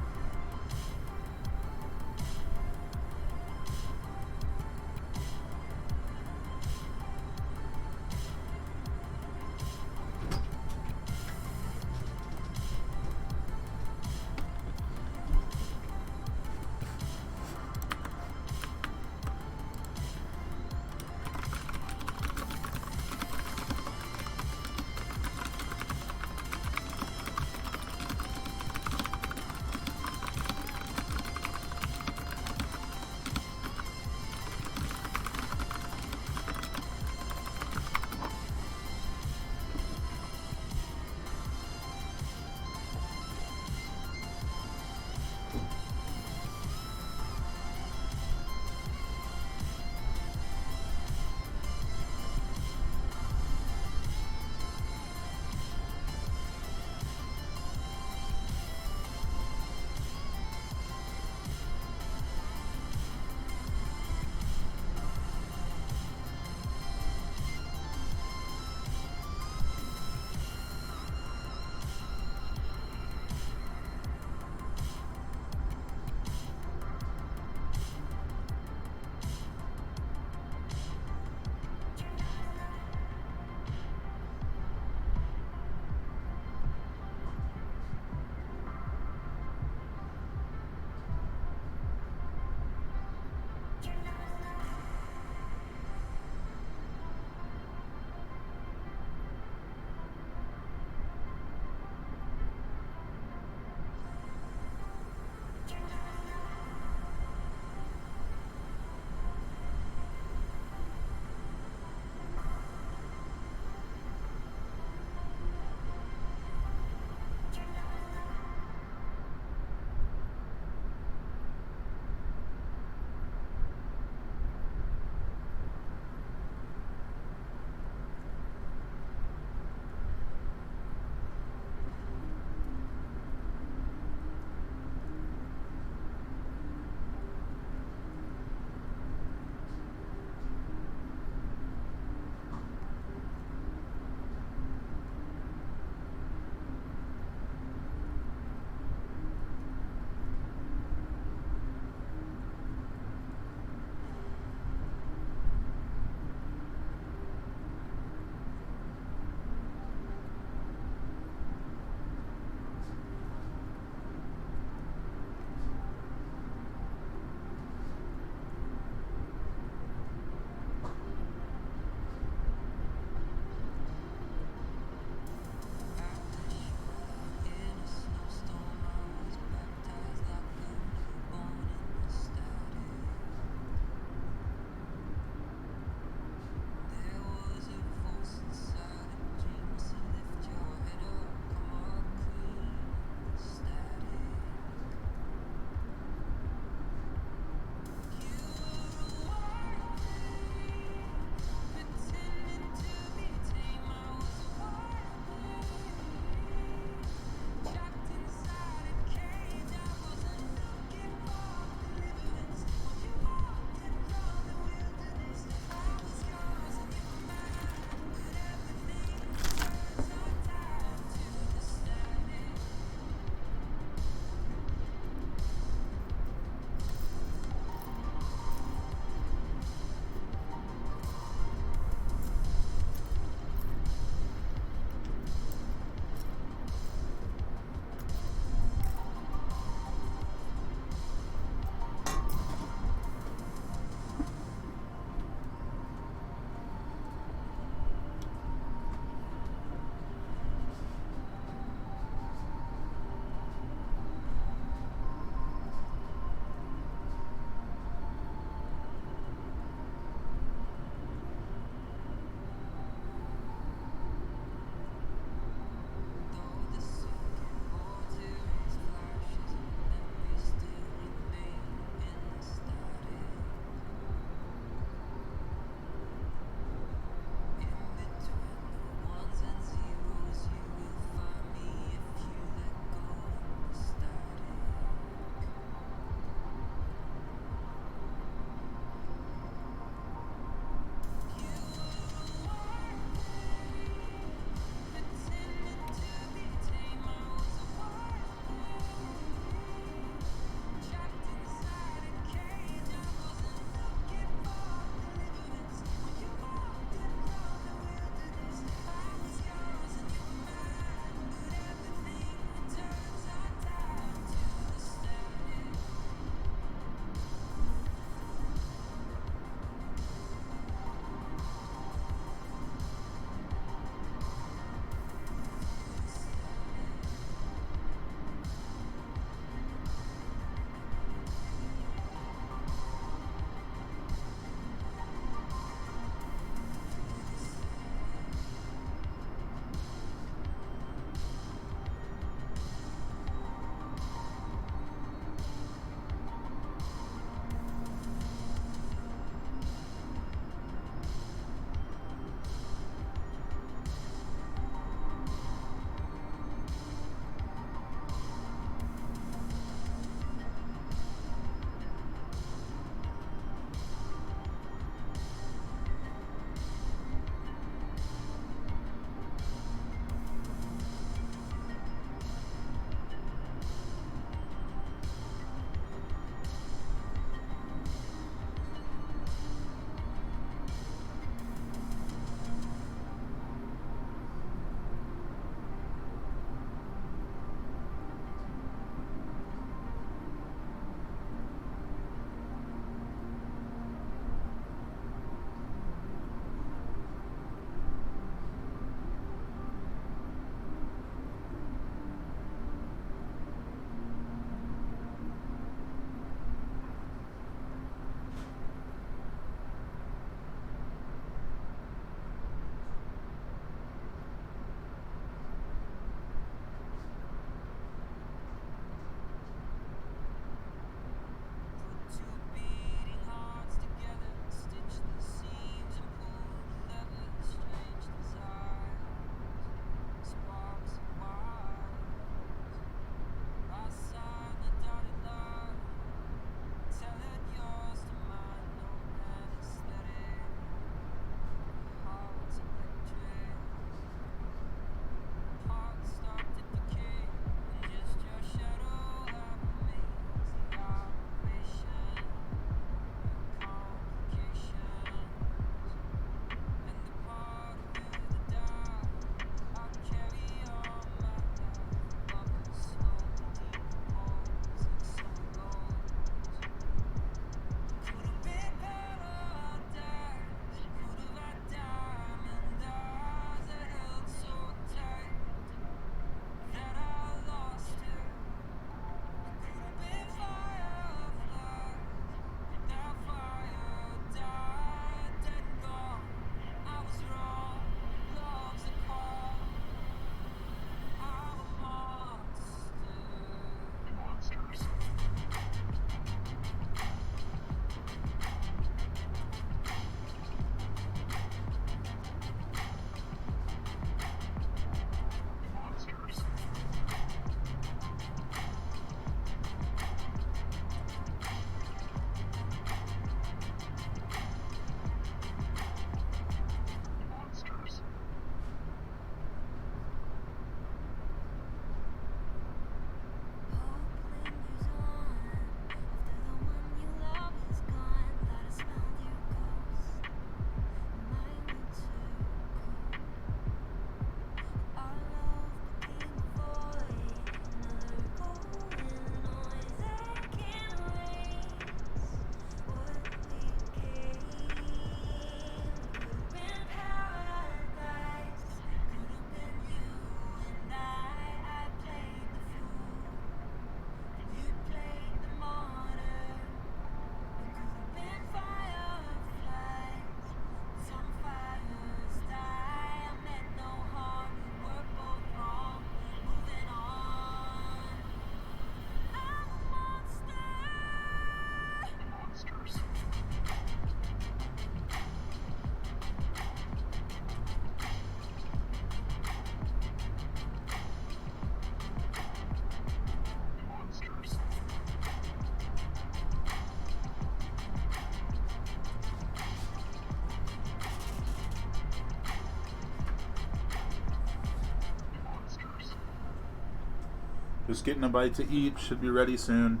Just getting a bite to eat. Should be ready soon.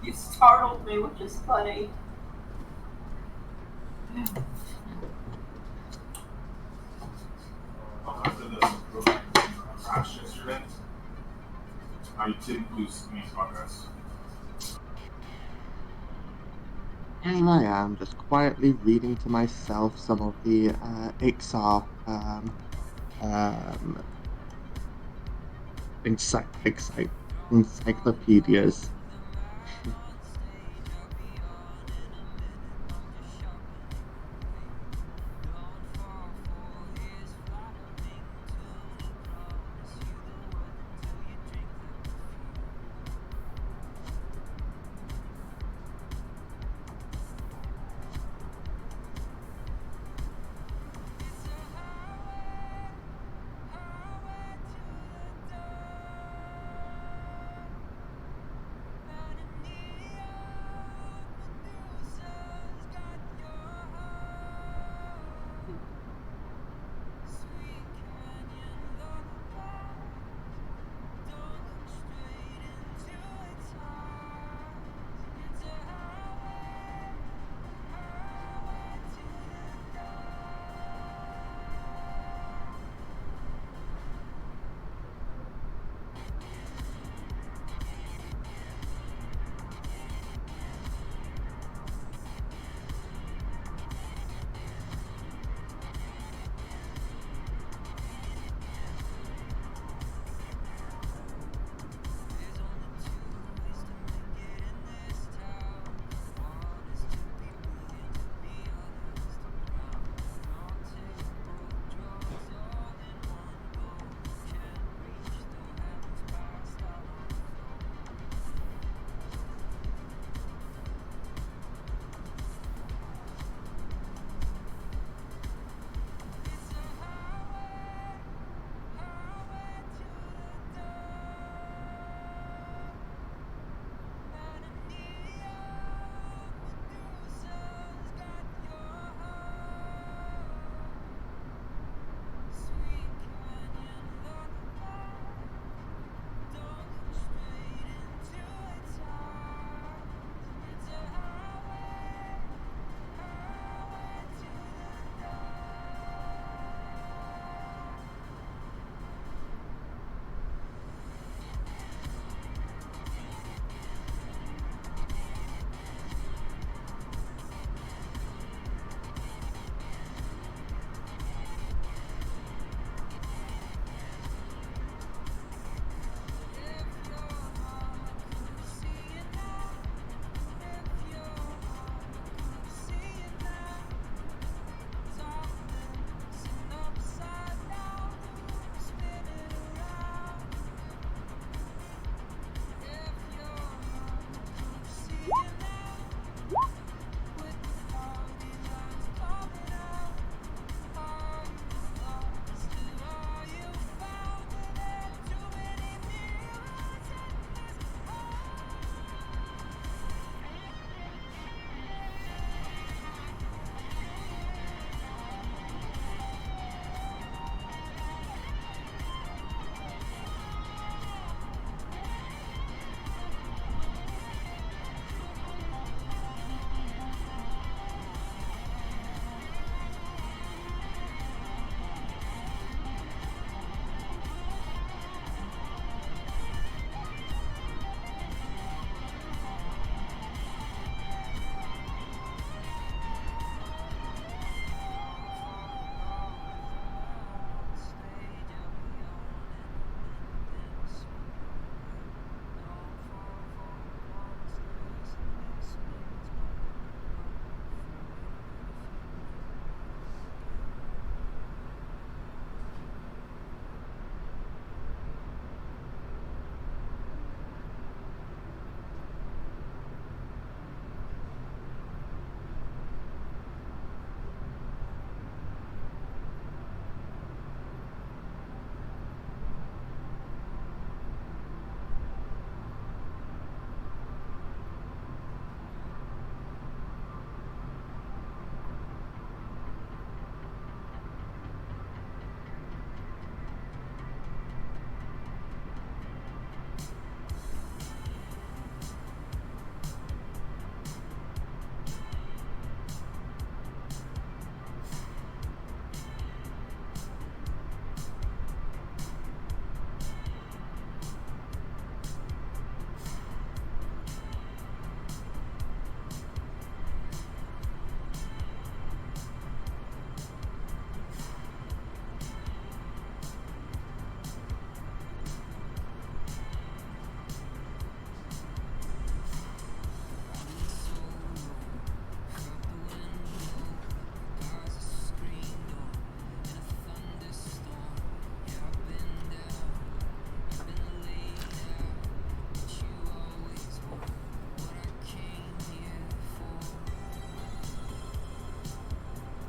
You startled me, which is funny. After this, crash yesterday. I didn't lose any progress. Here I am, just quietly reading to myself some of the XR um, encyclopedias.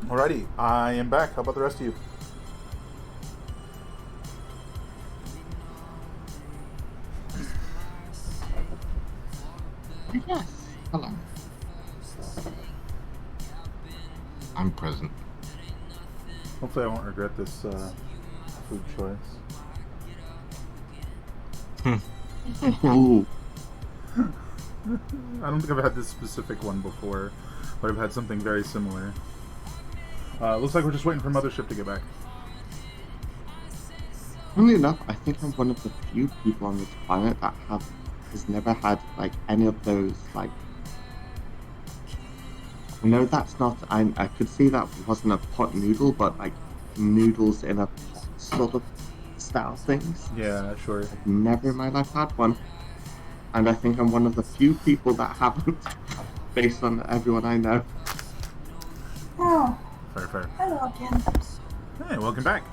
Alrighty, I am back. How about the rest of you? Yes. Hello. I'm present. Hopefully, I won't regret this food choice. Ooh. I don't think I've had this specific one before, but I've had something very similar. Looks like we're just waiting for Mothership to get back. Funnily enough, I think I'm one of the few people on this planet that has never had like any of those like. I know that's not. I could see that wasn't a pot noodle, but like noodles in a pot sort of style things. Yeah, sure. I've never in my life had one, and I think I'm one of the few people that haven't, based on everyone I know. Oh, Fair. hello again. Hey, welcome back.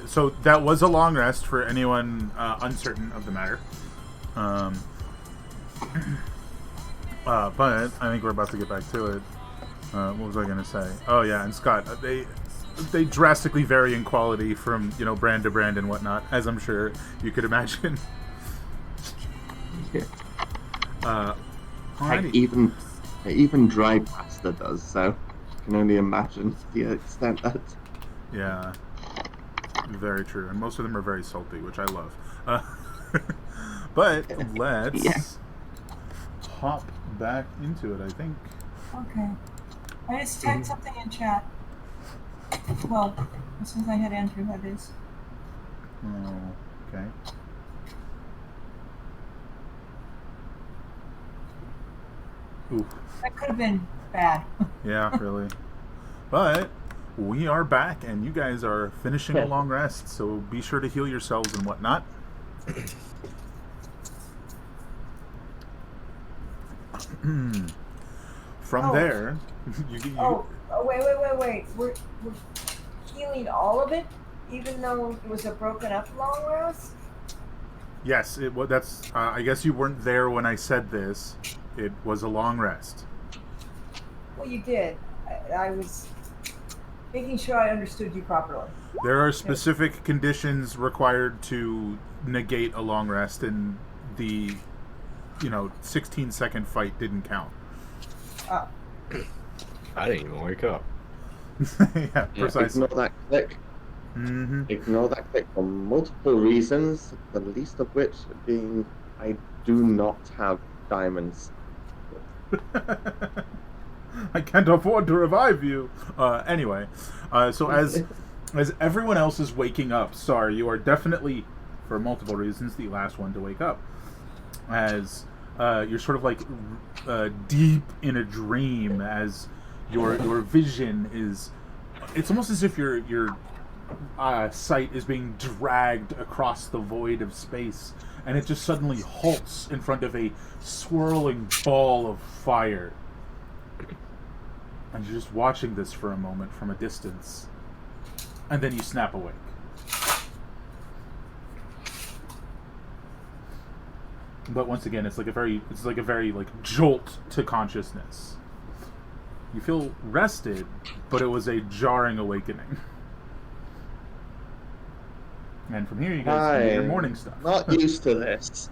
So that was a long rest for anyone uncertain of the matter. But I think we're about to get back to it. What was I going to say? Oh yeah, and Scott, they drastically vary in quality from brand to brand and whatnot, as I'm sure you could imagine. Yeah. Alrighty. Even dry pasta does, so I can only imagine the extent that. Yeah, very true, and most of them are very salty, which I love. But let's hop back into it, I think. Okay. I just typed something in chat. Well, since I had Andrew, that is. Oh, okay. Oof. That could have been bad. Yeah, really. But we are back, and you guys are finishing a long rest, so be sure to heal yourselves and whatnot. From there, wait. We're healing all of it, even though it was a broken up long rest? Yes, that's. I guess you weren't there when I said this. It was a long rest. Well, you did. I was making sure I understood you properly. There are specific conditions required to negate a long rest, and the 16-second fight didn't count. I didn't even wake up. Yeah, precisely. Ignore that click. Mm-hmm. Ignore that click for multiple reasons, the least of which being I do not have diamonds. I can't afford to revive you. Anyway, so as everyone else is waking up, Sar, you are definitely, for multiple reasons, the last one to wake up. As you're sort of like deep in a dream, as your vision is. It's almost as if your sight is being dragged across the void of space, and it just suddenly halts in front of a swirling ball of fire. And you're just watching this for a moment from a distance, and then you snap awake. But once again, it's like a very jolt to consciousness. You feel rested, but it was a jarring awakening. And from here, you guys can do your morning stuff. Not used to this.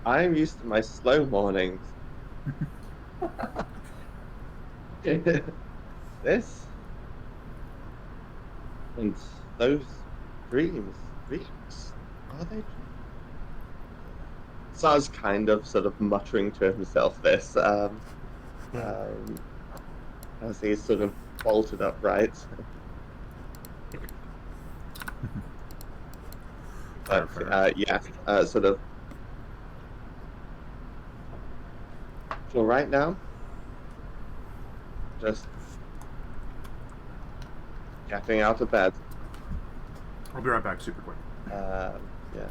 I'm used to my slow mornings. This and those dreams, are they? Sar's kind of sort of muttering to himself this, as he's sort of bolted upright. But yeah, sort of. So right now, just getting out of bed. I'll be right back, super quick. Yeah,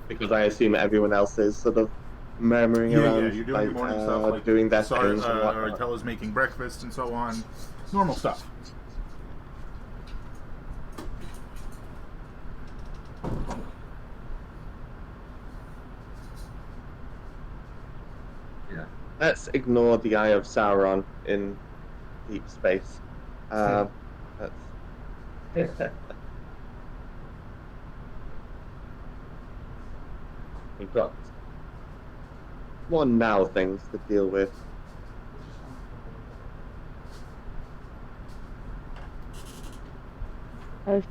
because I assume everyone else is sort of murmuring around. Yeah, you're doing your morning stuff, like doing their things and whatnot. Artella's making breakfast and so on. Normal stuff. Yeah. let's ignore the Eye of Sauron in deep space. Let's. We've got more now things to deal with. Oh,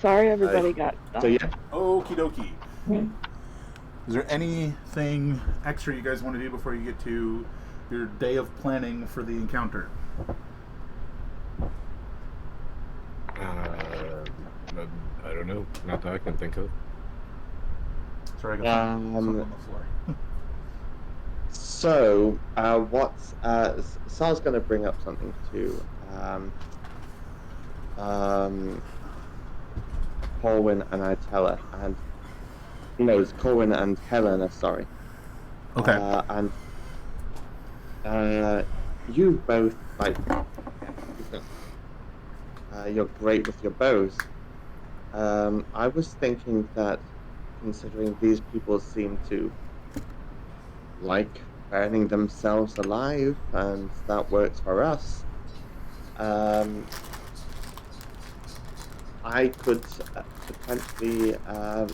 sorry, everybody got So stuck. yeah, Okie dokie. Is there anything extra you guys want to do before you get to your day of planning for the encounter? I don't know. Not that I can think of. Sorry, I got something on the floor. So Sal's going to bring up something to Corwin and Itella, and it's Corwin and Helena, sorry. Okay. And you both you're great with your bows. I was thinking that, considering these people seem to like burning themselves alive, and that works for us, I could potentially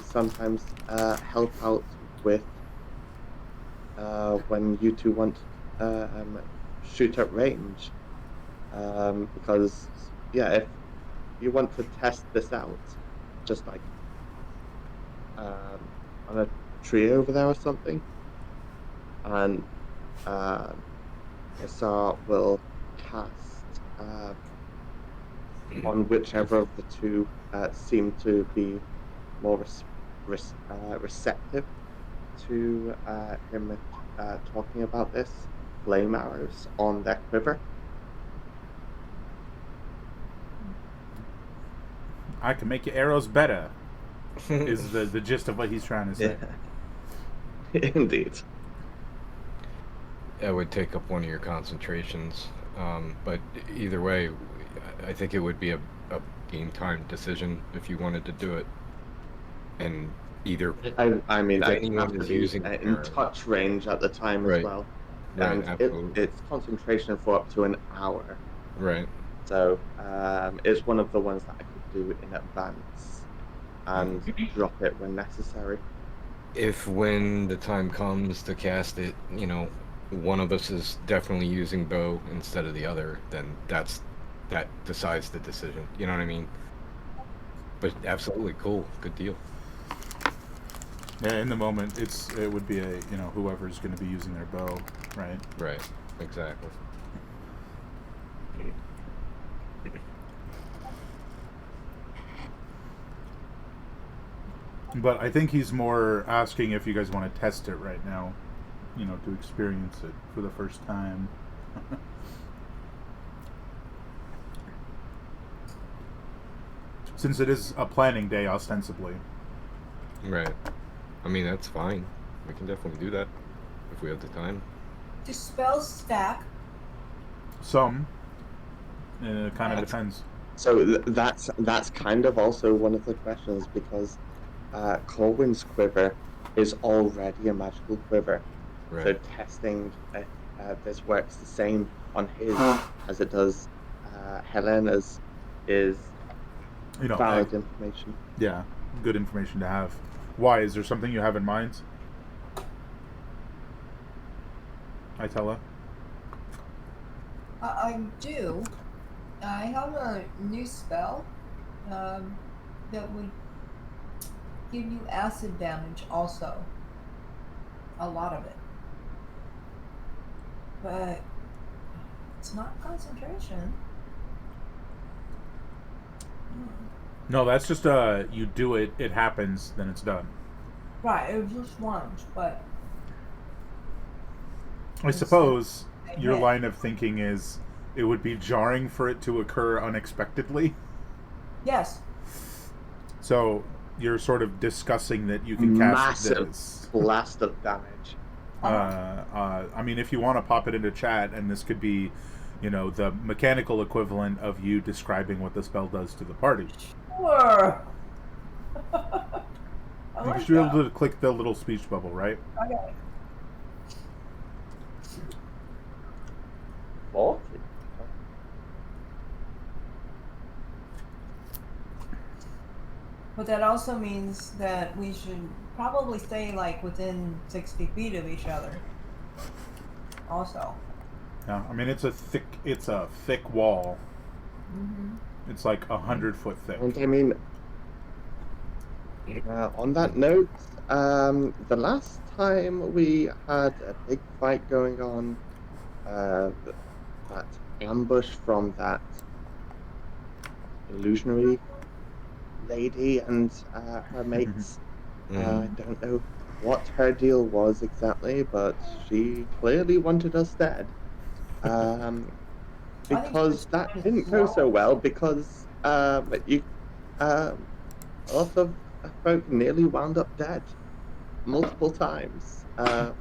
sometimes help out with when you two want shoot at range, because if you want to test this out, just like on a tree over there or something, and Issa will cast on whichever of the two seem to be more receptive to him talking about this, flame arrows on their quiver. I can make your arrows better, is the gist of what he's trying to say. Yeah. Indeed. That would take up one of your concentrations. But either way, I think it would be a game time decision if you wanted to do it. And either I mean, if I anyone have to is be using in touch range at the time as Right. well. Right, And absolutely. it's concentration for up to an hour. Right. So it's one of the ones that I could do in advance and drop it when necessary. If when the time comes to cast it, one of us is definitely using bow instead of the other, then that decides the decision. You know what I mean? But absolutely cool, good deal. Yeah, in the moment, it would be whoever's going to be using their bow, right? Right, exactly. But I think he's more asking if you guys want to test it right now, to experience it for the first time. Since it is a planning day, ostensibly. Right. I mean, that's fine. We can definitely do that if we have the time. Do spells stack? Some. It kind of depends. So that's kind of also one of the questions, because Corwin's quiver is already a magical quiver. Right. So testing if this works the same on his as it does Helena's is valid information. Yeah, good information to have. Why? Is there something you have in mind? Itella? I do. I have a new spell that would give you acid damage also. A lot of it. But it's not concentration. No, that's just you do it, it happens, then it's done. Right, it was just once, but I suppose your line of thinking is it would be jarring for it to occur unexpectedly. yes. So you're sort of discussing that you can cast Massive this. blast of damage. I mean, if you want to pop it into chat, and this could be, the mechanical equivalent of you describing what the spell does to the party. Sure. You should be able to click the little speech bubble, right? Okay. But that also means that we should probably stay like within 60 feet of each other. Also. Yeah, I mean it's a thick wall. Mm-hmm. It's like 100-foot thick. And I mean, on that note, the last time we had a big fight going on, that ambush from that illusionary lady and her mates. I don't know what her deal was exactly, but she clearly wanted us dead. I think she was Because that trying to didn't go slow so us. well because you um a lot of folk nearly wound up dead multiple times. It'd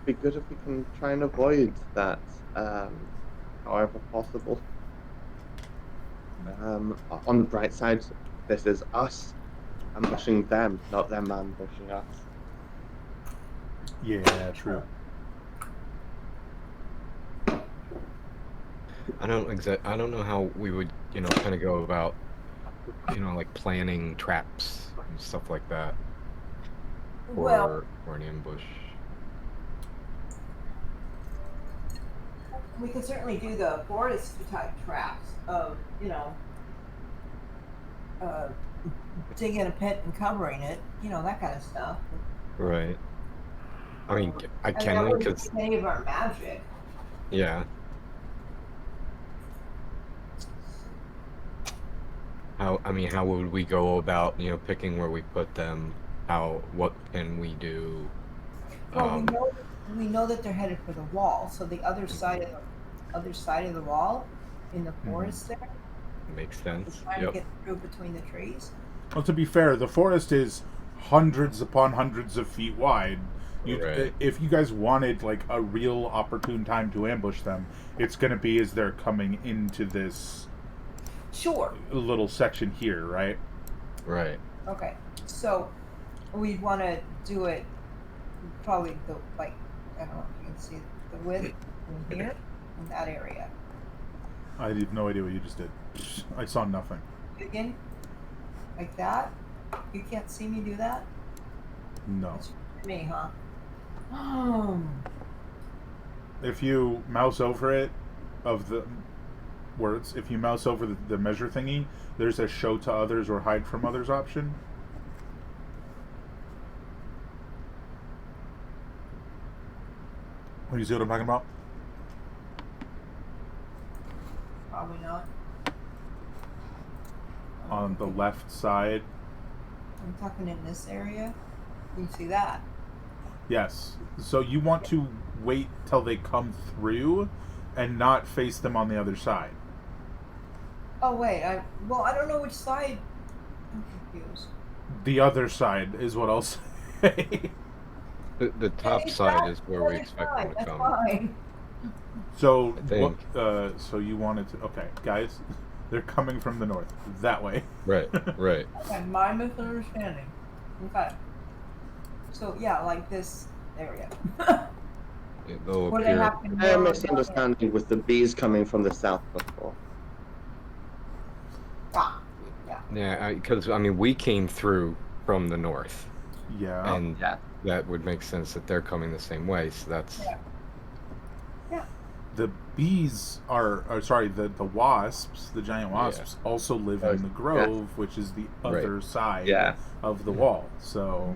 be good if we can try and avoid that, however possible. On the bright side, this is us ambushing them, not them ambushing us. Yeah, true. I don't know how we would, kind of go about, like planning traps and stuff like that Well, for an ambush. we could certainly do the forest type traps of, uh, digging a pit and covering it, that kind of stuff. Right. I mean, And can that we? wouldn't Because, take any of our magic. yeah. How would we go about, picking where we put them? What can we do? Well, we know that they're headed for the wall, so the other side of the wall in the forest there, Makes we're sense. trying to Yep. get through between the trees. Well, to be fair, the forest is hundreds upon hundreds of feet wide. Right. If you guys wanted like a real opportune time to ambush them, it's going to be as they're coming into this Sure. little section here, right? Right. Okay. So we'd want to do it probably I don't know if you can see the width in here, in that area. I have no idea what you just did. I saw nothing. Again, like that. You can't see me do that. No. That's me, huh? Oh. If you mouse over it, of the words, if you mouse over the measure thingy, there's a show to others or hide from others option. You see what I'm talking about? Probably not. On the left side. I'm talking in this area. You can see that. Yes. So you want to wait till they come through and not face them on the other side. Oh wait, I don't know which side. I'm confused. The other side is what I'll say. The top It's side that is where we other expect side, them to that's come. fine. So I think. so you wanted to, okay, guys, they're coming from the north. That way. Right. Right. Okay, my misunderstanding. Okay. So yeah, like this area. They'll Where they appear. have to My narrow it down. misunderstanding with the bees coming from the south before. Ah, yeah. Yeah, because we came through from the north, Yeah. and Yeah. that would make sense that they're coming the same way. So that's Yeah. The bees are sorry, the wasps, the giant wasps, also live in the grove, which is the other side Yeah. of the wall. So,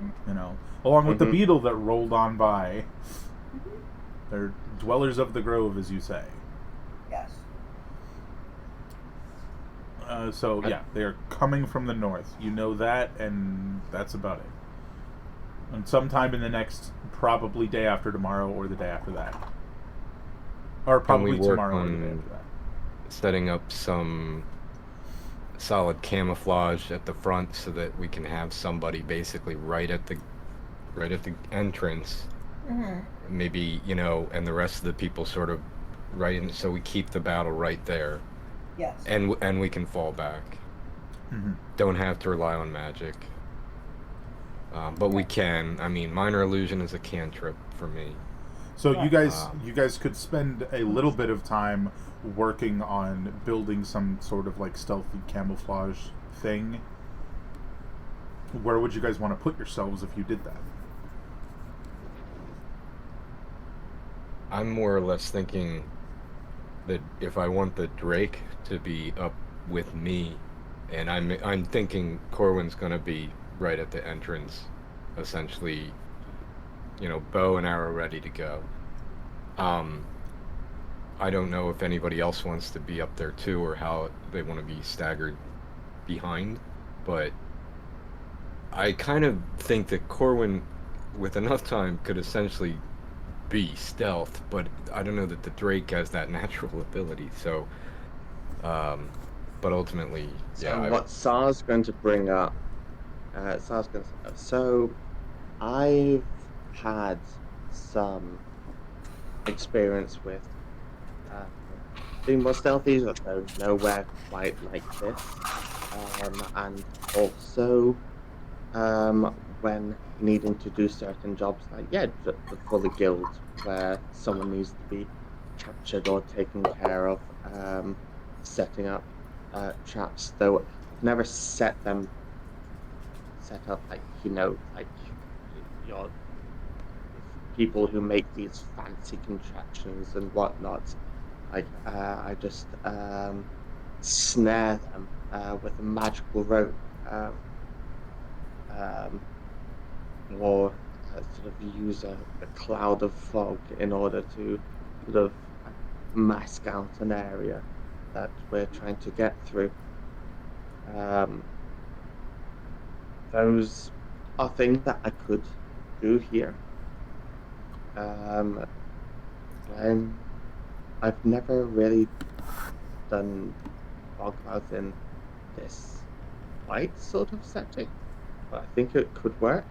along with the beetle that rolled on by, they're dwellers of the grove, as you say. Yes. So, yeah, they are coming from the north. You know that, and that's about it. And sometime in the next, probably day after tomorrow or the day after that. Or probably work tomorrow or the day on- after that. setting up some solid camouflage at the front so that we can have somebody basically right at the entrance. Mm-hmm. Maybe, and the rest of the people sort of right in, so we keep the battle right there, Yes. and we can fall back. Mm-hmm. Don't have to rely on magic, but we can. Minor illusion is a cantrip for me. So Right. you guys could spend a little bit of time working on building some sort of like stealthy camouflage thing. Where would you guys want to put yourselves if you did that? I'm more or less thinking that if I want the Drake to be up with me, and I'm thinking Corwin's gonna be right at the entrance, essentially, bow and arrow ready to go. I don't know if anybody else wants to be up there too, or how they want to be staggered behind, but I kind of think that Corwin, with enough time, could essentially be stealth, but I don't know that the Drake has that natural ability. So, but ultimately, So yeah, what Sar's going to bring up, so I've had some experience with being more stealthy, though nowhere quite like this. And also when needing to do certain jobs, like for the guild, where someone needs to be captured or taken care of, setting up traps. Though I've never set up like like your people who make these fancy contraptions and whatnot. Like I just snare them with a magical rope, um, or sort of use a cloud of fog in order to sort of mask out an area that we're trying to get through. Um, those are things that I could do here. Um, I'm, I've never really done Bogmouth in this quite sort of setting, but I think it could work.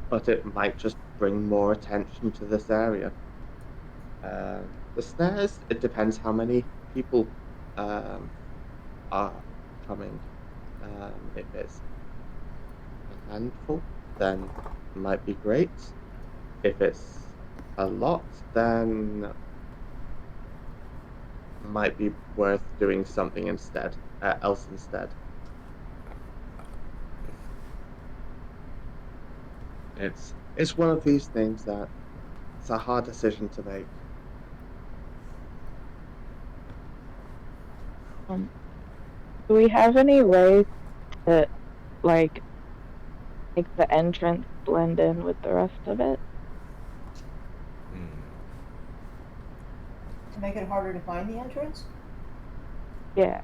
But it might just bring more attention to this area. The snares, it depends how many people um, are coming. If it's a handful, then it might be great. If it's a lot, then it might be worth doing something else instead. It's one of these things that it's a hard decision to make. Um, do we have any ways to like make the entrance blend in with the rest of it? To make it harder to find the entrance? Yeah.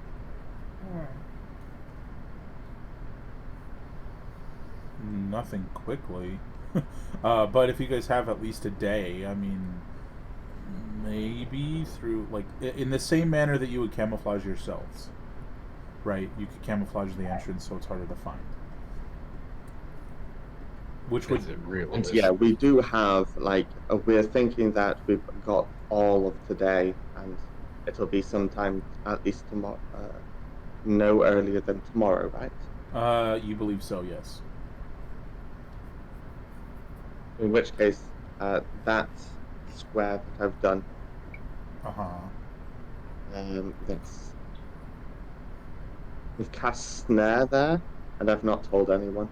Nothing quickly. But if you guys have at least a day, I mean, maybe through, like, in the same manner that you would camouflage yourselves, right? You could camouflage the entrance so it's harder to find. Which would. is it real? And yeah, we do have we're thinking that we've got all of today, and it'll be sometime at least tomorrow, no earlier than tomorrow, right? You believe so, yes. In which case, that square that I've done, Uh-huh. that's we've cast snare there, and I've not told anyone.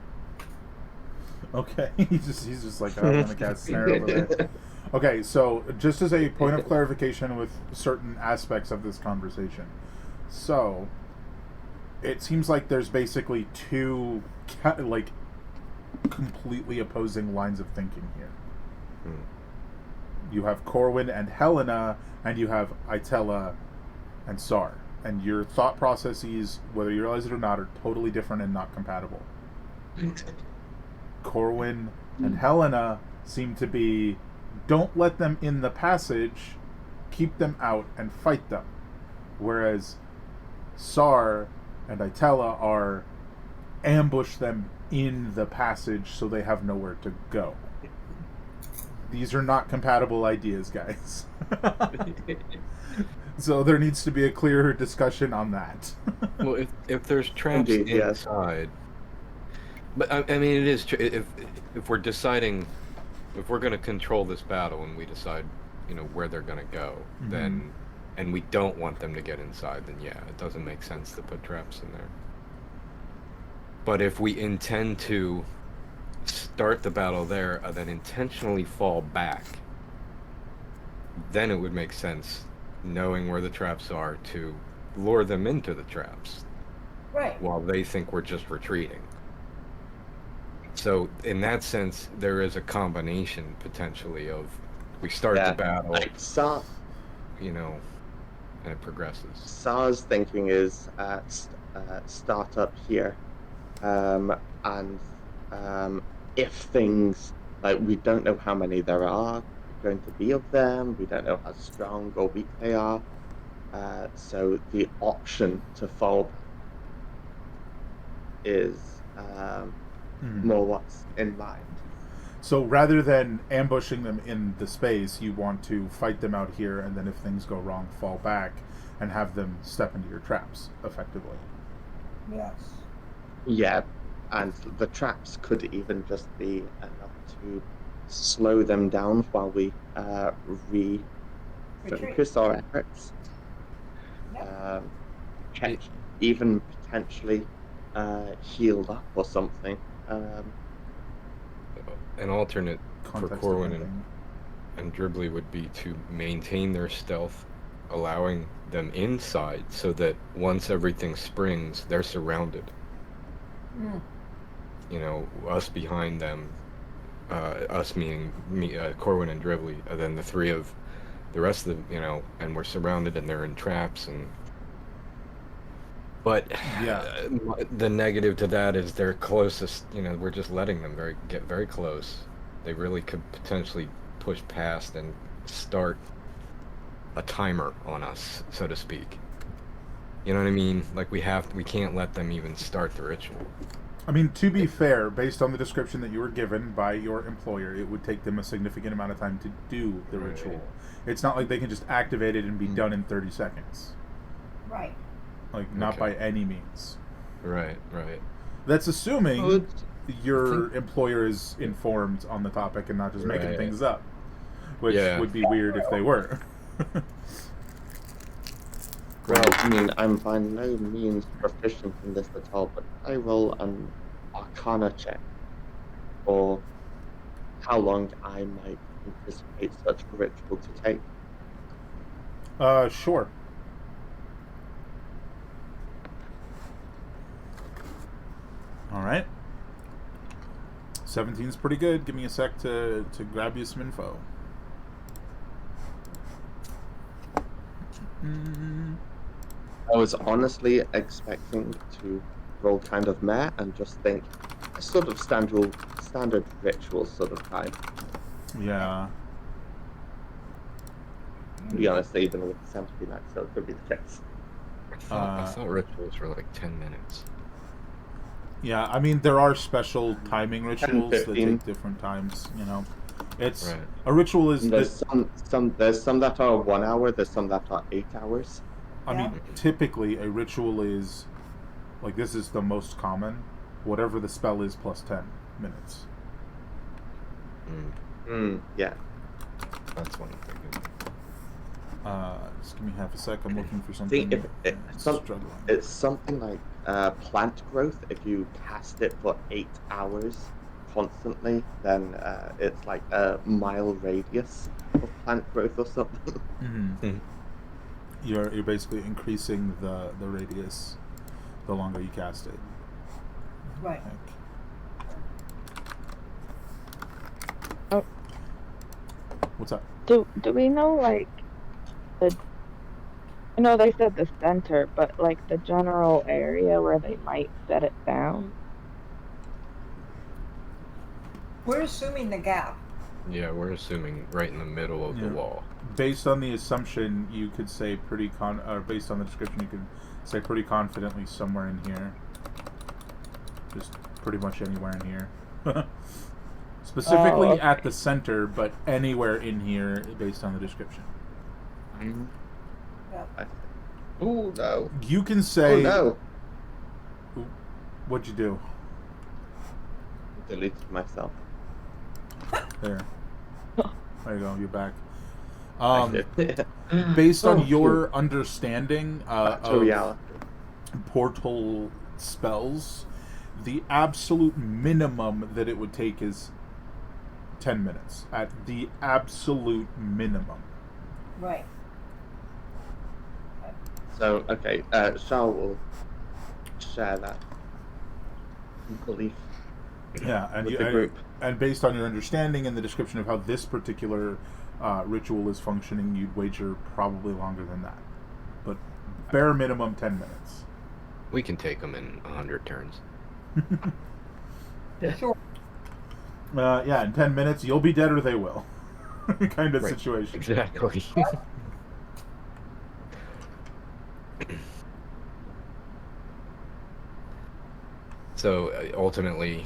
Okay, he's just like, I'm gonna cast snare over there. Okay, so just as a point of clarification with certain aspects of this conversation, so it seems like there's basically two completely opposing lines of thinking here. You have Corwin and Helena, and you have Itella and Sar, and your thought processes, whether you realize it or not, are totally different and not compatible. Corwin and Helena seem to be, don't let them in the passage, keep them out and fight them. Whereas Sar and Itella are, ambush them in the passage so they have nowhere to go. These are not compatible ideas, guys. So there needs to be a clearer discussion on that. Well, if there's traps Indeed, yes. inside, but I mean, it is if we're deciding if we're going to control this battle and we decide, where they're going to go, then and we don't want them to get inside, then yeah, it doesn't make sense to put traps in there. But if we intend to start the battle there and then intentionally fall back, then it would make sense, knowing where the traps are, to lure them into the traps Right. while they think we're just retreating. So in that sense, there is a combination potentially of we start the battle, you know, and it progresses. Sar's thinking is start up here, and if things like we don't know how many there are going to be of them, we don't know how strong or weak they are, so the option to fall back is more what's in mind. So rather than ambushing them in the space, you want to fight them out here, and then if things go wrong, fall back and have them step into your traps, effectively. Yes. Yeah, and the traps could even just be enough to slow them down while we refocus our efforts. Even potentially healed up or something. An alternate for Context Corwin depending. and Dribbly would be to maintain their stealth, allowing them inside so that once everything springs, they're surrounded. You know, us behind them, us meaning me, Corwin and Dribbly, and then the three of the rest of the, you know, and we're surrounded and they're in traps. And but Yeah. the negative to that is they're closest. You know, we're just letting them get very close. They really could potentially push past and start a timer on us, so to speak. You know what I mean? Like we can't let them even start the ritual. I mean, to be fair, based on the description that you were given by your employer, it would take them a significant amount of time to do the ritual. It's not like they can just activate it and be done in 30 seconds. Right. Like, not by any means. Right. That's assuming your employer is informed on the topic and not just making things up. Which would be weird if they were. Well, I mean, I'm by no means proficient in this at all, but I roll an Arcana check for how long I might anticipate such a ritual to take. Sure. All right. 17's pretty good. Give me a sec to grab you some info. I was honestly expecting to roll kind of meh and just think a sort of standard ritual sort of time. Yeah. To be honest, even with 79, so it could be the case. I thought rituals were like 10 minutes. Yeah, I mean, there are special timing rituals 10, that 15. take different times, you know. It's a ritual is there's some that are 1 hour, there's some that are 8 hours. I mean, typically a ritual is like, this is the most common, whatever the spell is plus 10 minutes. Yeah. That's one thing. Just give me half a sec. I'm looking for something. See, it's something like plant growth. If you cast it for 8 hours constantly, then it's like a mile radius of plant growth or something. You're basically increasing the radius the longer you cast it. Right. Oh. What's up? Do we know, like, I know they said the center, but like the general area where they might set it down? We're assuming the gap. Yeah, we're assuming right in the middle of the wall. Based on the assumption, you could say based on the description, you could say pretty confidently somewhere in here. Just pretty much anywhere in here. Specifically at the center, but anywhere in here based on the description. Oh no. You can say... Oh no. What'd you do? Deleted myself. There. There you go, you're back. Based on your understanding of reality. portal spells, the absolute minimum that it would take is 10 minutes. At the absolute minimum. Right. So, okay, Shao will share that belief Yeah, and with the group. and based on your understanding and the description of how this particular ritual is functioning, you'd wager probably longer than that. But bare minimum 10 minutes. We can take them in 100 turns. Sure. Yeah, in 10 minutes, you'll be dead or they will. Kind of Right. situation. Exactly. So ultimately,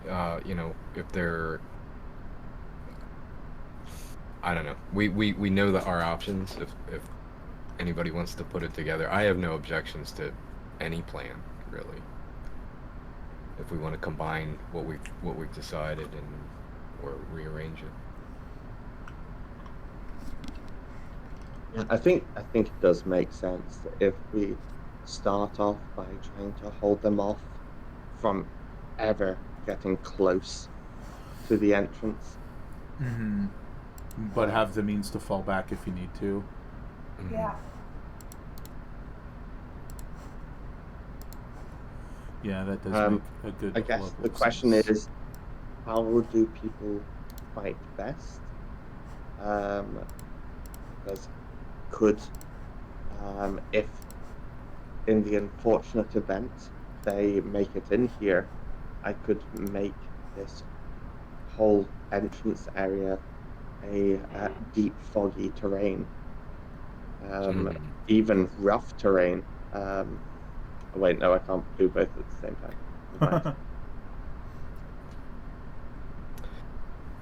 if they're, I don't know. We know that our options. If anybody wants to put it together, I have no objections to any plan really. If we want to combine what we've decided or rearrange it. Yeah, I think it does make sense if we start off by trying to hold them off from ever getting close to the entrance. Mm-hmm. But have the means to fall back if you need to. Mhm. Yeah. Yeah, that does Um, make a good I guess level the of question sense. is, how do people fight best? Because if in the unfortunate event they make it in here, I could make this whole entrance area a deep, foggy terrain, Mhm. even rough terrain. Oh, wait, no, I can't do both at the same time. Never mind.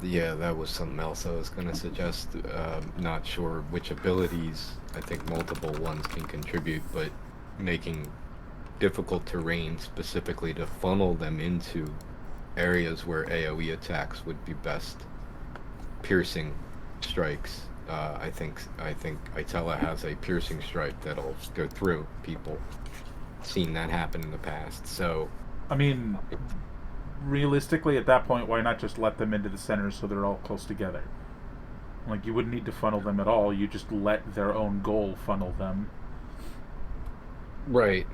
Yeah, that was something else I was going to suggest. Not sure which abilities. I think multiple ones can contribute, but making difficult terrain specifically to funnel them into areas where AoE attacks would be best. Piercing strikes. I think Itella has a piercing strike that'll go through people. Seen that happen in the past. So I mean, realistically, at that point, why not just let them into the center so they're all close together? Like, you wouldn't need to funnel them at all. You just let their own goal funnel them. right.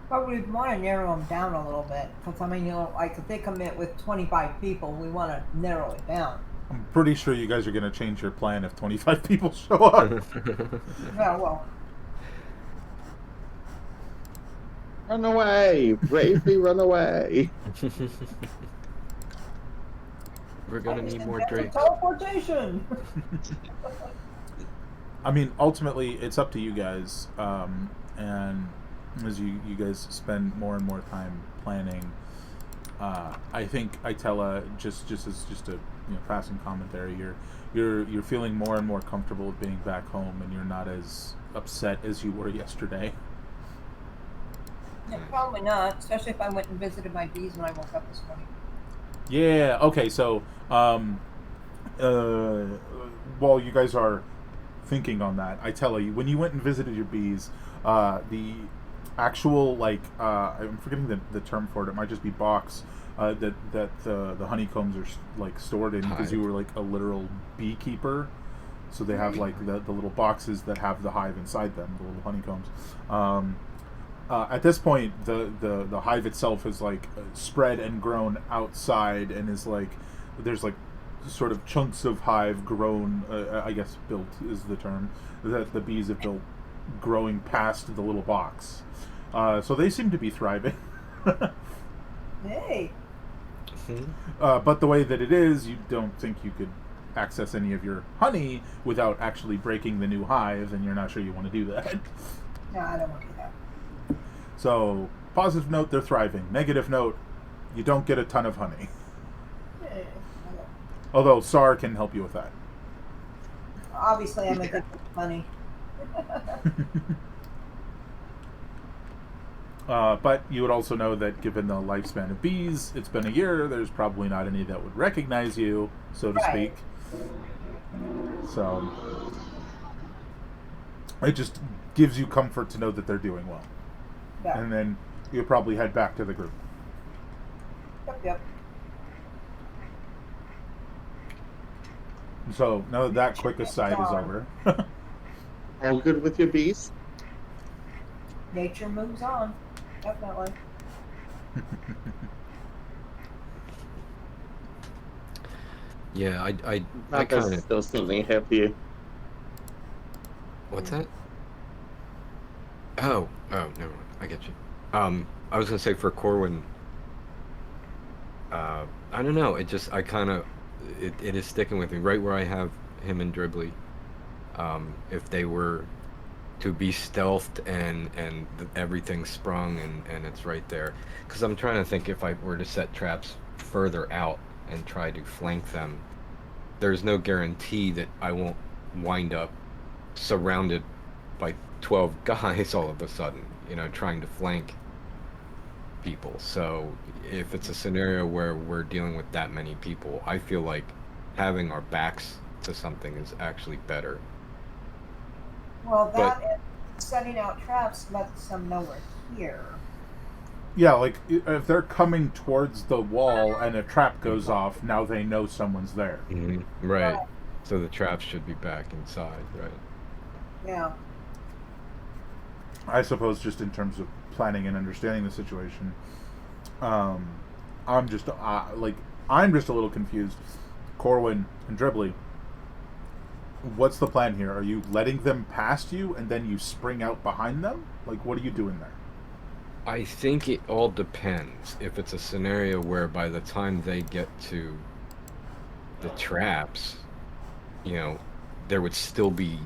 But we want to narrow them down a little bit. Because, I mean, like if they commit with 25 people, we want to narrow it down. I'm pretty sure you guys are going to change your plan if 25 people show up. Yeah, well, Run away! Bravely run away! We're gonna need more drakes. teleportation. I mean, ultimately, it's up to you guys. And as you guys spend more and more time planning, I think Itella, just as a passing commentary, you're feeling more and more comfortable with being back home, and you're not as upset as you were yesterday. Yeah, probably not, especially if I went and visited my bees when I woke up this morning. Yeah. Okay. So, while you guys are thinking on that, I tell you, when you went and visited your bees, the actual I'm forgetting the term for it. It might just be box that the honeycombs are stored in, because you were like a literal beekeeper. So they have like the little boxes that have the hive inside them, the little honeycombs. At this point, the hive itself is spread and grown outside, and is there's sort of chunks of hive grown. I guess built is the term that the bees have built, growing past the little box. So they seem to be thriving. Hey. But the way that it is, you don't think you could access any of your honey without actually breaking the new hive, and you're not sure you want to do that. No, I don't want to do that. So, positive note, they're thriving. Negative note, you don't get a ton of honey. Hey. Although SAR can help you with that. Obviously, I'm a good money. But you would also know that given the lifespan of bees, it's been a year, there's probably not any that would recognize you, so to speak. So, it just gives you comfort to know that they're doing well. Yeah. And then you'll probably head back to the group. Yep. So now that that quick aside is on. over. All good with your bees? Nature moves on. Definitely. Yeah, I Glad kind there's of. still something here for you. What's that? Oh, never mind. I get you. I was gonna say for Corwin, I don't know. It just I kind of it is sticking with me right where I have him and Dribbly. If they were to be stealthed and everything sprung and it's right there, because I'm trying to think if I were to set traps further out and try to flank them, there's no guarantee that I won't wind up surrounded by 12 guys all of a sudden, trying to flank people. So if it's a scenario where we're dealing with that many people, I feel like having our backs to something is actually better. Well, But that and setting out traps lets them know we're here. Yeah, like if they're coming towards the wall and a trap goes off, now they know someone's there. right, so the traps should be back inside, right? Yeah. I suppose just in terms of planning and understanding the situation, um, I'm just I'm just a little confused. Corwin and Dribbly, what's the plan here? Are you letting them past you and then you spring out behind them? Like, what are you doing there? I think it all depends. If it's a scenario where by the time they get to the traps, there would still be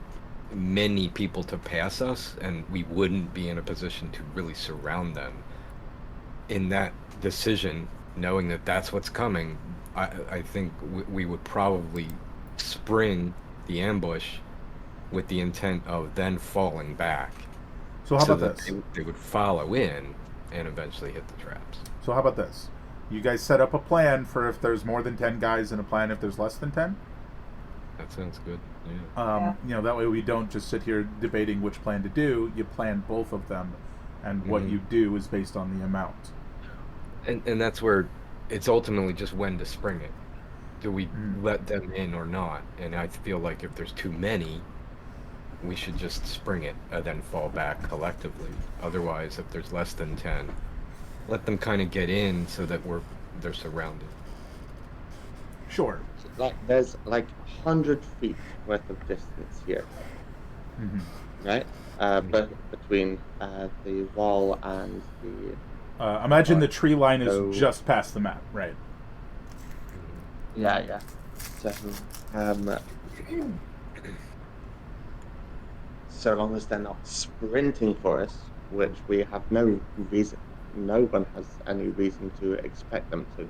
many people to pass us, and we wouldn't be in a position to really surround them. In that decision, knowing that that's what's coming, I think we would probably spring the ambush with the intent of then falling back. So how So about that this? they would follow in and eventually hit the traps. So how about this? You guys set up a plan for if there's more than 10 guys, and a plan if there's less than 10? That sounds good. Yeah. That way we don't just sit here debating which plan to do. You plan both of them, and what you do is based on the amount. And that's where it's ultimately just when to spring it. Do we let them in or not? And I feel like if there's too many, we should just spring it and then fall back collectively. Otherwise, if there's less than 10, let them kind of get in so that they're surrounded. Sure. There's like 100 feet worth of distance here, right? But between the wall and the Imagine the tree line is so- just past the map, right? yeah. So, so long as they're not sprinting for us, which we have no reason, no one has any reason to expect them to.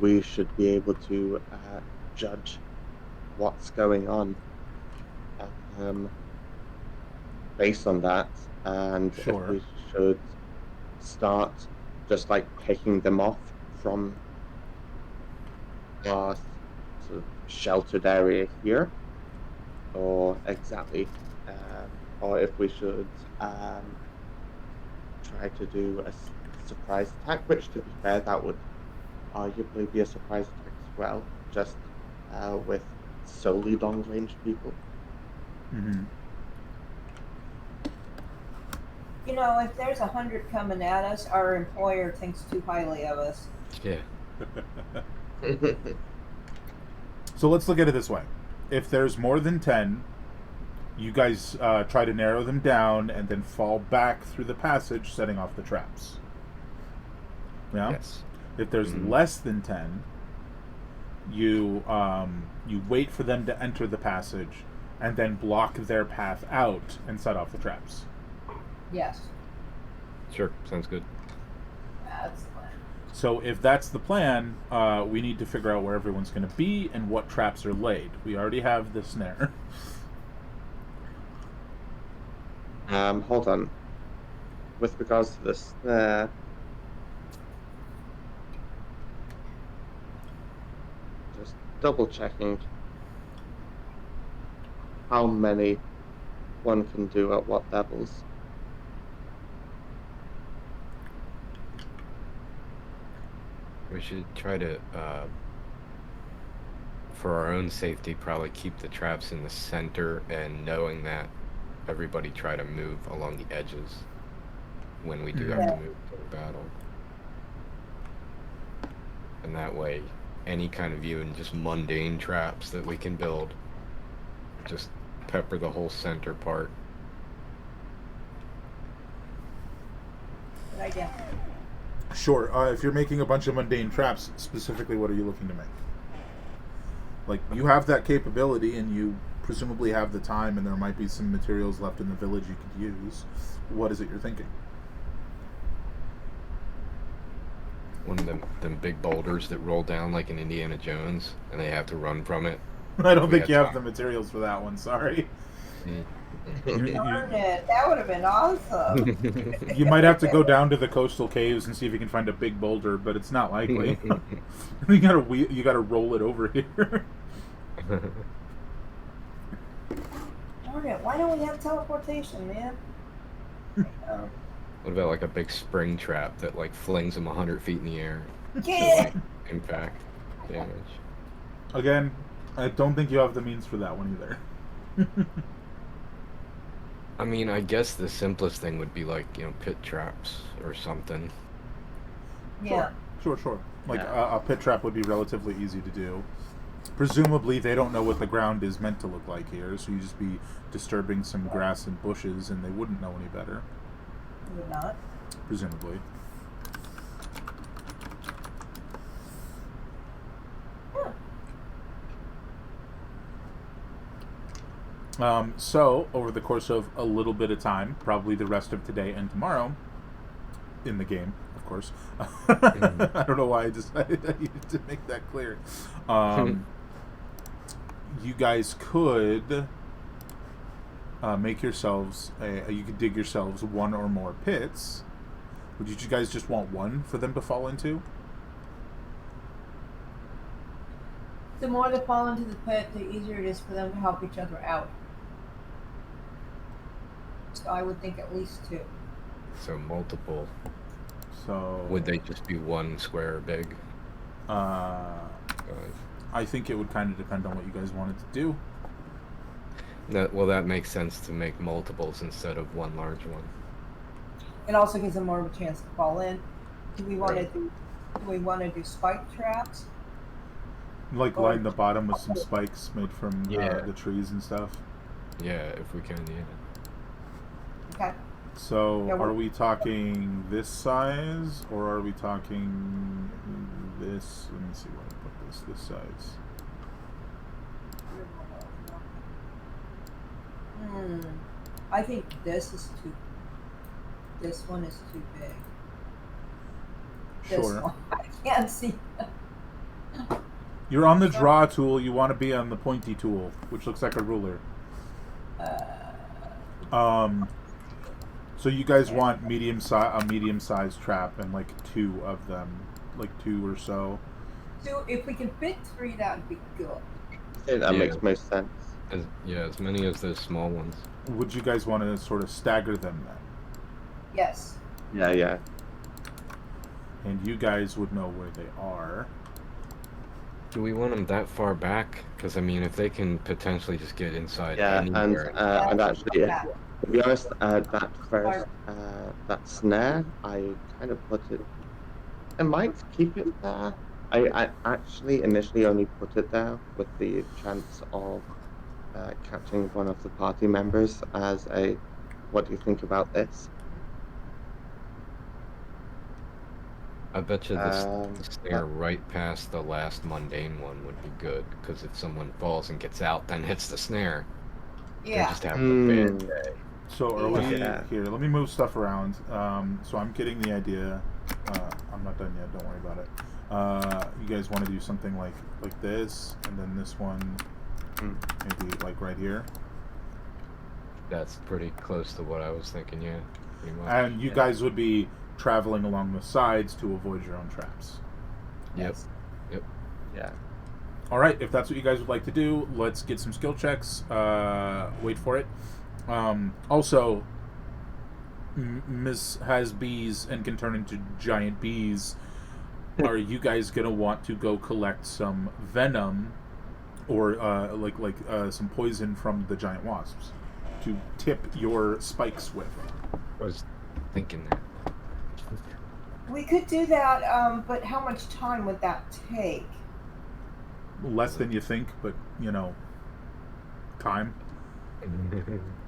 We should be able to judge what's going on based on that, and Sure. if we should start just like picking them off from our sort of sheltered area here, or exactly, or if we should try to do a surprise attack, which, to be fair, that would arguably be a surprise attack as well, just with solely long-range people. If there's 100 coming at us, our employer thinks too highly of us. Yeah. So let's look at it this way. If there's more than 10, you guys try to narrow them down and then fall back through the passage, setting off the traps. Yeah? Yes. If there's less than 10, you wait for them to enter the passage and then block their path out and set off the traps. Yes. Sure. Sounds good. That's the plan. So if that's the plan, we need to figure out where everyone's going to be and what traps are laid. We already have the snare. Hold on. With regards to the snare, just double checking how many one can do at what levels. We should try to, for our own safety, probably keep the traps in the center, and knowing that everybody try to move along the edges when we do have to move to the battle. And that way, any kind of even just mundane traps that we can build, just pepper the whole center part. Good idea. Sure. If you're making a bunch of mundane traps, specifically, what are you looking to make? Like, you have that capability, and you presumably have the time, and there might be some materials left in the village you could use. What is it you're thinking? One of them big boulders that roll down like in Indiana Jones, and they have to run from it. I don't think you have the materials for that one. Sorry. Darn it. That would have been awesome. You might have to go down to the coastal caves and see if you can find a big boulder, but it's not likely. You gotta roll it over here. Darn it. Why don't we have teleportation, man? What about like a big spring trap that like flings them 100 feet in the air? Yeah. Impact damage. Again, I don't think you have the means for that one either. I mean, I guess the simplest thing would be like, pit traps or something. Yeah. Sure. Like, a pit trap would be relatively easy to do. Presumably, they don't know what the ground is meant to look like here, so you just be disturbing some grass and bushes, and they wouldn't know any better. Would not. Presumably. So, over the course of a little bit of time, probably the rest of today and tomorrow, in the game, of course. I don't know why I decided I needed to make that clear. You guys could make yourselves, you could dig yourselves one or more pits. Would you guys just want one for them to fall into? The more they fall into the pit, the easier it is for them to help each other out. So I would think at least 2. So multiple. So Would they just be one square big? I think it would kind of depend on what you guys wanted to do. That makes sense to make multiples instead of one large one. It also gives them more of a chance to fall in. Do we want to do spike traps? Like line the bottom with some spikes made from the trees and stuff. Yeah, if we can, yeah. Okay. So, are we talking this size, or are we talking this? Let me see where I put this size. I think this one is too big. This Sure. one, I can't see. You're on the draw tool. You want to be on the pointy tool, which looks like a ruler. So you guys want a medium-sized trap and like 2 of them, like 2 or so. So if we can fit 3, that would be good. I think that makes most sense. As many as those small ones. Would you guys want to sort of stagger them then? Yes. Yeah. And you guys would know where they are. Do we want them that far back? Because I mean, if they can potentially just get inside anywhere. And actually, to be honest, that first that snare, I kind of put it. I might keep it there. I actually initially only put it there with the chance of catching one of the party members as a. What do you think about this? I bet you the snare right past the last mundane one would be good, because if someone falls and gets out, then hits the snare. Yeah. They just have a bad day. So are we here? Let me move stuff around. So I'm getting the idea. I'm not done yet. Don't worry about it. You guys want to do something like this, and then this one, maybe like right here. That's pretty close to what I was thinking. Yeah, pretty much. And you guys would be traveling along the sides to avoid your own traps. Yep. Yeah. All right, if that's what you guys would like to do, let's get some skill checks. Wait for it. Also, Ms. has bees and can turn into giant bees. are you guys gonna want to go collect some venom or some poison from the giant wasps to tip your spikes with? I was thinking that. We could do that, but how much time would that take? Less than you think, but time.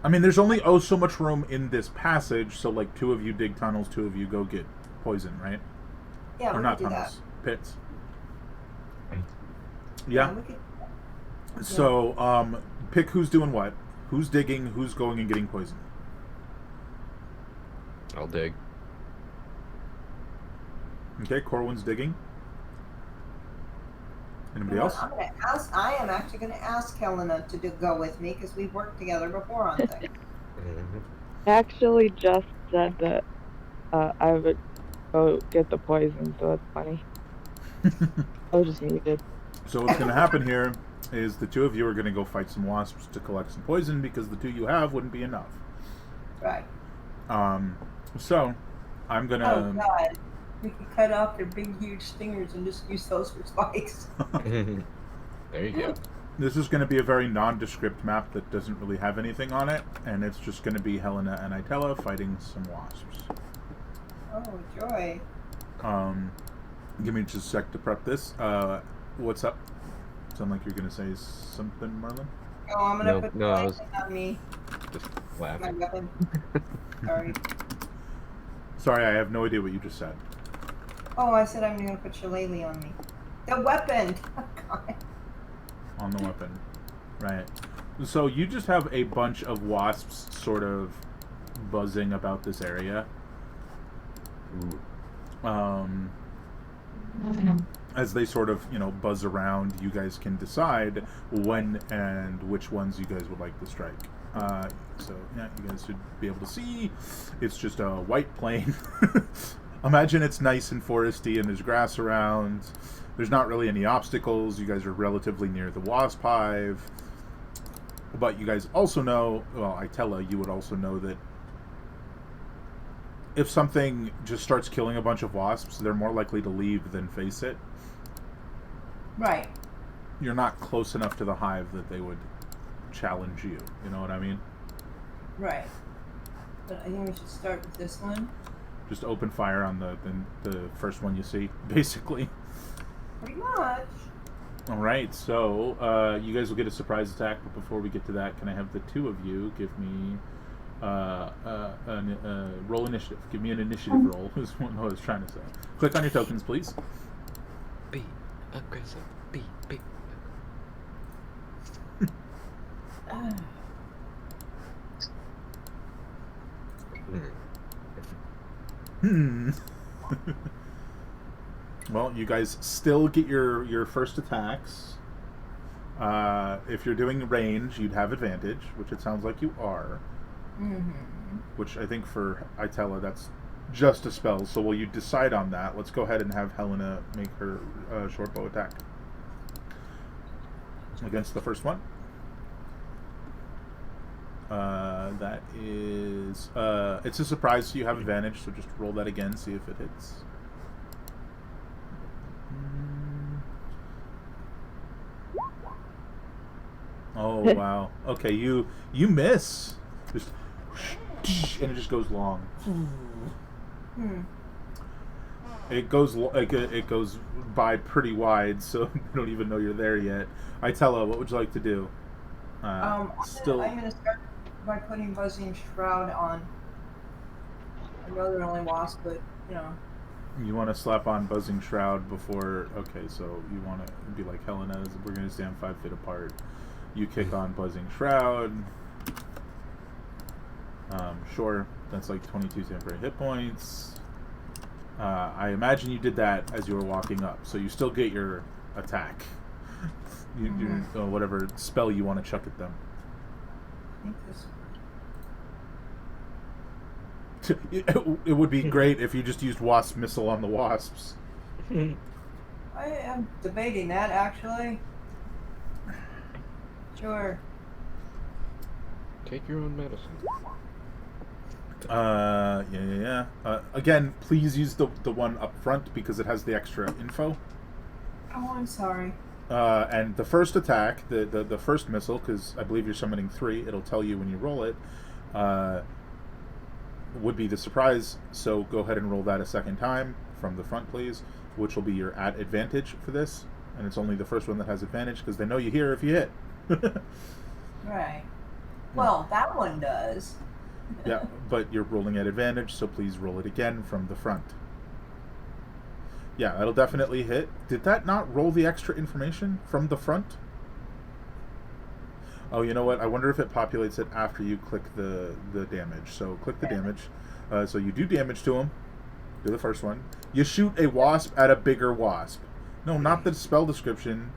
I mean, there's only so much room in this passage, so like 2 of you dig tunnels, 2 of you go get poison, right? Yeah, Or we not could do tunnels, pits. that. Yeah. We could. So, pick who's doing what. Who's digging, who's going and getting poison. I'll dig. Okay, Corwin's digging. Anybody else? I am actually going to ask Helena to go with me because we've worked together before on things. I actually just said that I would go get the poison, so that's funny. I was just muted. So what's going to happen here is the 2 of you are going to go fight some wasps to collect some poison because the 2 you have wouldn't be enough. Right. So I'm going to... Oh, God. We could cut off their big, huge stingers and just use those for spikes. There you go. This is going to be a very nondescript map that doesn't really have anything on it, and it's just going to be Helena and Itella fighting some wasps. Oh, joy. Give me just a sec to prep this. What's up? Sound like you're going to say something, Marlon? Oh, I'm going to put I was poison on me. just My laughing. weapon. Sorry. Sorry, I have no idea what you just said. Oh, I said I'm going to put shillelagh on me. The weapon! Oh, God. On the weapon. Right. So you just have a bunch of wasps sort of buzzing about this area. Ooh. As they sort of, buzz around, you guys can decide when and which ones you guys would like to strike. So, yeah, you guys should be able to see. It's just a white plain. Imagine it's nice and foresty and there's grass around. There's not really any obstacles. You guys are relatively near the wasp hive. But you guys also know, well, Itella, you would also know that if something just starts killing a bunch of wasps, they're more likely to leave than face it. Right. You're not close enough to the hive that they would challenge you. You know what I mean? Right. But I think we should start with this one. Just open fire on the first one you see, basically. Pretty much. All right, so you guys will get a surprise attack, but before we get to that, can I have the 2 of you give me roll initiative? Give me an initiative roll, is what I was trying to say. Click on your tokens, please. Be aggressive. Be. Well, you guys still get your first attacks. If you're doing range, you'd have advantage, which it sounds like you are. Mm-hmm. Which I think for Itella, that's just a spell. So will you decide on that? Let's go ahead and have Helena make her short bow attack against the first one. That is it's a surprise, so you have advantage. So just roll that again, see if it hits. Oh wow. Okay, you miss. Just and it just goes long. It goes by pretty wide, so you don't even know you're there yet. Itella, what would you like to do? I'm gonna start by putting buzzing shroud on. I know they're only wasps, but You want to slap on buzzing shroud before? Okay, so you want to be like Helena. We're gonna stand 5 feet apart. You kick on buzzing shroud. Sure, that's like 22 temporary hit points. I imagine you did that as you were walking up, so you still get your attack. Whatever spell you want to chuck at them. I think this. It would be great if you just used wasp missile on the wasps. I am debating that actually. Sure. Take your own medicine. Yeah. Again, please use the one up front because it has the extra info. Oh, I'm sorry. And the first attack, the first missile, because I believe you're summoning 3, it'll tell you when you roll it, would be the surprise. So go ahead and roll that a second time from the front, please, which will be your at advantage for this. And it's only the first one that has advantage because they know you hear if you hit. Right. Well, that one does. Yeah, but you're rolling at advantage, so please roll it again from the front. Yeah, that'll definitely hit. Did that not roll the extra information from the front? Oh, you know what? I wonder if it populates it after you click the damage. So click the damage. So you do damage to him. Do the first one. You shoot a wasp at a bigger wasp. No, not the spell description.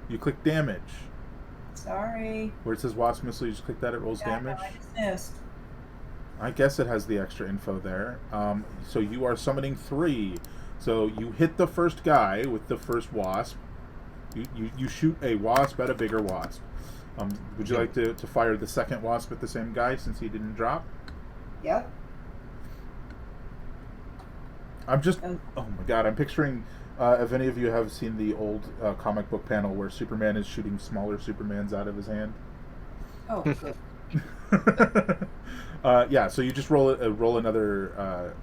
You click damage. Sorry. Where it says wasp missile, you just click that, it rolls damage. I just missed. I guess it has the extra info there. So you are summoning 3. So you hit the first guy with the first wasp. You shoot a wasp at a bigger wasp. Would you like to fire the second wasp at the same guy since he didn't drop? Yep. I'm just... Oh my god, I'm picturing... if any of you have seen the old comic book panel where Superman is shooting smaller Supermans out of his hand. Oh, good. Yeah, so you just roll another...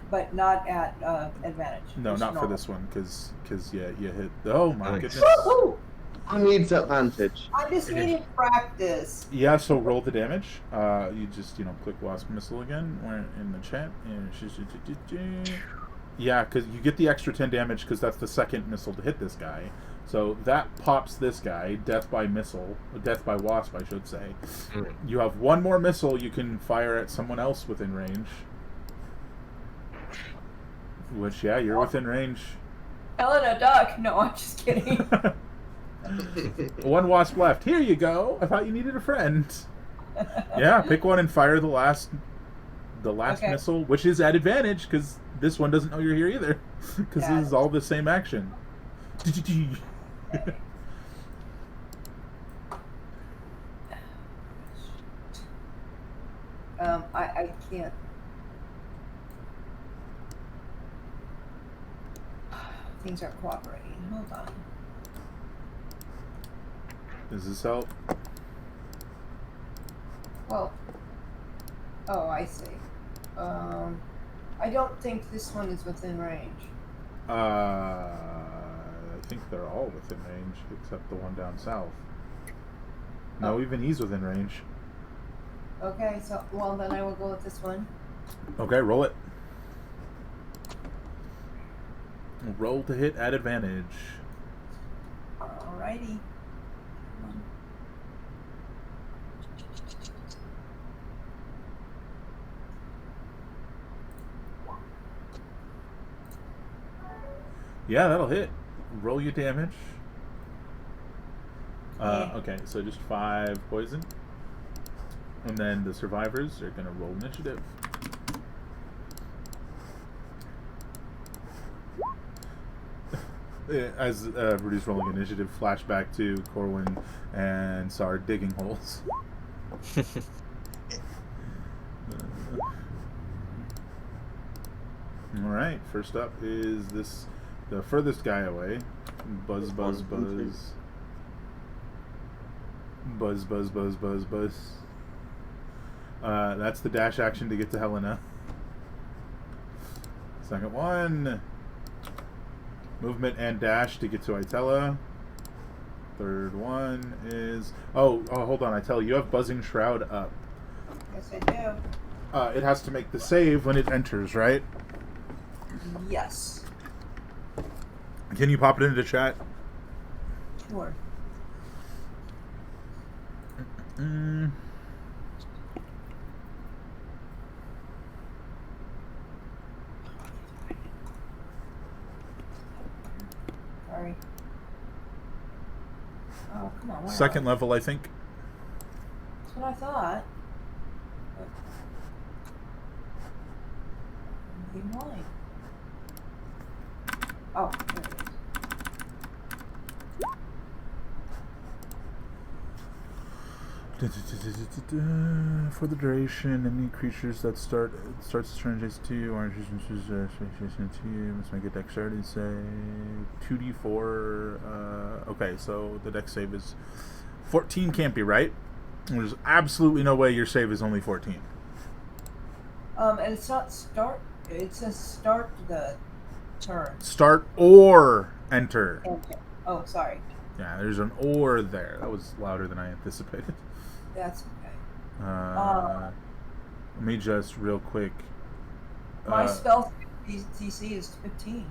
But not at advantage. No, Just not for normal. this one, because yeah, you hit... Oh my Nice. goodness. Woohoo! Who needs advantage? I just needed practice. Yeah, so roll the damage. You just, click wasp missile again. We're in the chat. Yeah, because you get the extra 10 damage because that's the second missile to hit this guy. So that pops this guy, death by missile, death by wasp, I should say. You have one more missile you can fire at someone else within range. Which, yeah, you're within range. Helena Duck. No, I'm just kidding. One wasp left. Here you go. I thought you needed a friend. Yeah, pick one and fire the last Okay. missile, which is at advantage because this one doesn't know you're here either. Because Got this is all the same action. I can't. Things aren't cooperating. Hold on. Does this help? Well. Oh, I see. I don't think this one is within range. I think they're all within range except the one down south. No, Oh. even he's within range. Okay, so well then I will go with this one. Okay, roll it. Roll to hit at advantage. Alrighty. Yeah, that'll hit. Roll your damage. Yeah. Okay, so just 5 poison. And then the survivors are going to roll initiative. As Rudy's rolling initiative, flashback to Corwin and Sar digging holes. Alright, first up is the furthest guy away. Buzz, buzz, buzz. Buzz, buzz, buzz, buzz, buzz. That's the dash action to get to Helena. Second one. Movement and dash to get to Itella. Third one is... Oh, hold on, Itella. You have Buzzing Shroud up. Yes, I do. It has to make the save when it enters, right? Yes. Can you pop it into chat? Sure. Sorry. Oh, come on. Where Second are we? level, I think. That's what I thought. But... Leave mine. Oh, there it is. For the duration, any creatures that starts to turn adjacent to you or adjacent to you must make a dexterity save. 2d4. Okay, so the dex save is 14. Can't be right. There's absolutely no way your save is only 14. And it's not start. It says start the turn. Start or enter. Okay. Oh, sorry. Yeah, there's an or there. That was louder than I anticipated. That's okay. Let me just real quick. My spell DC is 15.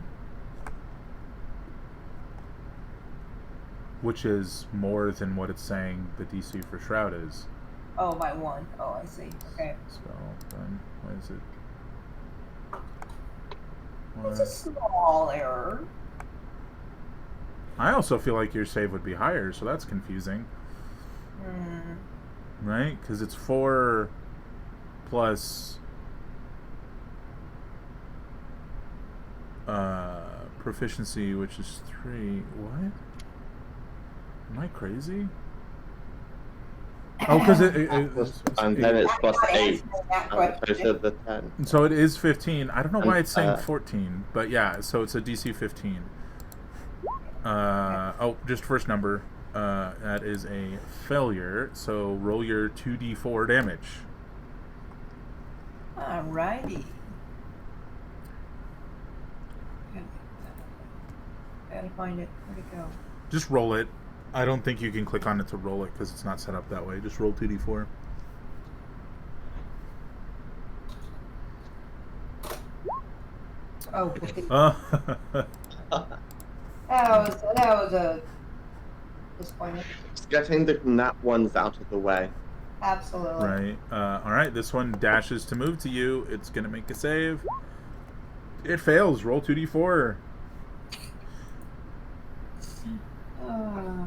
Which is more than what it's saying the DC for Shroud is. Oh, by 1. Oh, I see. Okay. Spell, then, what is it? It's a small error. I also feel like your save would be higher, so that's confusing. Right? Because it's 4 plus proficiency, which is 3. What? Am I crazy? Oh, because and then it's plus 8 as opposed to the 10. So it is 15. I don't know why it's saying 14, but yeah, so it's a DC 15. Just first number. That is a failure, so roll your 2d4 damage. Alrighty. Gotta find it. Where'd it go? Just roll it. I don't think you can click on it to roll it because it's not set up that way. Just roll 2d4. Oh, that was a disappointment. Just getting the nat ones out of the way. Absolutely. Right. All right. This one dashes to move to you. It's gonna make a save. It fails. Roll 2d4. Oh,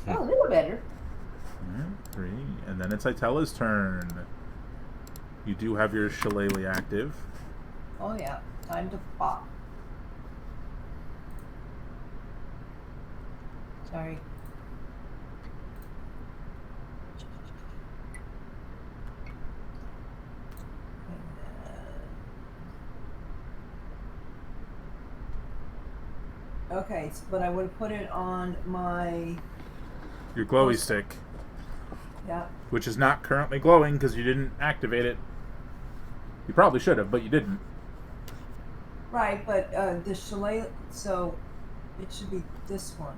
a little better. 3. And then it's Itella's turn. You do have your shillelagh active. Oh yeah, time to pop. Sorry. Okay, but I would put it on my... Your glowy stick. Yeah. Which is not currently glowing because you didn't activate it. You probably should have, but you didn't. Right, but the shillelagh, so it should be this one.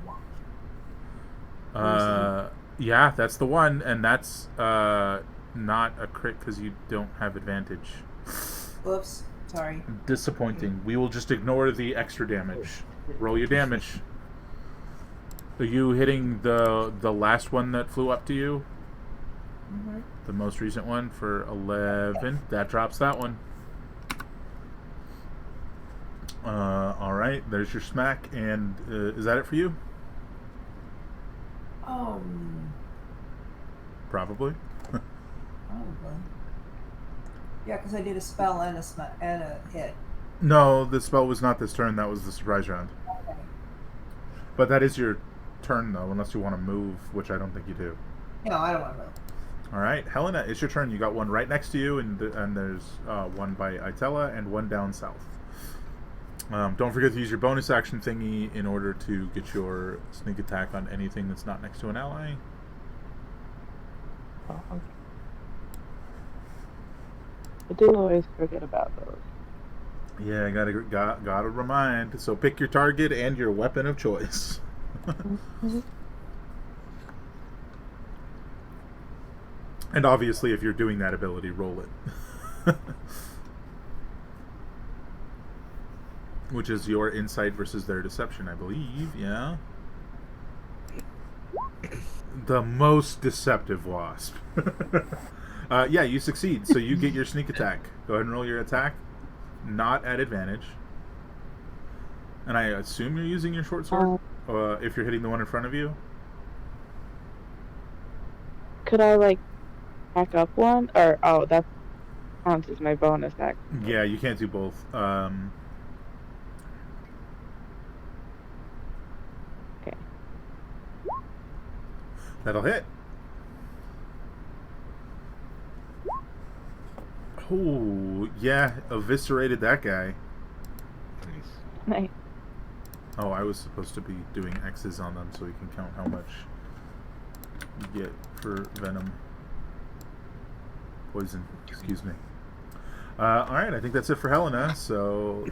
Yeah, that's the one, and that's not a crit because you don't have advantage. Whoops, sorry. Disappointing. We will just ignore the extra damage. Roll your damage. Are you hitting the last one that flew up to you? Mm-hmm. The most recent one for 11. That drops that one. Alright, there's your smack, and is that it for you? Probably. Probably. Yeah, because I did a spell and a hit. No, the spell was not this turn. That was the surprise round. Okay. But that is your turn, though, unless you want to move, which I don't think you do. No, I don't want to move. All right, Helena, it's your turn. You got one right next to you, and there's one by Itella and one down south. Don't forget to use your bonus action thingy in order to get your sneak attack on anything that's not next to an ally. Oh, okay. I do always forget about those. Yeah, gotta remind. So pick your target and your weapon of choice. And obviously, if you're doing that ability, roll it. Which is your insight versus their deception, I believe. Yeah. The most deceptive wasp. Yeah, you succeed. So you get your sneak attack. Go ahead and roll your attack. Not at advantage. And I assume you're using your short sword? If you're hitting the one in front of you? Could I, back up one? Or, that counts as my bonus action. Yeah, you can't do both. Okay. That'll hit. Oh, yeah, eviscerated that guy. Nice. Nice. Oh, I was supposed to be doing X's on them so we can count how much you get for venom. Poison, excuse me. Alright, I think that's it for Helena. So,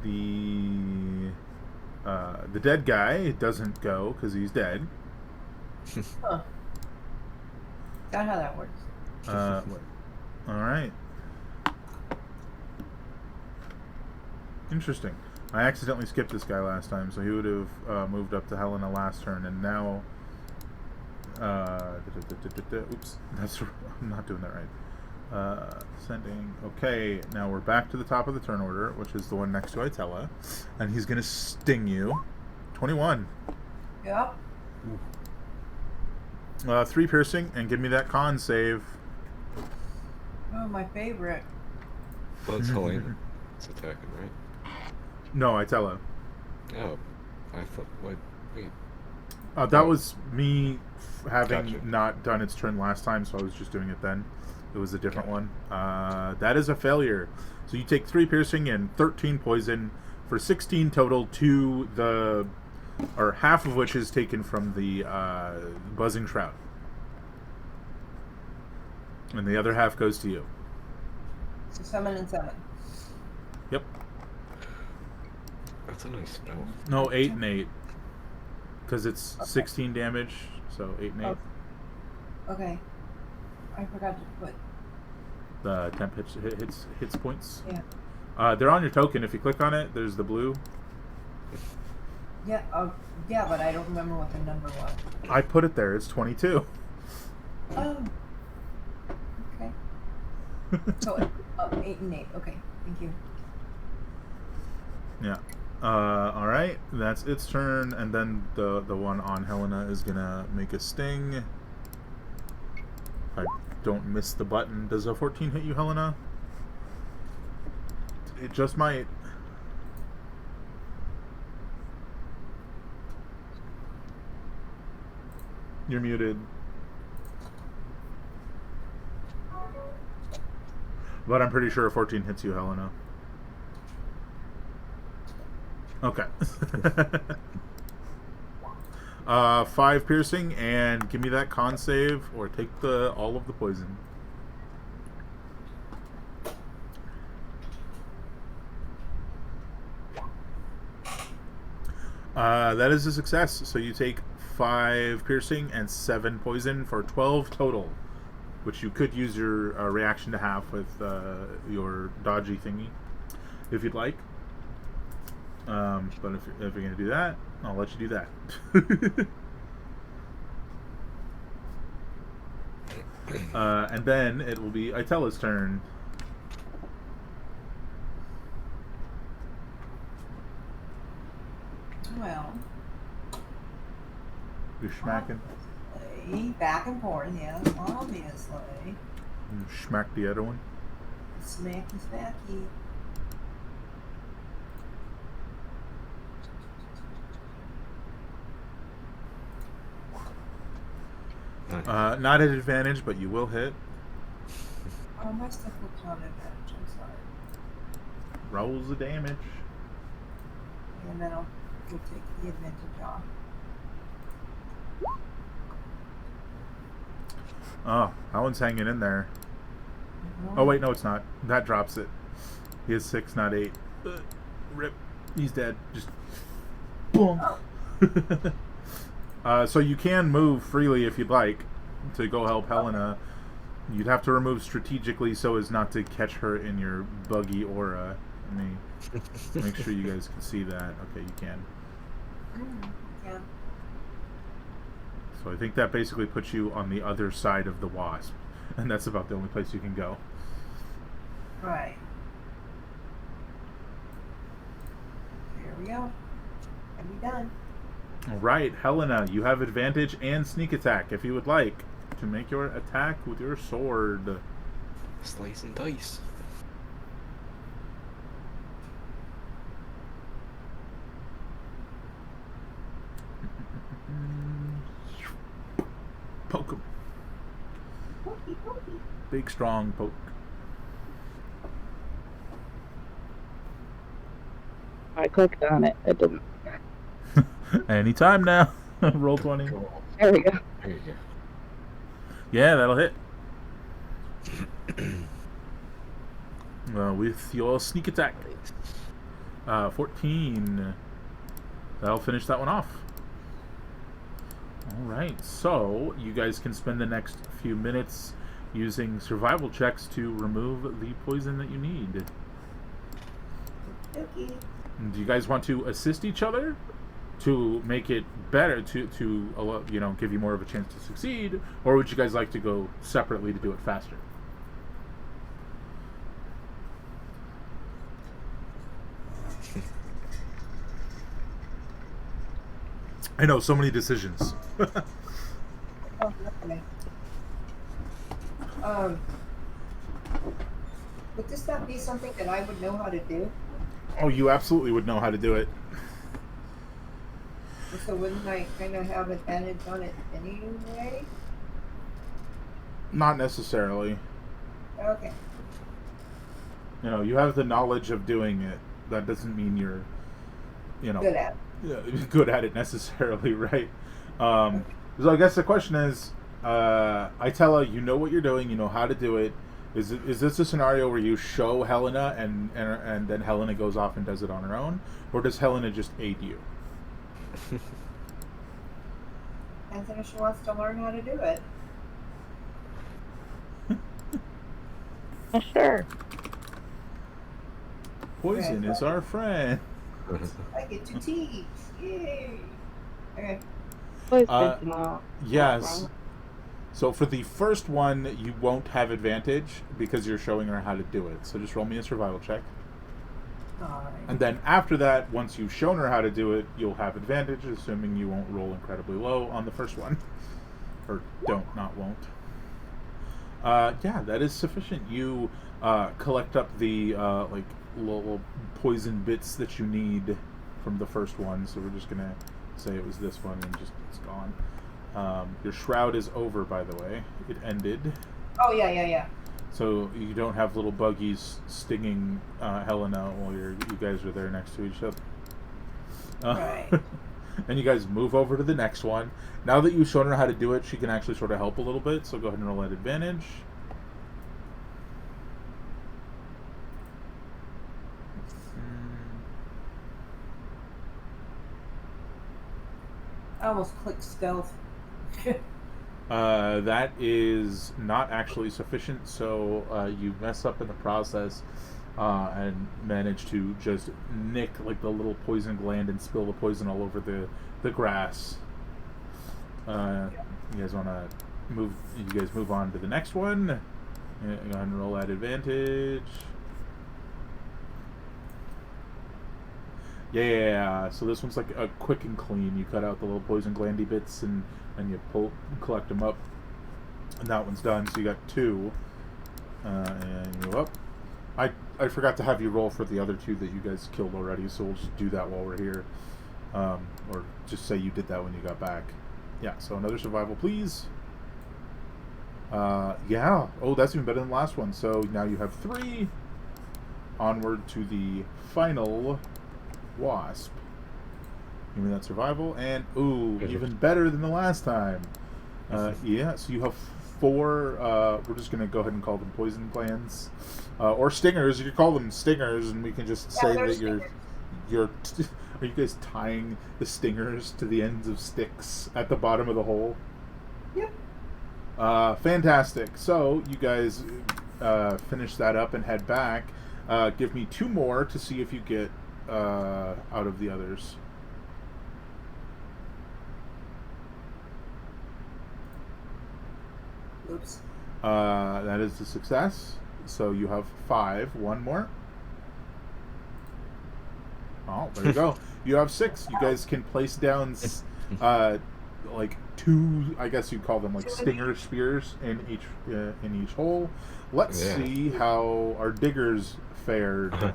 the dead guy doesn't go because he's dead. Huh. Got how that works. Alright. Interesting. I accidentally skipped this guy last time, so he would have moved up to Helena last turn, and now... oops, I'm not doing that right. Sending... Okay, now we're back to the top of the turn order, which is the one next to Itella, and he's going to sting you. 21. Yep. 3 piercing, and give me that con save. Oh, my favorite. Well, it's Helena. It's attacking, right? No, Itella. Oh, I thought. What? Wait. That Oh. was me having Gotcha. not done its turn last time, so I was just doing it then. It was a different one. That is a failure. So you take 3 piercing and 13 poison for 16 total to the... Or half of which is taken from the buzzing shroud. And the other half goes to you. So 7 and 7. Yep. That's a nice spell. No, 8 and 8. Because it's 16 damage, so 8 and 8. Okay. I forgot to put. The temp hits points. Yeah. They're on your token. If you click on it, there's the blue. Yeah. Yeah, but I don't remember what the number was. I put it there. It's 22. Oh. Okay. So 8 and 8. Okay. Thank you. Yeah. All right. That's its turn, and then the one on Helena is gonna make a sting. If I don't miss the button, does a 14 hit you, Helena? It just might. You're muted. But I'm pretty sure a 14 hits you, Helena. Okay. 5 piercing, and give me that con save, or take all of the poison. That is a success. So you take 5 piercing and 7 poison for 12 total, which you could use your reaction to have with your dodgy thingy, if you'd like. But if you're going to do that, I'll let you do that. And then it will be Itella's turn. Well. You're smacking. Back and forth, yes, obviously. You smack the other one. Smacky, smacky. Nice. Not at advantage, but you will hit. Oh, my stuff will count advantage, I'm sorry. Rolls the damage. And then I'll go take the advantage off. Oh, that one's hanging in there. Mhm. Oh, wait, no, it's not. That drops it. He has 6, not 8. Rip. He's dead. Just... Boom. Oh. So you can move freely if you'd like to go help Helena. You'd have to remove strategically so as not to catch her in your buggy aura. Let me make sure you guys can see that. Okay, you can. Yeah. So I think that basically puts you on the other side of the wasp. And that's about the only place you can go. Right. Here we go. And we done. Alright, Helena, you have advantage and sneak attack if you would like to make your attack with your sword. Slice and dice. strong poke. I clicked on it. It didn't. Anytime now. Roll 20. There we go. There you go. Yeah, that'll hit. With your sneak attack. 14. That'll finish that one off. Alright, so you guys can spend the next few minutes using survival checks to remove the poison that you need. Okay. Do you guys want to assist each other to make it better, to give you more of a chance to succeed, or would you guys like to go separately to do it faster? I know, so many decisions. Oh, okay. Would this not be something that I would know how to do? Oh, you absolutely would know how to do it. So wouldn't I kind of have advantage on it anyway? Not necessarily. Okay. You have the knowledge of doing it. That doesn't mean you're, Good at it. good at it necessarily, right? So I guess the question is, Itella, you know what you're doing, you know how to do it. Is this a scenario where you show Helena and then Helena goes off and does it on her own, or does Helena just aid you? And then if she wants to learn how to do it. Sure. Poison is our friend. I get to teach. Yay. Okay. Always good to know. Yes. So for the first one, you won't have advantage because you're showing her how to do it. So just roll me a survival check. Alright. And then after that, once you've shown her how to do it, you'll have advantage, assuming you won't roll incredibly low on the first one. Or won't. Yeah, that is sufficient. You collect up the little poison bits that you need from the first one. So we're just going to say it was this one and just it's gone. Your shroud is over, by the way. It ended. Oh, yeah. So you don't have little buggies stinging Helena while you guys are there next to each other. Right. And you guys move over to the next one. Now that you've shown her how to do it, she can actually sort of help a little bit. So go ahead and roll at advantage. I almost clicked stealth. That is not actually sufficient, so you mess up in the process and manage to just nick like the little poison gland and spill the poison all over the grass. You guys want to move? You guys move on to the next one. Go ahead and roll at advantage. Yeah, so this one's like a quick and clean. You cut out the little poison glandy bits and you collect them up. And that one's done, so you got 2. And you go up. I forgot to have you roll for the other 2 that you guys killed already, so we'll just do that while we're here. Or just say you did that when you got back. Yeah, so another survival, please. Yeah. Oh, that's even better than the last one. So now you have 3. Onward to the final wasp. Give me that survival, and ooh, even better than the last time. Yeah, so you have 4. We're just gonna go ahead and call them poison glands, or stingers. You could call them stingers, and we can just say that you're. Are you guys tying the stingers to the ends of sticks at the bottom of the hole? Yep. Fantastic. So you guys finish that up and head back. Give me 2 more to see if you get out of the others. Oops. That is a success. So you have 5. 1 more. Oh, there you go. You have 6. You guys can place down like 2. I guess you'd call them like stinger spears in each hole. Let's see how our diggers fared.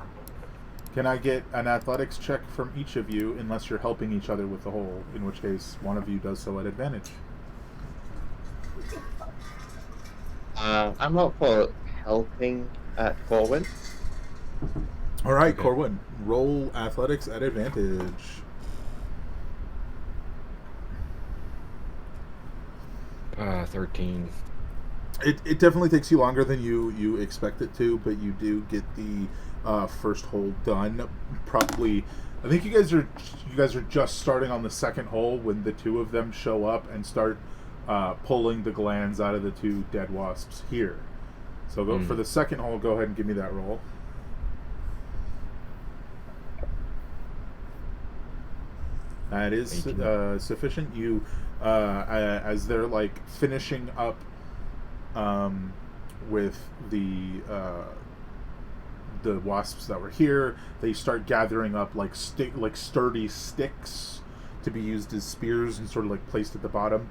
Can I get an athletics check from each of you, unless you're helping each other with the hole, in which case one of you does so at advantage. I'm up for helping Corwin. All right, Okay. Corwin, roll athletics at advantage. 13. It definitely takes you longer than you expect it to, but you do get the first hole done. Probably, I think you guys are just starting on the second hole when the two of them show up and start pulling the glands out of the two dead wasps here. So go for the second hole. Go ahead and give me that roll. That is sufficient. You, as they're like finishing up with the wasps that were here, they start gathering up like sturdy sticks to be used as spears and sort of like placed at the bottom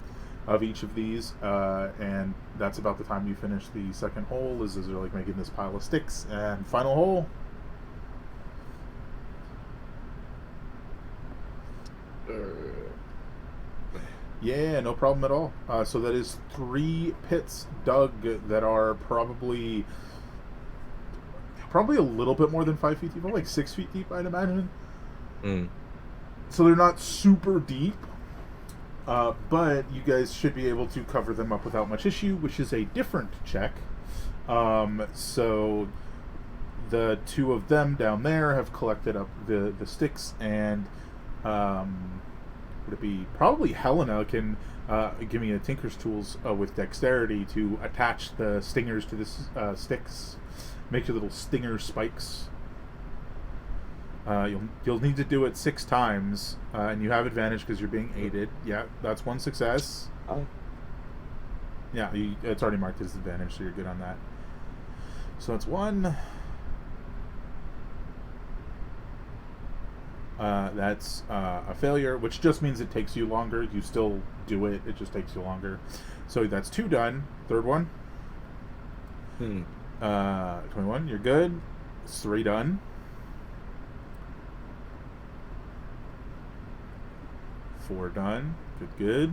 of each of these. And that's about the time you finish the second hole. Is they're like making this pile of sticks. And final hole. Yeah, no problem at all. So that is 3 pits dug that are probably a little bit more than 5 feet deep, like 6 feet deep, I'd imagine. So they're not super deep, but you guys should be able to cover them up without much issue, which is a different check. So the two of them down there have collected up the sticks, and would it be probably Helena can give me a Tinker's Tools with dexterity to attach the stingers to the sticks, make your little stinger spikes. You'll need to do it 6 times, and you have advantage because you're being aided. Yeah, that's 1 success. Oh. Yeah, it's already marked as advantage, so you're good on that. So that's 1. That's a failure, which just means it takes you longer. You still do it, it just takes you longer. So that's 2 done. Third one. 21, you're good. 3 done. 4 done. Good.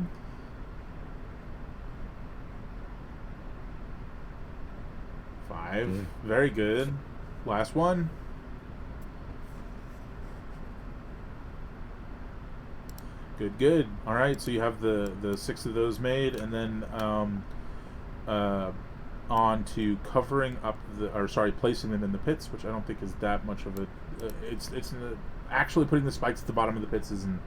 5. Very good. Last one. Good. All right, so you have the 6 of those made, and then on to covering up placing them in the pits, which I don't think is that much of a. Actually putting the spikes at the bottom of the pits isn't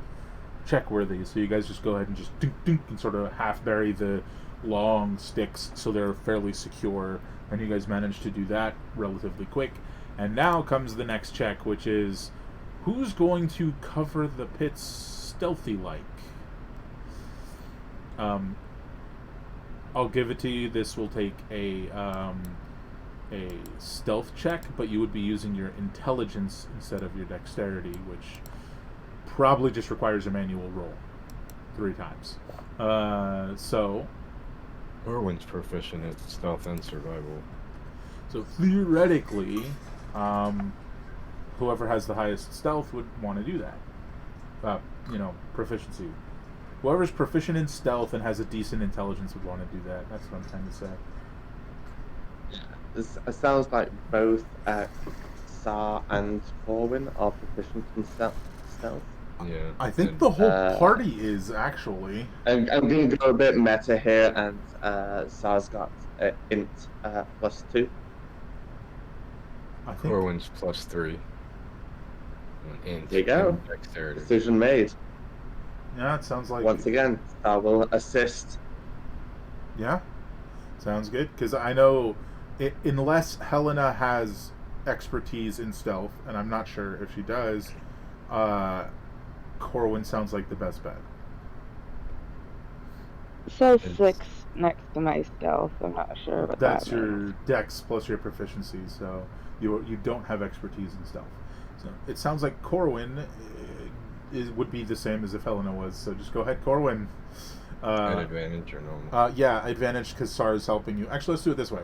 check worthy. So you guys just go ahead and just dink and sort of half bury the long sticks so they're fairly secure, and you guys manage to do that relatively quick. And now comes the next check, which is who's going to cover the pits stealthy like. I'll give it to you. This will take a stealth check, but you would be using your intelligence instead of your dexterity, which probably just requires a manual roll 3 times. So Corwin's proficient at stealth and survival. So theoretically, whoever has the highest stealth would want to do that. Proficiency. Whoever's proficient in stealth and has a decent intelligence would want to do that. That's what I'm trying to say. It sounds like both Sar and Corwin are proficient in stealth. Yeah. I think the whole party is, actually. I'm going to go a bit meta here, and Sar's got int +2. I think Corwin's +3. And There you go. Dexterity. Decision made. Yeah, it sounds like... Once again, Sar will assist. Yeah, sounds good. Because I know, unless Helena has expertise in stealth, and I'm not sure if she does, Corwin sounds like the best bet. So 6 next to my stealth. I'm not sure what That's that your means. dex plus your proficiency, so you don't have expertise in stealth. So it sounds like Corwin would be the same as if Helena was. So just go ahead, Corwin. At advantage or normal? Yeah, advantage because Sar is helping you. Actually, let's do it this way.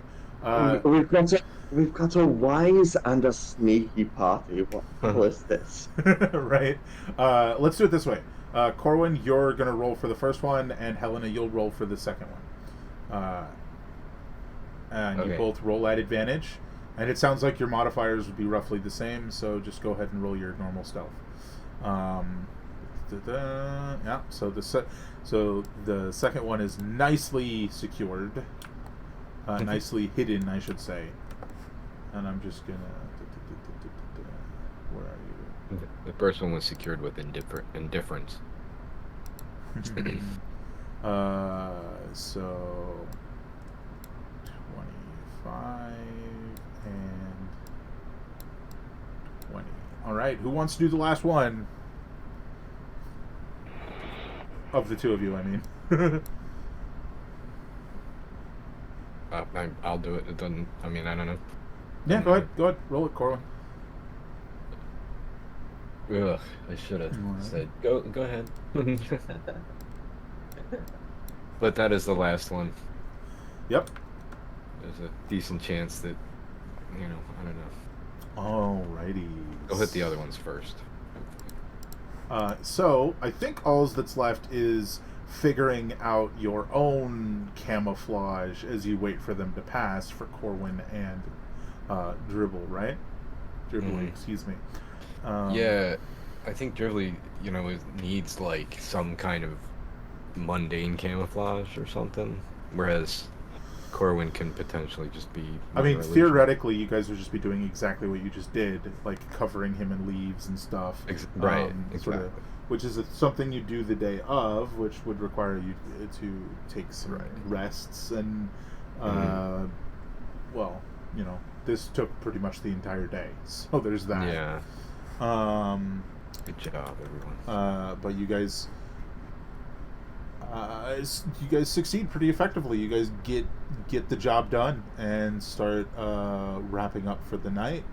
We've got a wise and a sneaky party. What the hell is this? Right. Let's do it this way. Corwin, you're going to roll for the first one, and Helena, you'll roll for the second one. and you Okay. both roll at advantage. And it sounds like your modifiers would be roughly the same, so just go ahead and roll your normal stealth. Yeah. So the second one is nicely secured, nicely hidden, I should say. And I'm just gonna. Where are you? The first one was secured with indifference. So 25 and 20. All right, who wants to do the last one? Of the two of you, I mean. I'll do it. It doesn't. I mean, I don't know. Yeah, go ahead. Roll it, Corwin. Ugh, I should have said go ahead. But that is the last one. Yep. There's a decent chance that, I don't know. Alrighty. Go hit the other ones first. So I think all that's left is figuring out your own camouflage as you wait for them to pass for Corwin and Dribble, right? Dribbly, excuse me. Yeah, I think Dribbly, needs like some kind of mundane camouflage or something, whereas Corwin can potentially just be. I mean, illusion. theoretically, you guys would just be doing exactly what you just did, like covering him in leaves and stuff. Right, Sort of, which is something you do the day of, which would require you to take some rests and, well, this took pretty much the entire day, so there's that. Yeah. Good job, everyone. But you guys succeed pretty effectively. You guys get the job done and start wrapping up for the night,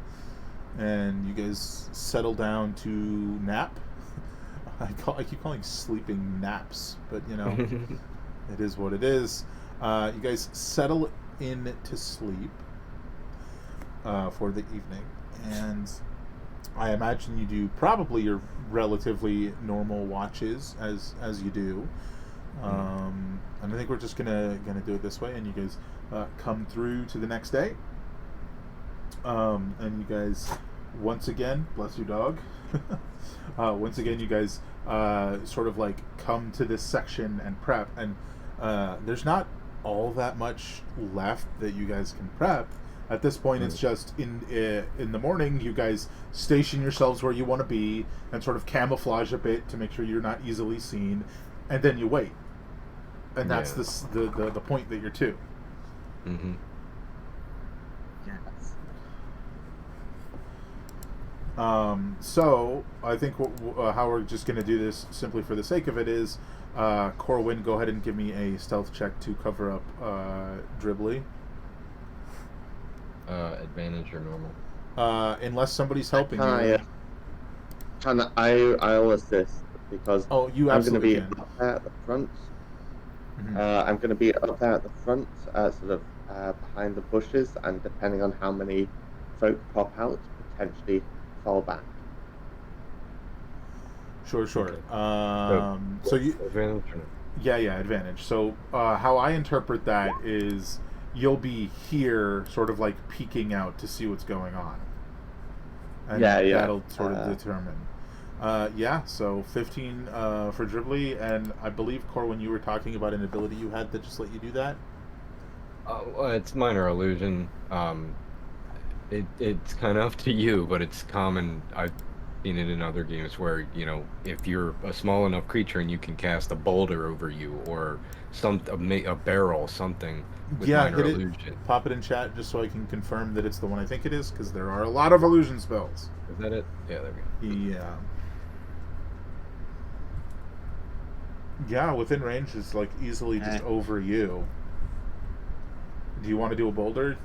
and you guys settle down to nap. I keep calling sleeping naps, but it is what it is. You guys settle in to sleep for the evening, and I imagine you do probably your relatively normal watches as you do. And I think we're just gonna do it this way, and you guys come through to the next day. And you guys, once again, bless your dog. Once again, you guys sort of like come to this section and prep, and there's not all that much left that you guys can prep. At this point, it's just in the morning, you guys station yourselves where you want to be and sort of camouflage a bit to make sure you're not easily seen, and then you wait. And that's the point that you're to. Mm-hmm. Yes. So I think how we're just going to do this simply for the sake of it is, Corwin, go ahead and give me a stealth check to cover up Dribbly. Advantage or normal? Unless somebody's helping you. I'll assist because you I'm going to be absolutely can. up there at the front. Mhm. I'm going to be up there at the front, sort of behind the bushes, and depending on how many folk pop out, potentially fall back. Sure. Okay. So you, Advantage or no? yeah, advantage. So how I interpret that is you'll be here, sort of like peeking out to see what's going on. And that'll sort of determine. So 15 for Dribbly, and I believe, Corwin, you were talking about an ability you had that just let you do that? Well, it's minor illusion. It's kind of up to you, but it's common. I've seen it in other games where, if you're a small enough creature and you can cast a boulder over you or a barrel, something with minor hit illusion. it. Pop it in chat just so I can confirm that it's the one I think it is, because there are a lot of illusion spells. Is that it? Yeah, there we go. Yeah. Yeah, within range is like easily just over you. Do you want to do a boulder?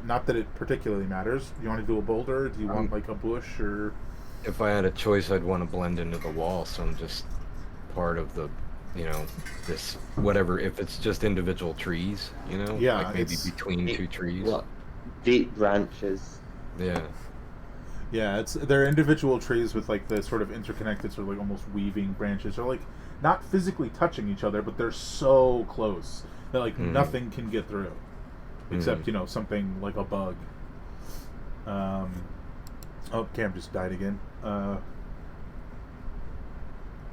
Not that it particularly matters. Do you want to do a boulder? Do you want like a bush or? If I had a choice, I'd want to blend into the wall, so I'm just part of the, this whatever. If it's just individual trees, Yeah, like maybe between two trees. Well, deep branches. Yeah. Yeah, they're individual trees with like the sort of interconnected, sort of like almost weaving branches. They're like not physically touching each other, but they're so close that like nothing can get through. except something like a bug. Oh, Cam just died again.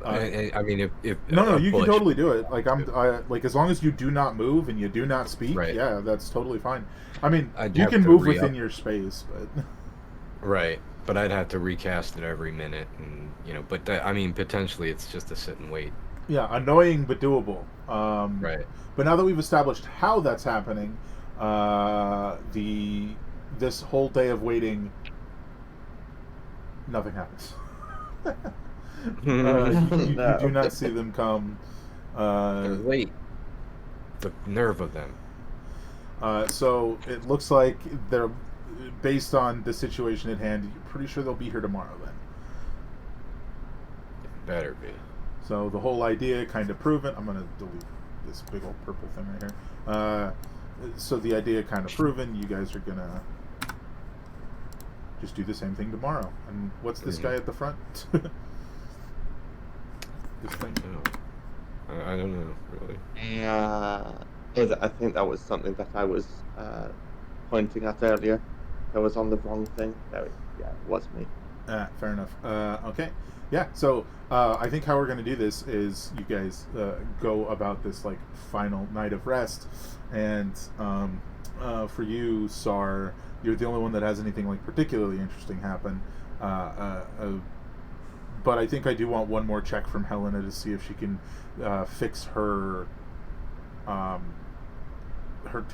I mean, if No, a you can bush- totally do it. Like as long as you do not move and you do not speak, Right. yeah, that's totally fine. I mean, I'd you have can to move re-up. within your space, but Right, but I'd have to recast it every minute, and but I mean, potentially it's just a sit and wait. yeah, annoying but doable. Right. But now that we've established how that's happening, this whole day of waiting, nothing happens. You No. do not see them come. They're late. The nerve of them. So it looks like they're, based on the situation at hand, you're pretty sure they'll be here tomorrow then. It better be. So the whole idea kind of proven. I'm going to delete this big old purple thing right here. So the idea kind of proven. You guys are going to just do the same thing tomorrow. And what's this guy at the front? This thing. I don't know, really. I think that was something that I was pointing at earlier. I was on the wrong thing. Yeah, it was me. Fair enough. Okay. Yeah, so I think how we're going to do this is you guys go about this like final night of rest, and for you, Sar, you're the only one that has anything like particularly interesting happen. But I think I do want one more check from Helena to see if she can fix her her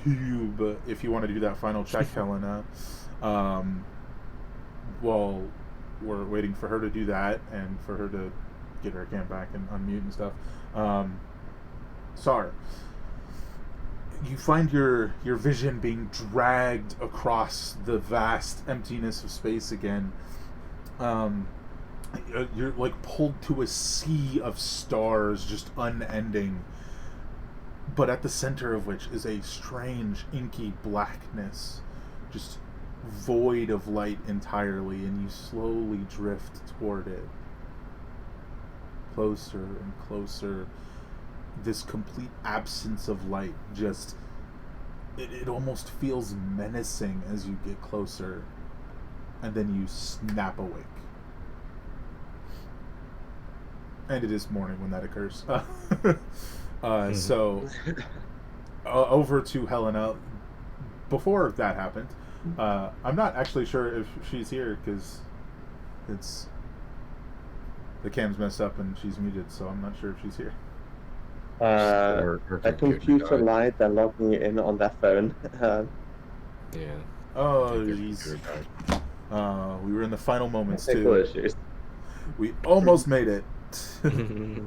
tube. If you want to do that final check, Helena, well, we're waiting for her to do that and for her to get her cam back and unmute and stuff. Sar, you find your vision being dragged across the vast emptiness of space again. You're like pulled to a sea of stars, just unending, but at the center of which is a strange inky blackness, just void of light entirely, and you slowly drift toward it, closer and closer. This complete absence of light, just it almost feels menacing as you get closer, and then you snap awake. And it is morning when that occurs. So over to Helena. Before that happened, I'm not actually sure if she's here because the cam's messed up and she's muted, so I'm not sure if she's here. Her A computer died. lied. They're logging in on their phone. Yeah. Oh, Their jeez. computer died. We were in the final moments Technical too. issues. We almost made it. It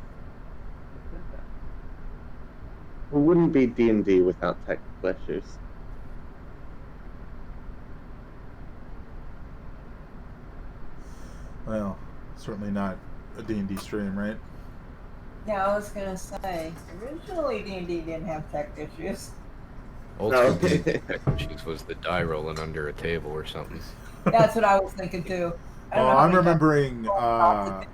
wouldn't be D&D without technical issues. Well, certainly not a D&D stream, right? Yeah, I was gonna say, originally D&D didn't have tech issues. Old No. school D&D tech issues was the die rolling under a table or something. That's what I was thinking too. I don't know how I'm many remembering. times-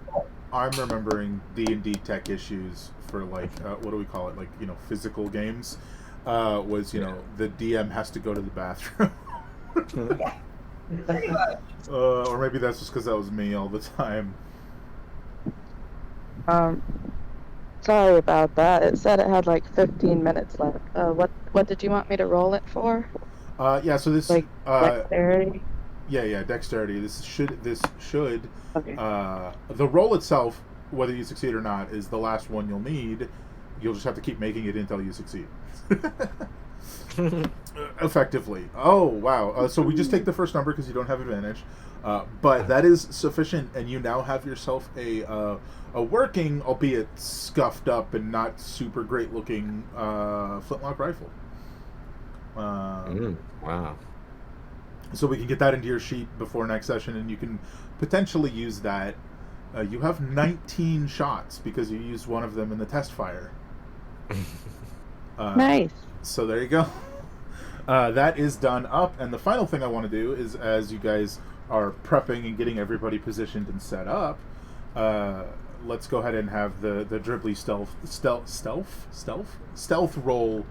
I'm remembering D&D tech issues for like what do we call it? Like physical games. Was the DM has to go to the bathroom. Yeah, pretty much. Or maybe that's just because that was me all the time. Sorry about that. It said it had like 15 minutes left. What did you want me to roll it for? Yeah. So this Like dexterity? yeah, dexterity. This should Okay. the roll itself, whether you succeed or not, is the last one you'll need. You'll just have to keep making it until you succeed. Effectively. Oh wow. So we just take the first number because you don't have advantage, but that is sufficient, and you now have yourself a working, albeit scuffed up and not super great looking flintlock rifle. Wow. So we can get that into your sheet before next session, and you can potentially use that. You have 19 shots because you used one of them in the test fire. Nice. So there you go. That is done up, and the final thing I want to do is, as you guys are prepping and getting everybody positioned and set up, let's go ahead and have the dribbly stealth roll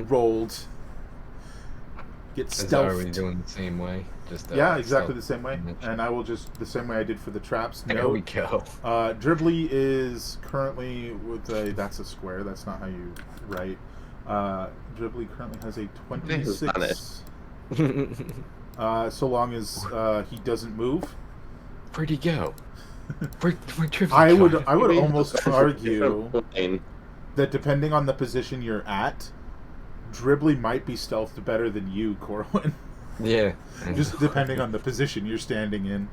rolled. get Is that, are we stealthed. doing the same way? Just Yeah, exactly the stealth same way. connection. And I will just the same way I did for the traps. There we go. Dribbly is currently with a that's a square. That's not how you write. Dribbly currently has a 26. So long as he doesn't move. Where'd he go? Where Dribbly I would gone? almost argue Plane. that depending on the position you're at, Dribbly might be stealthed better than you, Corwin. Yeah. Just depending on the position you're standing in.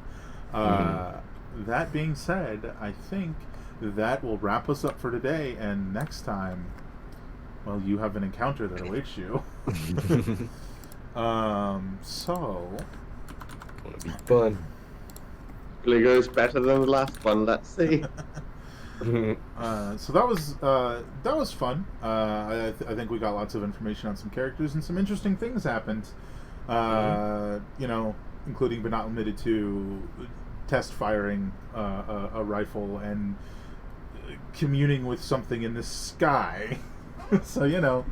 That being said, I think that will wrap us up for today, and next time, well, you have an encounter that awaits you. So... Wanna be fun. Hopefully goes better than the last one. Let's see. So that was fun. I think we got lots of information on some characters, and some interesting things happened. You know, including but not limited to test firing a rifle and communing with something in the sky. So you know,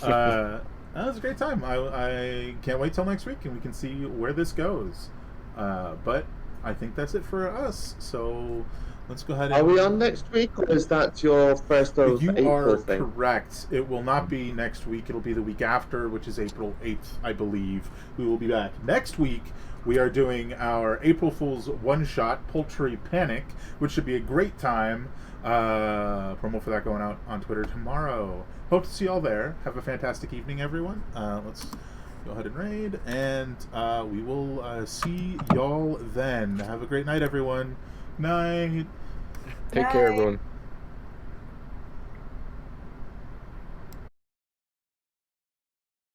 that was a great time. I can't wait till next week and we can see where this goes. But I think that's it for us. So let's go ahead and... Are we on next week, or is that your first of You April are thing? correct. It will not be next week. It'll be the week after, which is April 8th, I believe. We will be back. Next week, we are doing our April Fool's one-shot, Poultry Panic, which should be a great time. Promo for that going out on Twitter tomorrow. Hope to see y'all there. Have a fantastic evening, everyone. Let's go ahead and raid, and we will see y'all then. Have a great night, everyone. Night. Take care, everyone.